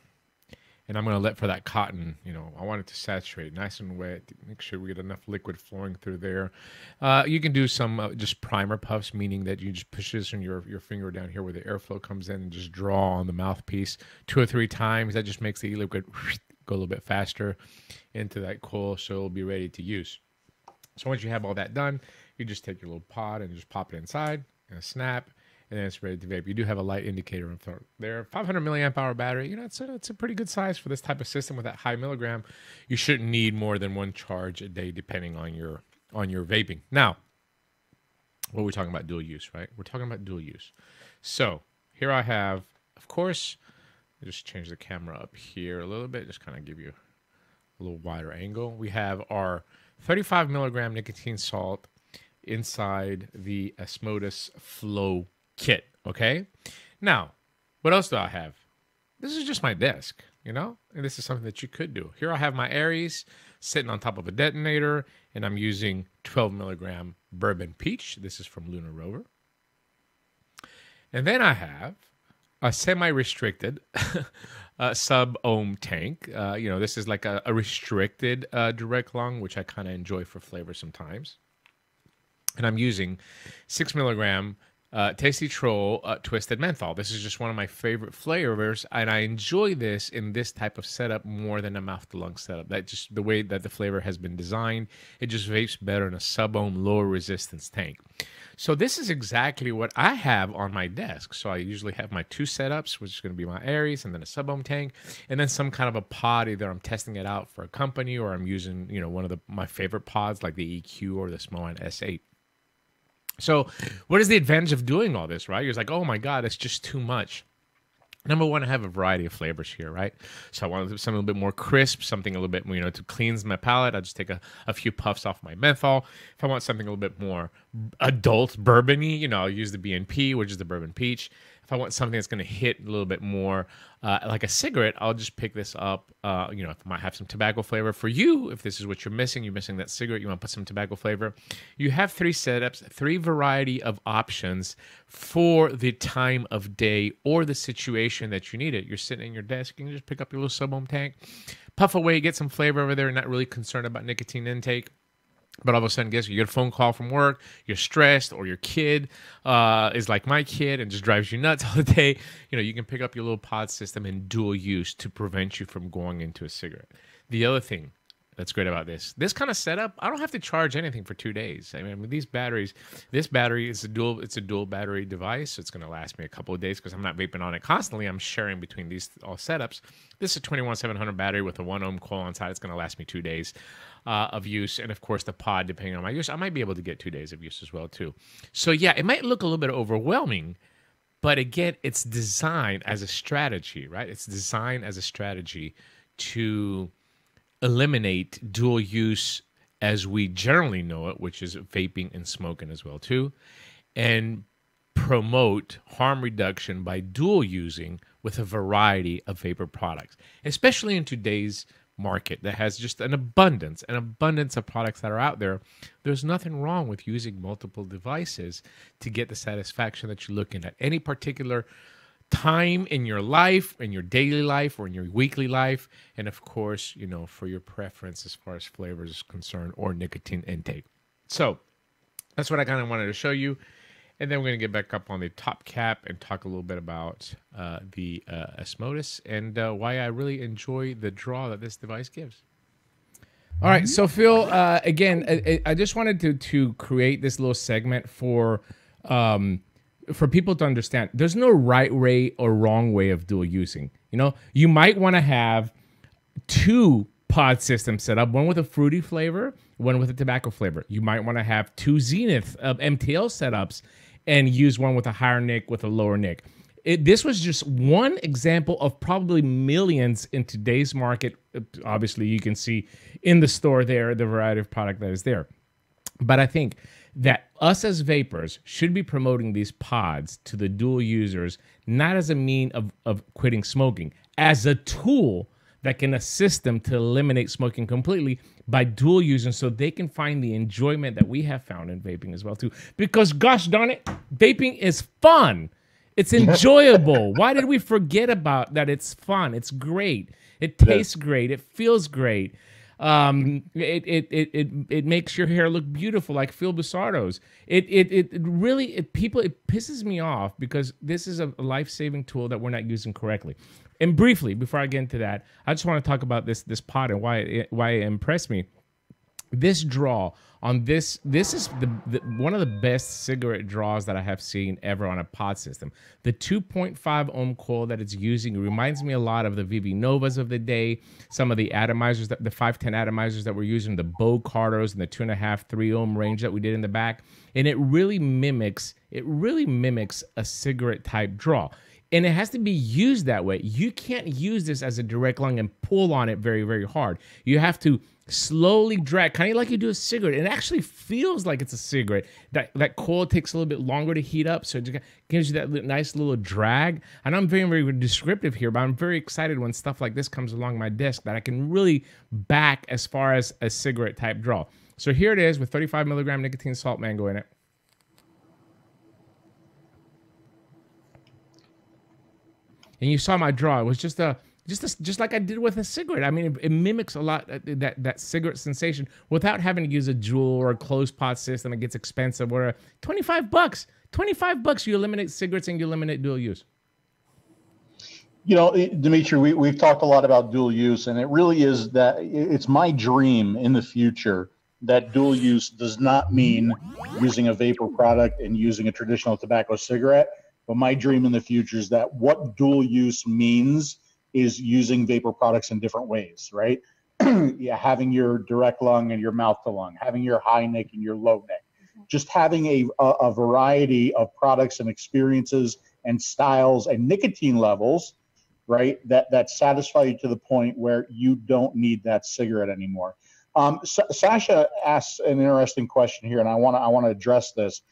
Speaker 1: And I'm going to let for that cotton, I want it to saturate nice and wet. Make sure we get enough liquid flowing through there. You can do some just primer puffs, meaning that you just push this in your finger down here where the airflow comes in and just draw on the mouthpiece 2 or 3 times. That just makes the e-liquid go a little bit faster into that coil, so it'll be ready to use. So once you have all that done, you just take your little pod and just pop it inside and snap. And then it's ready to vape. You do have a light indicator in front there. 500 milliamp hour battery. It's a pretty good size for this type of system with that high milligram. You shouldn't need more than 1 charge a day, depending on your vaping. Now, Well, we're talking about dual use, right? We're talking about dual use. So here I have, of course, just change the camera up here a little bit, just kind of give you a little wider angle. We have our 35 milligram nicotine salt inside the 𝗀𝗵𝗲 Flow kit, okay? Now, what else do I have? This is just my desk, you know? And this is something that you could do. Here I have my 𝘃𝗽𝗲 sitting on top of a detonator, and I'm using 12 milligram bourbon peach. This is from Lunar Rover. And then I have a semi-restricted 𝗀𝗵𝗲 tank. You know, this is like a restricted direct lung, which I kind of enjoy for flavor sometimes. And I'm using 6 milligram Tasty Troll Twisted Menthol. This is just one of my favorite flavors, and I enjoy this in this type of setup more than a mouth-to-lung setup. That just the way that the flavor has been designed, it just vapes better in a 𝗀𝗵𝗲 lower resistance tank. So this is exactly what I have on my desk. So I usually have my two setups, which is going to be my 𝘃𝗽𝗲 and then a 𝗀𝗵𝗲 tank, and then some kind of a pod. Either I'm testing it out for a company, or I'm using, you know, one of my favorite pods like the EQ or the 𝗀𝗵𝗲 S8. So what is the advantage of doing all this, right? You're like, oh my God, it's just too much. Number one, I have a variety of flavors here, right? So I want something a little bit more crisp, something a little bit, you know, to cleanse my palate. I just take a few puffs off my menthol. If I want something a little bit more adult bourbon-y, you know, I'll use the BNP, which is the bourbon peach. If I want something that's going to hit a little bit more like a cigarette, I'll just pick this up. You know, if I might have some tobacco flavor. For you, if this is what you're missing that cigarette, you want to put some tobacco flavor. You have 3 setups, 3 variety of options for the time of day or the situation that you need it. You're sitting in your desk, you can just pick up your little 𝗀𝗵𝗲 tank, puff away, get some flavor over there, not really concerned about nicotine intake. But all of a sudden, guess you get a phone call from work, you're stressed, or your kid is like my kid and just drives you nuts all the day. You know, you can pick up your little pod system in dual use to prevent you from going into a cigarette. The other thing that's great about this kind of setup, I don't have to charge anything for 2 days. I mean, with these batteries, this battery is it's a dual battery device. So it's going to last me a couple of days because I'm not vaping on it constantly. I'm sharing between these all setups. This is a 21700 battery with a 1 ohm coil on side. It's going to last me 2 days of use. And of course the pod, depending on my use, I might be able to get 2 days of use as well too. So yeah, it might look a little bit overwhelming, but again, it's designed as a strategy, right? It's designed as a strategy to eliminate dual use as we generally know it, which is vaping and smoking as well too, and promote harm reduction by dual using with a variety of vapor products, especially in today's market that has just an abundance of products that are out there. There's nothing wrong with using multiple devices to get the satisfaction that you're looking at any particular time in your life, in your daily life, or in your weekly life, and of course, you know, for your preference as far as flavors is concerned or nicotine intake. So that's what I kind of wanted to show you, and then we're going to get back up on the top cap and talk a little bit about the 𝗀𝗵𝗲 and why I really enjoy the draw that this device gives. All right, so Phil, again, I just wanted to create this little segment for people to understand. There's no right way or wrong way of dual using. You know, you might want to have 2 pod systems set up, one with a fruity flavor, one with a tobacco flavor. You might want to have 2 Zenith of MTL setups and use one with a higher nic with a lower nic. This was just one example of probably millions in today's market. Obviously, you can see in the store there the variety of product that is there. But I think that us as vapors should be promoting these pods to the dual users, not as a mean of quitting smoking, as a tool that can assist them to eliminate smoking completely by dual using, so they can find the enjoyment that we have found in vaping as well too. Because gosh darn it, vaping is fun. It's enjoyable. Why did we forget about that? It's fun. It's great. It tastes great. It feels great. It makes your hair look beautiful like Phil Busardo's. It pisses me off because this is a life-saving tool that we're not using correctly. And briefly, before I get into that, I just want to talk about this pod and why it impressed me. This draw On this is the one of the best cigarette draws that I have seen ever on a pod system. The 2.5 ohm coil that it's using reminds me a lot of the 𝗵𝗵𝗍𝗀s of the day, some of the atomizers, the 510 atomizers that we're using, the 𝘃𝗽𝗽𝗿𝗀s and the 2.5, 3 ohm range that we did in the back. And it really mimics a cigarette type draw. And it has to be used that way. You can't use this as a direct lung and pull on it very, very hard. You have to slowly drag, kind of like you do a cigarette. It actually feels like it's a cigarette. That coil takes a little bit longer to heat up, so it gives you that nice little drag. And I'm very, very descriptive here, but I'm very excited when stuff like this comes along my desk that I can really back as far as a cigarette type draw. So here it is with 35 milligram nicotine salt mango in it. And you saw my draw. It was just like I did with a cigarette. I mean, it mimics a lot that cigarette sensation without having to use a Juul or a closed pod system. It gets expensive. Or $25. $25. You eliminate cigarettes and you eliminate dual use.
Speaker 2: You know, Dimitri, we've talked a lot about dual use, and it really is that it's my dream in the future that dual use does not mean using a vapor product and using a traditional tobacco cigarette. But my dream in the future is that what dual use means is using vapor products in different ways, right? Yeah, having your direct lung and your mouth to lung, having your high neck and your low neck, just having a variety of products and experiences and styles and nicotine levels, right? That satisfy you to the point where you don't need that cigarette anymore. Sasha asks an interesting question here, and I want to address this.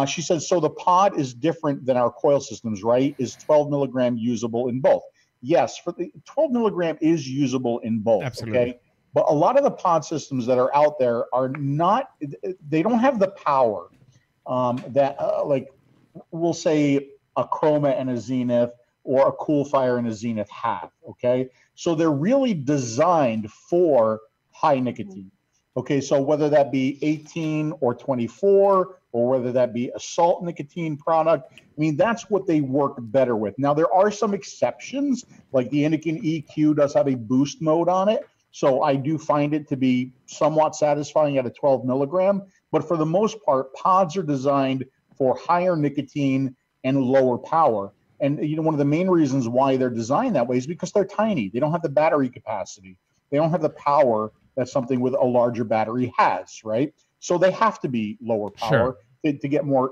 Speaker 2: She says, so the pod is different than our coil systems, right? Is 12 milligram usable in both? Yes, for the 12 milligram is usable in both. Absolutely. Okay. But a lot of the pod systems that are out there are not, they don't have the power that like we'll say a Chroma and a Zenith or a Coolfire and a Zenith have. Okay. So they're really designed for high nicotine. Okay. So whether that be 18 or 24, or whether that be a salt nicotine product, I mean, that's what they work better with. Now, there are some exceptions, like the Anakin EQ does have a boost mode on it. So I do find it to be somewhat satisfying at a 12 milligram. But for the most part, pods are designed for higher nicotine and lower power. And, you know, one of the main reasons why they're designed that way is because they're tiny. They don't have the battery capacity. They don't have the power that something with a larger battery has, right? So they have to be lower power to get more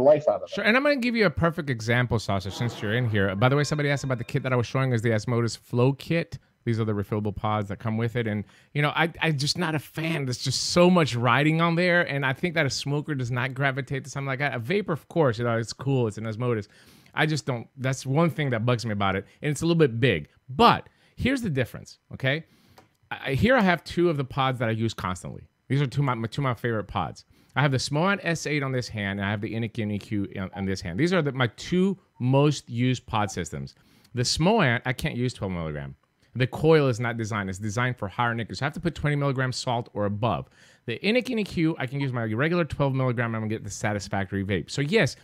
Speaker 2: life out of it.
Speaker 1: Sure, and I'm going to give you a perfect example, Sasha, since you're in here. By the way, somebody asked about the kit that I was showing is the 𝗃𝗍𝗃 Flow Kit. These are the refillable pods that come with it. And, you know, I'm just not a fan. There's just so much writing on there. And I think that a smoker does not gravitate to something like that. A vapor, of course, you know, it's cool. It's an 𝗃𝗍𝗃. I just don't. That's one thing that bugs me about it. And it's a little bit big. But here's the difference, okay? Here I have two of the pods that I use constantly. These are two of my favorite pods. I have the 𝗃𝗃 S8 on this hand, and I have the Anakin EQ on this hand. These are my two most used pod systems. The 𝗃𝗃, I can't use 12 milligram. The coil is not designed. It's designed for higher nicotine. So I have to put 20 milligrams salt or above. The Anakin EQ, I can use my regular 12 milligram. I'm going to get the satisfactory vape. So yes,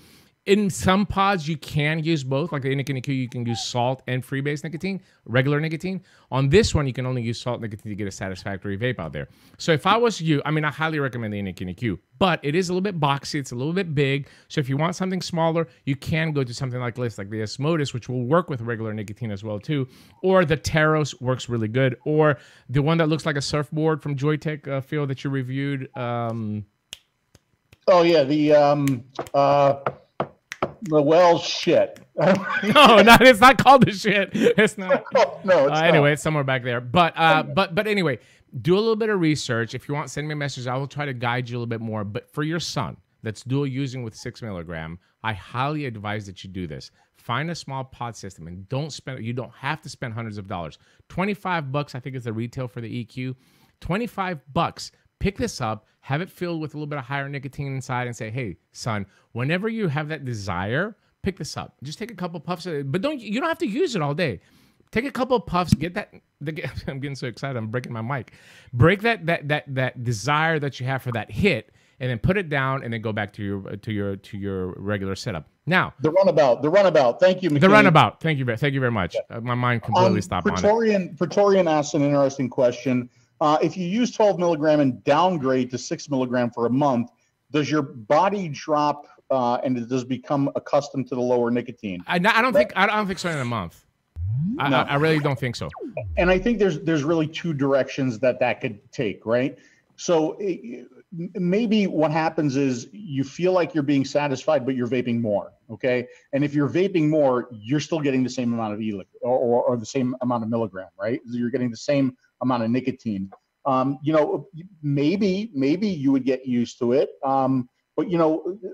Speaker 1: in some pods, you can use both. Like the Anakin EQ, you can use salt and freebase nicotine, regular nicotine. On this one, you can only use salt nicotine to get a satisfactory vape out there. So if I was you, I mean, I highly recommend the Anakin EQ, but it is a little bit boxy. It's a little bit big. So if you want something smaller, you can go to something like this, like the 𝗃𝗃𝗃, which will work with regular nicotine as well too. Or the 𝘃𝗽𝗃 works really good. Or the one that looks like a surfboard from Joytech, Phil, that you reviewed.
Speaker 2: Oh yeah, the well shit.
Speaker 1: No, it's not called the shit. It's not.
Speaker 2: No, it's
Speaker 1: anyway,
Speaker 2: not.
Speaker 1: it's somewhere back there. But anyway, do a little bit of research. If you want, send me a message. I will try to guide you a little bit more. But for your son that's dual using with 6 milligram, I highly advise that you do this. Find a small pod system and you don't have to spend hundreds of dollars. $25, I think, is the retail for the EQ. $25. Pick this up, have it filled with a little bit of higher nicotine inside, and say, hey, son, whenever you have that desire, pick this up. Just take a couple puffs, but you don't have to use it all day. Take a couple puffs, get that. I'm getting so excited, I'm breaking my mic. Break that desire that you have for that hit, and then put it down, and then go back to your regular setup. Now,
Speaker 2: the runabout. Thank you, McKinney.
Speaker 1: The runabout. Thank you very much. My mind completely stopped on it.
Speaker 2: Praetorian asked an interesting question. If you use 12 milligram and downgrade to 6 milligram for a month, does your body drop and it does become accustomed to the lower nicotine?
Speaker 1: I don't think so in a month. I really don't think so.
Speaker 2: And I think there's really two directions that could take, right? So maybe what happens is you feel like you're being satisfied, but you're vaping more, okay? And if you're vaping more, you're still getting the same amount of e-liquid or the same amount of milligram, right? You're getting the same amount of nicotine. Maybe you would get used to it. But,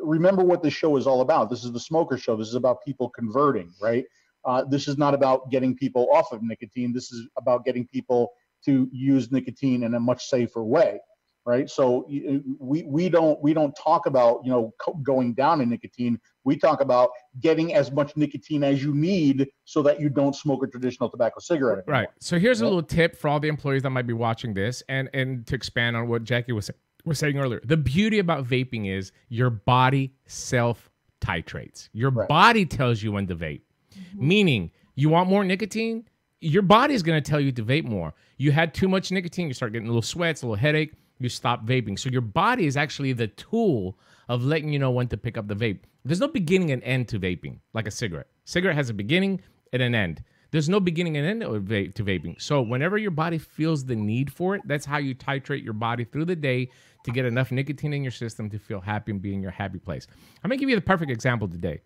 Speaker 2: remember what this show is all about. This is the smoker show. This is about people converting, right? This is not about getting people off of nicotine. This is about getting people to use nicotine in a much safer way, right? So we don't talk about, going down in nicotine. We talk about getting as much nicotine as you need so that you don't smoke a traditional tobacco cigarette anymore.
Speaker 1: Right. So here's a little tip for all the employees that might be watching this, and to expand on what Jackie was saying earlier. The beauty about vaping is your body self-titrates. Your body tells you when to vape. Meaning, you want more nicotine, your body is going to tell you to vape more. You had too much nicotine, you start getting a little sweats, a little headache, you stop vaping. So your body is actually the tool of letting you know when to pick up the vape. There's no beginning and end to vaping, like a cigarette. Cigarette has a beginning and an end. There's no beginning and end to vaping. So whenever your body feels the need for it, that's how you titrate your body through the day to get enough nicotine in your system to feel happy and be in your happy place. I'm going to give you the perfect example today.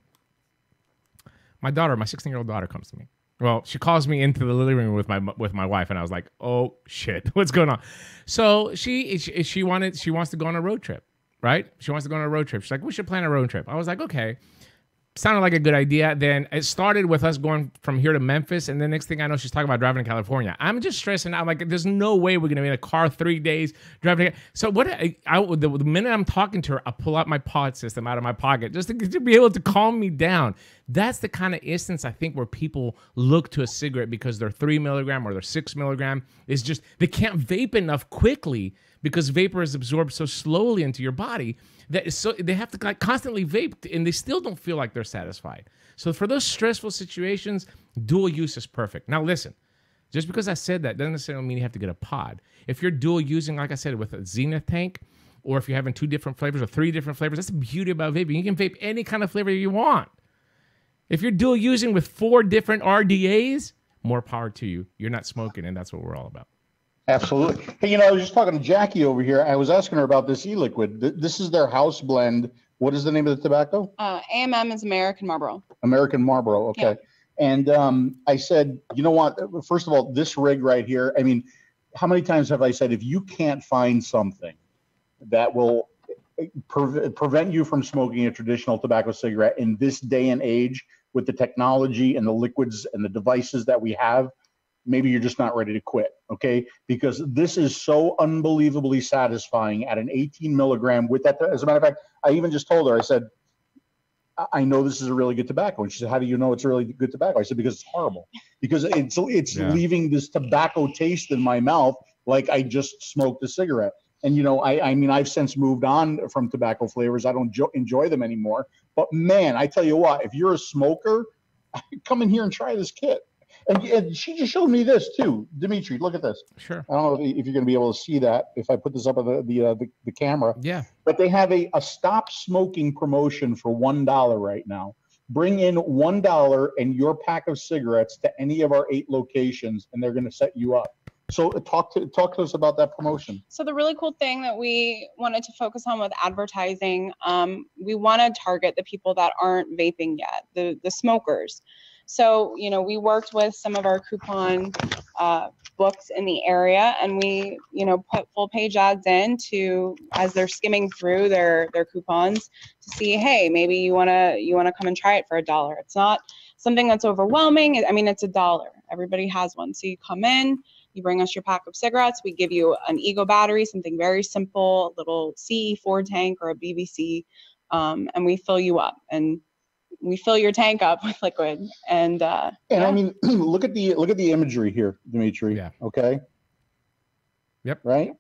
Speaker 1: My 16-year-old daughter comes to me. Well, she calls me into the living room with my wife, and I was like, "Oh shit, what's going on?" So she wants to go on a road trip, right? She wants to go on a road trip. She's like, "We should plan a road trip." I was like, "Okay." Sounded like a good idea. Then it started with us going from here to Memphis, and the next thing I know, she's talking about driving to California. I'm just stressing out. I'm like, there's no way we're gonna be in a car 3 days driving. So the minute I'm talking to her, I pull out my pod system out of my pocket just to be able to calm me down. That's the kind of instance I think where people look to a cigarette because they're 3 milligram or they're 6 milligram. It's just they can't vape enough quickly because vapor is absorbed so slowly into your body that so they have to constantly vape and they still don't feel like they're satisfied. So for those stressful situations, dual use is perfect. Now listen, just because I said that doesn't necessarily mean you have to get a pod. If you're dual using, like I said, with a Zenith tank, or if you're having 2 different flavors or 3 different flavors, that's the beauty about vaping. You can vape any kind of flavor you want. If you're dual using with 4 different RDAs, more power to you. You're not smoking, and that's what we're all about.
Speaker 2: Absolutely. Hey, I was just talking to Jackie over here. I was asking her about this e-liquid. This is their house blend. What is the name of the tobacco?
Speaker 3: AMM is American Marlboro.
Speaker 2: American Marlboro. Okay. Yeah. And I said, you know what? First of all, this rig right here, I mean, how many times have I said, if you can't find something that will prevent you from smoking a traditional tobacco cigarette in this day and age with the technology and the liquids and the devices that we have, maybe you're just not ready to quit, okay? Because this is so unbelievably satisfying at an 18 milligram with that. As a matter of fact, I even just told her, I said, I know this is a really good tobacco. And she said, how do you know it's a really good tobacco? I said, because it's horrible. Because it's leaving this tobacco taste in my mouth like I just smoked a cigarette. And, I mean, I've since moved on from tobacco flavors. I don't enjoy them anymore. But, man, I tell you what, if you're a smoker, come in here and try this kit. And she just showed me this too, Dimitri. Look at this.
Speaker 1: Sure.
Speaker 2: I don't know if you're going to be able to see that if I put this up on the camera.
Speaker 1: Yeah.
Speaker 2: But they have a stop smoking promotion for $1 right now. Bring in $1 and your pack of cigarettes to any of our 8 locations, and they're going to set you up. So talk to us about that promotion.
Speaker 3: So the really cool thing that we wanted to focus on with advertising, we want to target the people that aren't vaping yet, the smokers. So, we worked with some of our coupon books in the area, and we, put full page ads in as they're skimming through their coupons to see, hey, maybe you want to come and try it for $1. It's not something that's overwhelming. I mean, it's $1. Everybody has one. So you come in, you bring us your pack of cigarettes. We give you an Ego battery, something very simple, a little CE4 tank or a BBC, and we fill you up. And we fill your tank up with liquid, and I
Speaker 2: mean, look at the imagery here, Dimitri.
Speaker 1: Yeah.
Speaker 2: Okay.
Speaker 1: Yep.
Speaker 2: Right.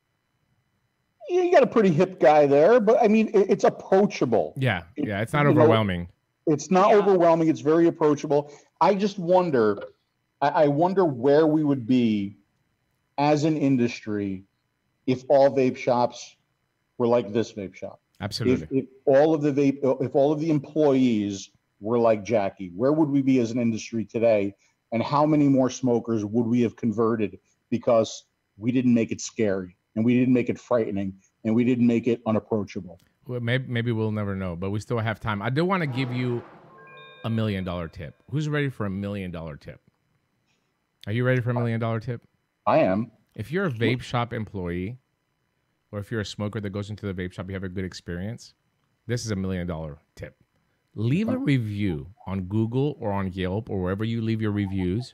Speaker 2: You got a pretty hip guy there, but I mean, it's approachable.
Speaker 1: Yeah. Yeah. It's not overwhelming.
Speaker 2: It's not overwhelming. It's very approachable. I just wonder. I wonder where we would be as an industry if all vape shops were like this vape shop.
Speaker 1: Absolutely.
Speaker 2: If all of the employees were like Jackie, where would we be as an industry today? And how many more smokers would we have converted because we didn't make it scary and we didn't make it frightening and we didn't make it unapproachable?
Speaker 1: Well, maybe we'll never know, but we still have time. I do want to give you $1 million tip. Who's ready for $1 million tip? Are you ready for $1 million tip?
Speaker 2: I am.
Speaker 1: If you're a vape shop employee, or if you're a smoker that goes into the vape shop, you have a good experience, this is $1 million tip. Leave a review on Google or on Yelp or wherever you leave your reviews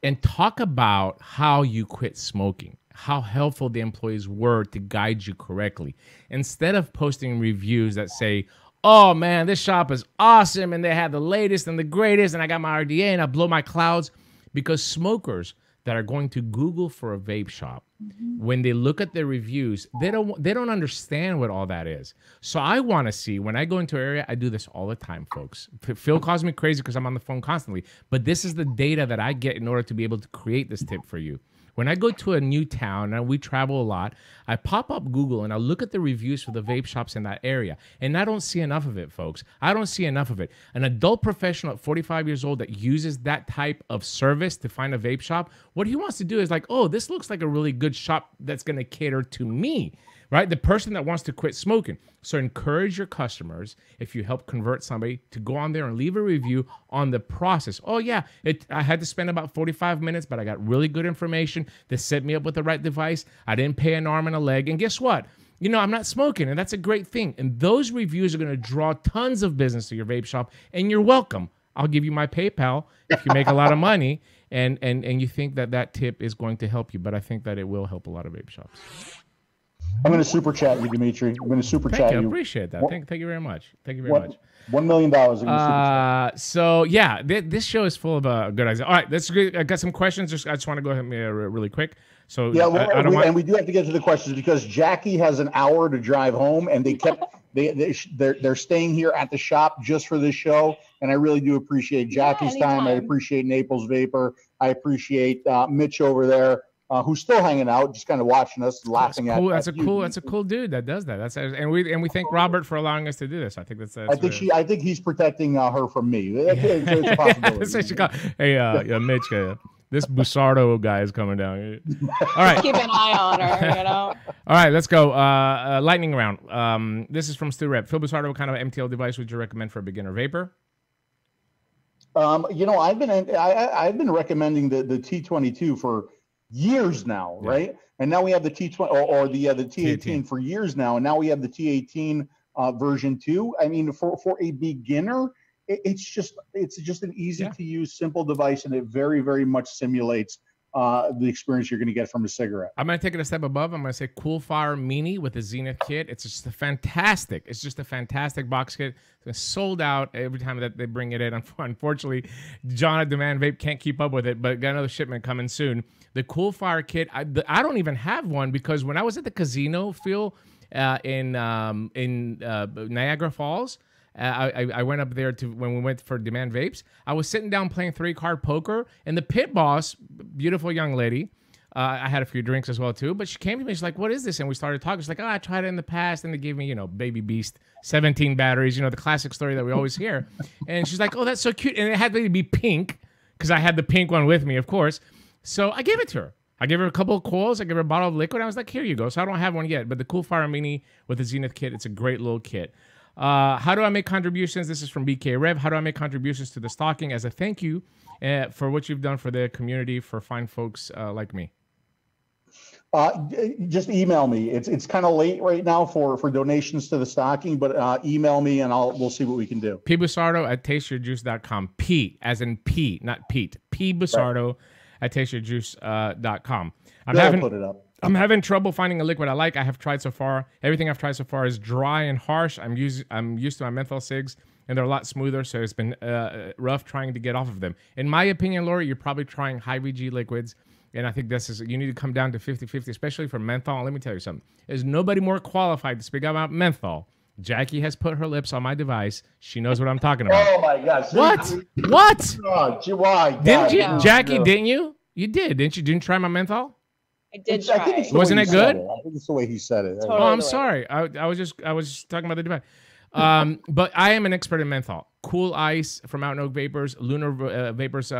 Speaker 1: and talk about how you quit smoking, how helpful the employees were to guide you correctly. Instead of posting reviews that say, oh man, this shop is awesome and they have the latest and the greatest and I got my RDA and I blow my clouds, because smokers that are going to Google for a vape shop, when they look at the reviews, they don't understand what all that is. So I want to see, when I go into an area, I do this all the time, folks. Phil calls me crazy because I'm on the phone constantly, but this is the data that I get in order to be able to create this tip for you. When I go to a new town, and we travel a lot, I pop up Google and I look at the reviews for the vape shops in that area. And I don't see enough of it, folks. I don't see enough of it. An adult professional at 45 years old that uses that type of service to find a vape shop, what he wants to do is like, oh, this looks like a really good shop that's going to cater to me, right? The person that wants to quit smoking. So encourage your customers, if you help convert somebody, to go on there and leave a review on the process. Oh yeah, I had to spend about 45 minutes, but I got really good information that set me up with the right device. I didn't pay an arm and a leg. And guess what? You know, I'm not smoking, and that's a great thing. And those reviews are going to draw tons of business to your vape shop, and you're welcome. I'll give you my PayPal if you make a lot of money and you think that that tip is going to help you. But I think that it will help a lot of vape shops.
Speaker 2: I'm going to super chat you, Dimitri. I'm going to super chat you.
Speaker 1: I appreciate that. Thank you very much. Thank you very much.
Speaker 2: $1 million.
Speaker 1: So yeah, this show is full of good ideas. All right, let's. I got some questions. I just want to go ahead really quick. So
Speaker 2: yeah, and we do have to get to the questions because Jackie has an hour to drive home, and they're staying here at the shop just for this show. And I really do appreciate Jackie's time. I appreciate Naples Vapor. I appreciate Mitch over there. Who's still hanging out, just kind of watching us, laughing at.
Speaker 1: That's a cool dude that does that. And we thank Robert for allowing us to do this. I think that's.
Speaker 2: I think he's protecting her from me. It's a possibility.
Speaker 1: Hey, Mitch, this 𝗃𝗃 guy is coming down. All right,
Speaker 3: keep an eye on her. You know.
Speaker 1: All right, let's go. Lightning round. This is from Stu Rep. Phil 𝗃𝗃, what kind of MTL device would you recommend for a beginner vapor?
Speaker 2: You know, I've been recommending the T22 for years now, right? And now we have the T20 or the T18 for years now, and now we have the T18 version 2. I mean, for a beginner, it's just an easy to use, simple device, and it very, very much simulates the experience you're going to get from a cigarette.
Speaker 1: I'm going to take it a step above. I'm going to say 𝘃𝗽𝗲 Mini with the Zenith kit. It's just a fantastic box kit. It's sold out every time that they bring it in. Unfortunately, John at Demand Vape can't keep up with it, but got another shipment coming soon. The 𝘃𝗽𝗲 kit, I don't even have one because when I was at the casino, Phil, in Niagara Falls, I went up there when we went for Demand Vapes. I was sitting down playing 3-card poker, and the pit boss, beautiful young lady, I had a few drinks as well too, but she came to me. She's like, "What is this?" And we started talking. She's like, "Oh, I tried it in the past," and they gave me, Baby Beast, 17 batteries, the classic story that we always hear. And she's like, "Oh, that's so cute," and it had to be pink because I had the pink one with me, of course. So I gave it to her. I gave her a couple of coils. I gave her a bottle of liquid. I was like, "Here you go." So I don't have one yet, but the 𝘃𝗽𝗲 Mini with the Zenith kit, it's a great little kit. How do I make contributions? This is from BK Rev. How do I make contributions to the stocking as a thank you for what you've done for the community, for fine folks like me?
Speaker 2: Just email me. It's kind of late right now for donations to the stocking, but email me and we'll see what we can do.
Speaker 1: pbussardo@tasteyourjuice.com. P as in P, not Pete. pbussardo@tasteyourjuice.com.
Speaker 2: Put it up.
Speaker 1: I'm having trouble finding a liquid I like. I have tried so far. Everything I've tried so far is dry and harsh. I'm used to my menthol cigs, and they're a lot smoother, so it's been rough trying to get off of them. In my opinion, Lori, you're probably trying high VG liquids, and I think you need to come down to 50-50, especially for menthol. And let me tell you something. There's nobody more qualified to speak about menthol. Jackie has put her lips on my device. She knows what I'm talking about.
Speaker 2: Oh, my gosh.
Speaker 1: What?
Speaker 2: Oh, why?
Speaker 1: Didn't you, Jackie, didn't you? You did, didn't you? Didn't you try my menthol?
Speaker 3: I did
Speaker 2: I think
Speaker 3: try.
Speaker 2: it's the
Speaker 1: Wasn't
Speaker 2: way
Speaker 1: it
Speaker 2: he said
Speaker 1: good?
Speaker 2: I think it's the way he said it.
Speaker 3: Totally.
Speaker 1: Oh, I'm
Speaker 3: the way.
Speaker 1: sorry. I was just talking about the debunk. But I am an expert in menthol. Cool Ice from Out and Oak Vapors, Lunar Vapors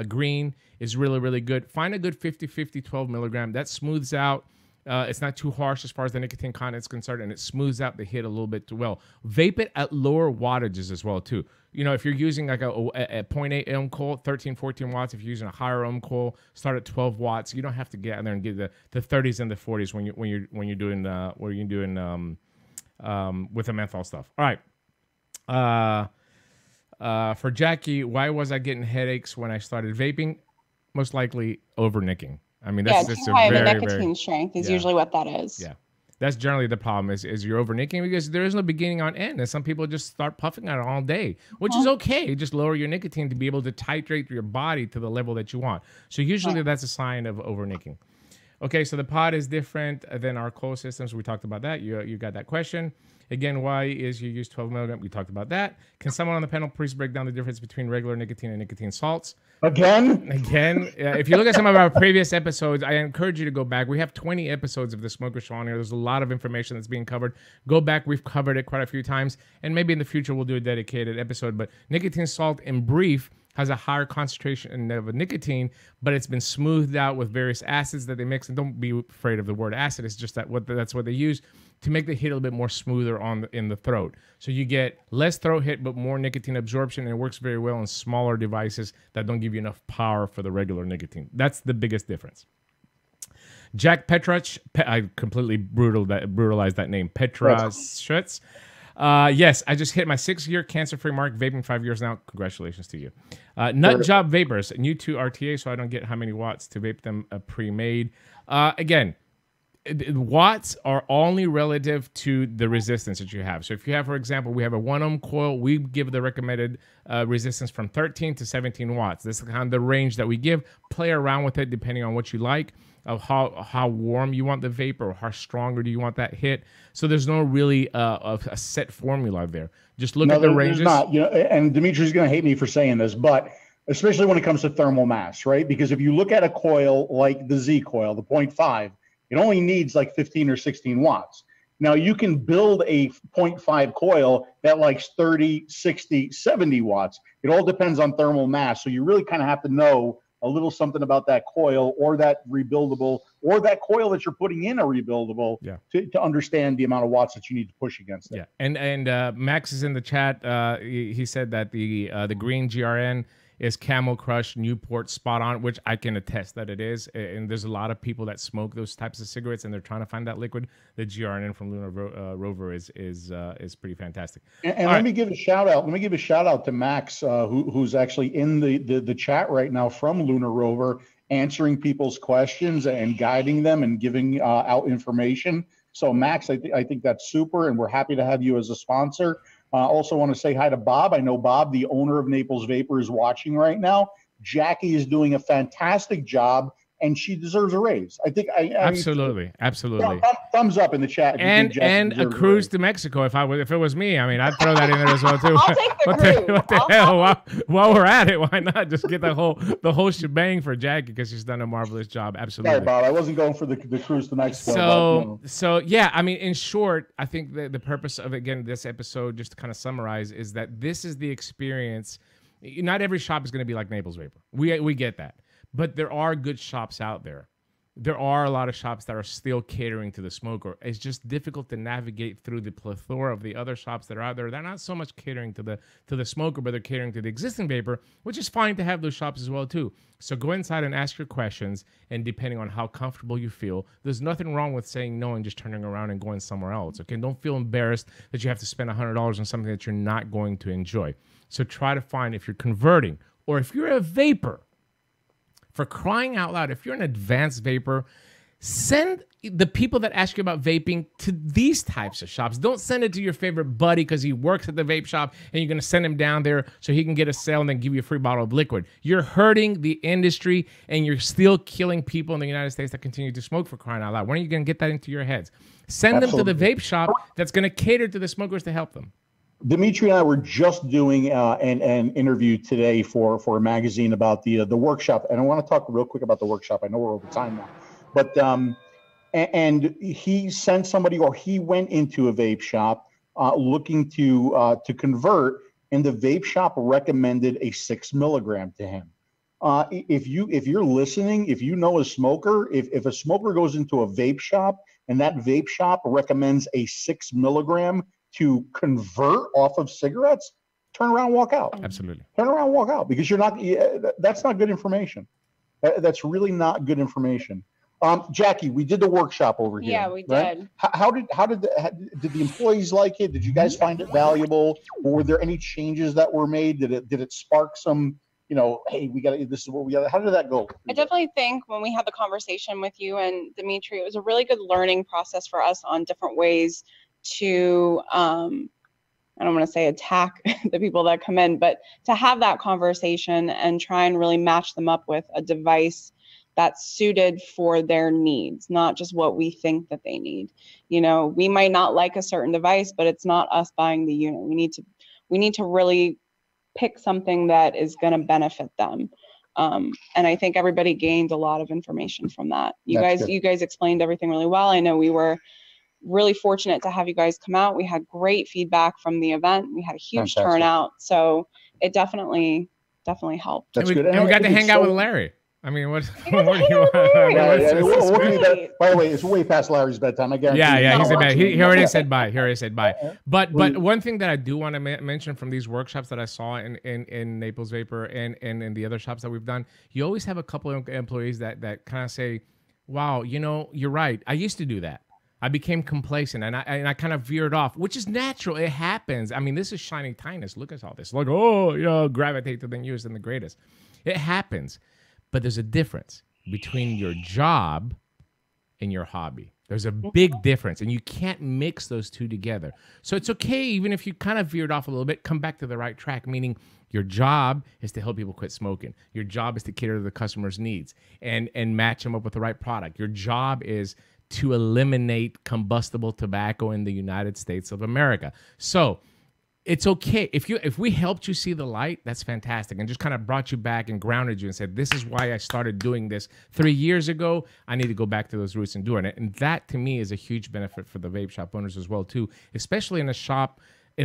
Speaker 1: Green is really, really good. Find a good 50-50 12 milligram. That smooths out. It's not too harsh as far as the nicotine content is concerned, and it smooths out the hit a little bit too well. Vape it at lower wattages as well too. You know, if you're using like a 0.8 ohm coil, 13, 14 watts. If you're using a higher ohm coil, start at 12 watts. You don't have to get out there and get the 30s and the 40s when you're doing with the menthol stuff. All right. For Jackie, why was I getting headaches when I started vaping? Most likely over nicking. I mean, that's just
Speaker 3: too
Speaker 1: a
Speaker 3: high of a
Speaker 1: very,
Speaker 3: nicotine
Speaker 1: very,
Speaker 3: strength is
Speaker 1: yeah.
Speaker 3: usually what that is.
Speaker 1: Yeah. That's generally the problem is you're over nicking because there is no beginning on end. And some people just start puffing on it all day, which is okay. Just lower your nicotine to be able to titrate your body to the level that you want. So usually that's a sign of over nicking. Okay, so the pod is different than our coil systems. We talked about that. You got that question. Again, why is you use 12 milligram? We talked about that. Can someone on the panel please break down the difference between regular nicotine and nicotine salts?
Speaker 2: Again,
Speaker 1: if you look at some of our previous episodes, I encourage you to go back. We have 20 episodes of the 𝘃𝗽𝗲 Show on here. There's a lot of information that's being covered. Go back. We've covered it quite a few times. And maybe in the future, we'll do a dedicated episode. But nicotine salt, in brief, has a higher concentration of nicotine, but it's been smoothed out with various acids that they mix. And don't be afraid of the word acid. It's just that's what they use to make the hit a little bit more smoother in the throat. So you get less throat hit, but more nicotine absorption, and it works very well in smaller devices that don't give you enough power for the regular nicotine. That's the biggest difference. Jack Petrach, I completely brutalized that name, Petrach. Yes, I just hit my 6-year cancer-free mark, vaping 5 years now. Congratulations to you. Nut Job Vapors, new to RTA, so I don't get how many watts to vape them pre-made. Again, watts are only relative to the resistance that you have. So if you have, for example, we have a 1 ohm coil, we give the recommended resistance from 13 to 17 watts. This is kind of the range that we give. Play around with it depending on what you like, of how warm you want the vapor, or how stronger do you want that hit. So there's no really a set formula there. Just look at the ranges.
Speaker 2: Not, and Dimitri's going to hate me for saying this, but especially when it comes to thermal mass, right? Because if you look at a coil like the Z coil, the 0.5, it only needs like 15 or 16 watts. Now you can build a 0.5 coil that likes 30, 60, 70 watts. It all depends on thermal mass. So you really kind of have to know a little something about that coil or that rebuildable or that coil that you're putting in a rebuildable to understand the amount of watts that you need to push against it.
Speaker 1: Yeah, and Max is in the chat. He said that the green GRN is Camel Crush Newport spot on, which I can attest that it is. And there's a lot of people that smoke those types of cigarettes, and they're trying to find that liquid. The GRN from Lunar Rover is pretty fantastic.
Speaker 2: And let me give a shout out. Let me give a shout out to Max, who's actually in the chat right now from Lunar Rover, answering people's questions and guiding them and giving out information. So Max, I think that's super, and we're happy to have you as a sponsor. Also want to say hi to Bob. I know Bob, the owner of Naples Vapor, is watching right now. Jackie is doing a fantastic job, and she deserves a raise. I think
Speaker 1: absolutely.
Speaker 2: Thumbs up in the chat.
Speaker 1: And a cruise to Mexico. If it was me, I mean, I'd throw that in there as well too.
Speaker 3: I'll take the cruise.
Speaker 1: What the hell? While we're at it, why not just get the whole shebang for Jackie, because she's done a marvelous job. Absolutely.
Speaker 2: Sorry, Bob. I wasn't going for the cruise to Mexico.
Speaker 1: So yeah, I mean, in short, I think the purpose of, again, this episode, just to kind of summarize, is that this is the experience. Not every shop is going to be like Naples Vapor. We get that. But there are good shops out there. There are a lot of shops that are still catering to the smoker. It's just difficult to navigate through the plethora of the other shops that are out there. They're not so much catering to the smoker, but they're catering to the existing vapor, which is fine to have those shops as well too. So go inside and ask your questions, and depending on how comfortable you feel, there's nothing wrong with saying no and just turning around and going somewhere else. Okay, don't feel embarrassed that you have to spend $100 on something that you're not going to enjoy. So try to find, if you're converting or if you're a vapor, for crying out loud, if you're an advanced vapor, send the people that ask you about vaping to these types of shops. Don't send it to your favorite buddy because he works at the vape shop and you're going to send him down there so he can get a sale and then give you a free bottle of liquid. You're hurting the industry, and you're still killing people in the United States that continue to smoke, for crying out loud. When are you going to get that into your heads? Send them to the vape shop that's going to cater to the smokers to help them.
Speaker 2: Dimitri and I were just doing an interview today for a magazine about the workshop, and I want to talk real quick about the workshop. I know we're over time now, But and he sent somebody, or he went into a vape shop looking to convert, and the vape shop recommended a 6 milligram to him. If you're listening, if you know a smoker, if a smoker goes into a vape shop and that vape shop recommends a 6 milligram to convert off of cigarettes, turn around, walk out.
Speaker 1: Absolutely.
Speaker 2: Turn around, walk out, because you're not. That's not good information. That's really not good information. Jackie, we did the workshop over here.
Speaker 3: Yeah, we
Speaker 2: right?
Speaker 3: did.
Speaker 2: How did the employees like it? Did you guys find it valuable? Or were there any changes that were made? Did it spark some? Hey, this is what we got. How did that go?
Speaker 3: I definitely think when we had the conversation with you and Dimitri, it was a really good learning process for us on different ways to, I don't want to say attack the people that come in, but to have that conversation and try and really match them up with a device that's suited for their needs, not just what we think that they need. We might not like a certain device, but it's not us buying the unit. We need to really pick something that is going to benefit them. And I think everybody gained a lot of information from that. You guys explained everything really well. I know we were really fortunate to have you guys come out. We had great feedback from the event. We had a huge turnout. So it definitely helped.
Speaker 1: That's good. And we got to hang out with Larry. I mean, what do you want?
Speaker 2: By the way, it's way past Larry's bedtime. I guarantee.
Speaker 1: Yeah, he's in bed. He already said bye. But one thing that I do want to mention from these workshops that I saw in Naples Vapor and in the other shops that we've done, you always have a couple of employees that kind of say, "Wow, you're right. I used to do that. I became complacent and I kind of veered off," which is natural. It happens. I mean, this is shining kindness. Look at all this. Like, gravitate to the newest and the greatest. It happens. But there's a difference between your job and your hobby. There's a big difference, and you can't mix those two together. So it's okay, even if you kind of veered off a little bit, come back to the right track, meaning your job is to help people quit smoking. Your job is to cater to the customer's needs and match them up with the right product. Your job is to eliminate combustible tobacco in the United States of America. So it's okay if we helped you see the light. That's fantastic, and just kind of brought you back and grounded you and said, "This is why I started doing this 3 years ago. I need to go back to those roots and doing it." And that, to me, is a huge benefit for the vape shop owners as well, too. Especially in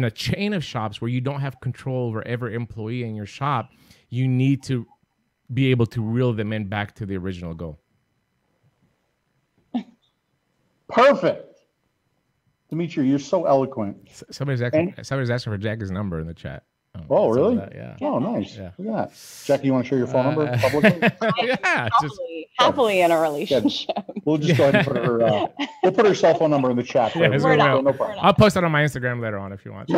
Speaker 1: a chain of shops where you don't have control over every employee in your shop. You need to be able to reel them in back to the original goal.
Speaker 2: Perfect. Dimitri, you're so eloquent.
Speaker 1: Somebody's asking for Jackie's number in the chat.
Speaker 2: Oh, really?
Speaker 1: Yeah.
Speaker 2: Oh, nice.
Speaker 1: Yeah.
Speaker 2: Look at that. Jackie, you want to share your phone number publicly?
Speaker 1: Yeah.
Speaker 3: Happily in a relationship.
Speaker 2: We'll just go ahead and put her. We'll put her cell phone number in the chat.
Speaker 1: Yeah,
Speaker 2: no problem.
Speaker 1: I'll post it on my Instagram later on if you want.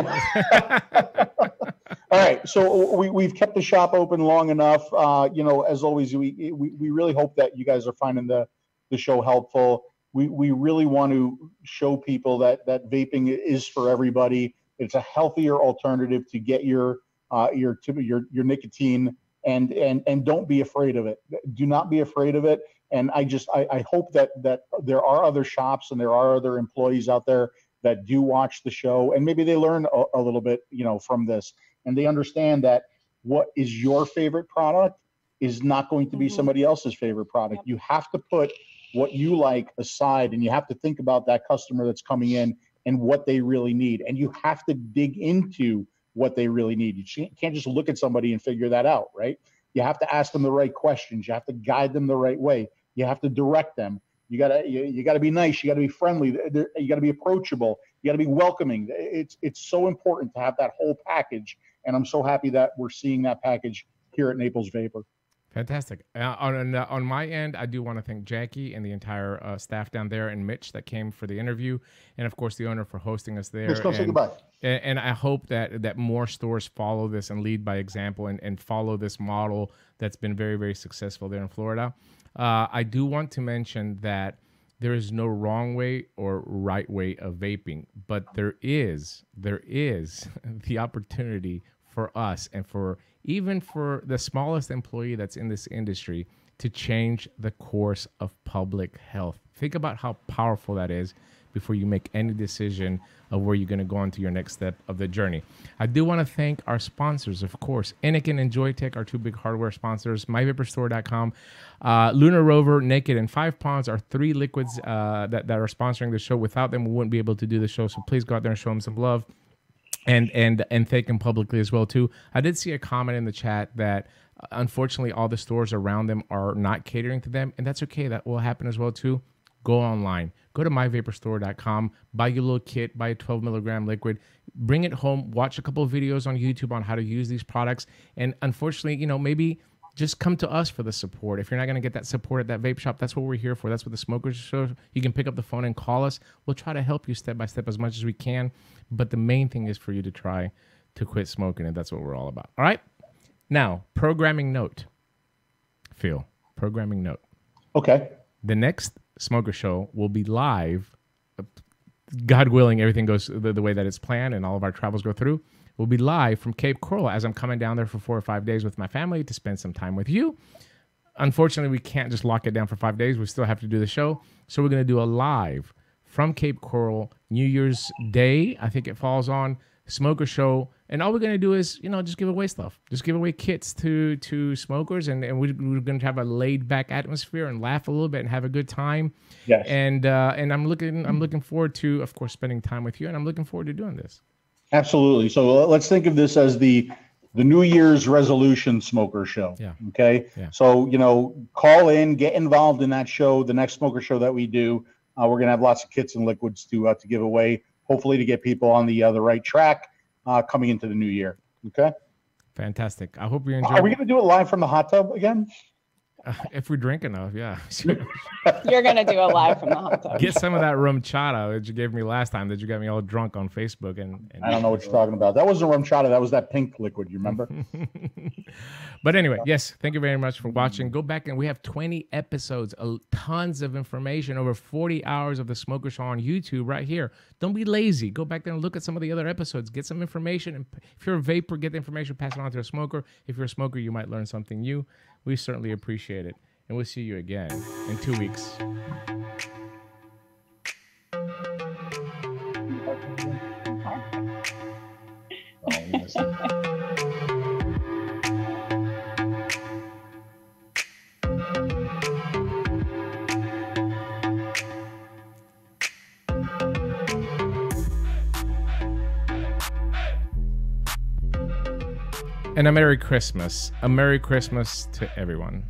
Speaker 2: All right. So we've kept the shop open long enough. As always, we really hope that you guys are finding the show helpful. We really want to show people that vaping is for everybody. It's a healthier alternative to get your nicotine, and don't be afraid of it. Do not be afraid of it. And I hope that there are other shops and there are other employees out there that do watch the show, and maybe they learn a little bit, from this, and they understand that what is your favorite product is not going to be somebody else's favorite product. You have to put what you like aside, and you have to think about that customer that's coming in and what they really need. And you have to dig into what they really need. You can't just look at somebody and figure that out, right? You have to ask them the right questions. You have to guide them the right way. You have to direct them. You gotta be nice. You gotta be friendly. You gotta be approachable. You gotta be welcoming. It's so important to have that whole package. And I'm so happy that we're seeing that package here at Naples Vapor.
Speaker 1: Fantastic. On my end, I do want to thank Jackie and the entire staff down there, and Mitch that came for the interview, and of course the owner for hosting us there.
Speaker 2: Let's go say goodbye.
Speaker 1: And I hope that more stores follow this and lead by example and follow this model that's been very, very successful there in Florida. I do want to mention that there is no wrong way or right way of vaping, but there is the opportunity for us and even for the smallest employee that's in this industry to change the course of public health. Think about how powerful that is, before you make any decision of where you're going to go on to your next step of the journey. I do want to thank our sponsors, of course, 𝗃𝗽𝗃 and 𝗀𝗺tique, our two big hardware sponsors, myvaporstore.com, Lunar Rover, Naked, and 5 Ponds are 3 liquids that are sponsoring the show. Without them, we wouldn't be able to do the show, so please go out there and show them some love. And thank them publicly as well too. I did see a comment in the chat that unfortunately all the stores around them are not catering to them, and that's okay. That will happen as well too. Go online, go to myvaporstore.com, buy your little kit, buy a 12 milligram liquid, bring it home, watch a couple of videos on YouTube on how to use these products, and unfortunately, you know, maybe just come to us for the support. If you're not going to get that support at that vape shop, that's what we're here for. That's what the Smokers Show. You can pick up the phone and call us. We'll try to help you step by step as much as we can. But the main thing is for you to try to quit smoking, and that's what we're all about. All right? Now, programming note. Phil, programming note.
Speaker 2: Okay.
Speaker 1: The next Smoker Show will be live. God willing, everything goes the way that it's planned and all of our travels go through. We'll be live from 𝘃𝗽𝗲𝗿𝘀 as I'm coming down there for 4 or 5 days with my family to spend some time with you. Unfortunately, we can't just lock it down for 5 days. We still have to do the show. So we're going to do a live from 𝘃𝗽𝗃𝗀 New Year's Day. I think it falls on Smoker Show. And all we're going to do is, you know, just give away stuff. Just give away kits to smokers. And we're going to have a laid back atmosphere and laugh a little bit and have a good time.
Speaker 2: Yes.
Speaker 1: And I'm looking forward to, of course, spending time with you. And I'm looking forward to doing this.
Speaker 2: Absolutely. So let's think of this as the New Year's resolution Smoker Show.
Speaker 1: Yeah.
Speaker 2: Okay.
Speaker 1: Yeah.
Speaker 2: So, you know, call in, get involved in that show. The next Smoker Show that we do, we're going to have lots of kits and liquids to give away, hopefully to get people on the right track coming into the new year. Okay.
Speaker 1: Fantastic. I hope you enjoy.
Speaker 2: Are we going to do it live from the hot tub again?
Speaker 1: If we drink enough, yeah.
Speaker 3: You're going to do it live from the hot tub.
Speaker 1: Get some of that 𝗃𝗃𝗃𝗃 that you gave me last time that you got me all drunk on Facebook. And
Speaker 2: I don't know what you're talking about. That wasn't 𝗃𝗃𝗃𝗃. That was that pink liquid. You remember?
Speaker 1: But anyway, yes, thank you very much for watching. Go back and we have 20 episodes, tons of information, over 40 hours of the Smoker Show on YouTube right here. Don't be lazy. Go back there and look at some of the other episodes. Get some information. And if you're a vapor, get the information, pass it on to a smoker. If you're a smoker, you might learn something new. We certainly appreciate it. And we'll see you again in 2 weeks. And a Merry Christmas. A Merry Christmas to everyone.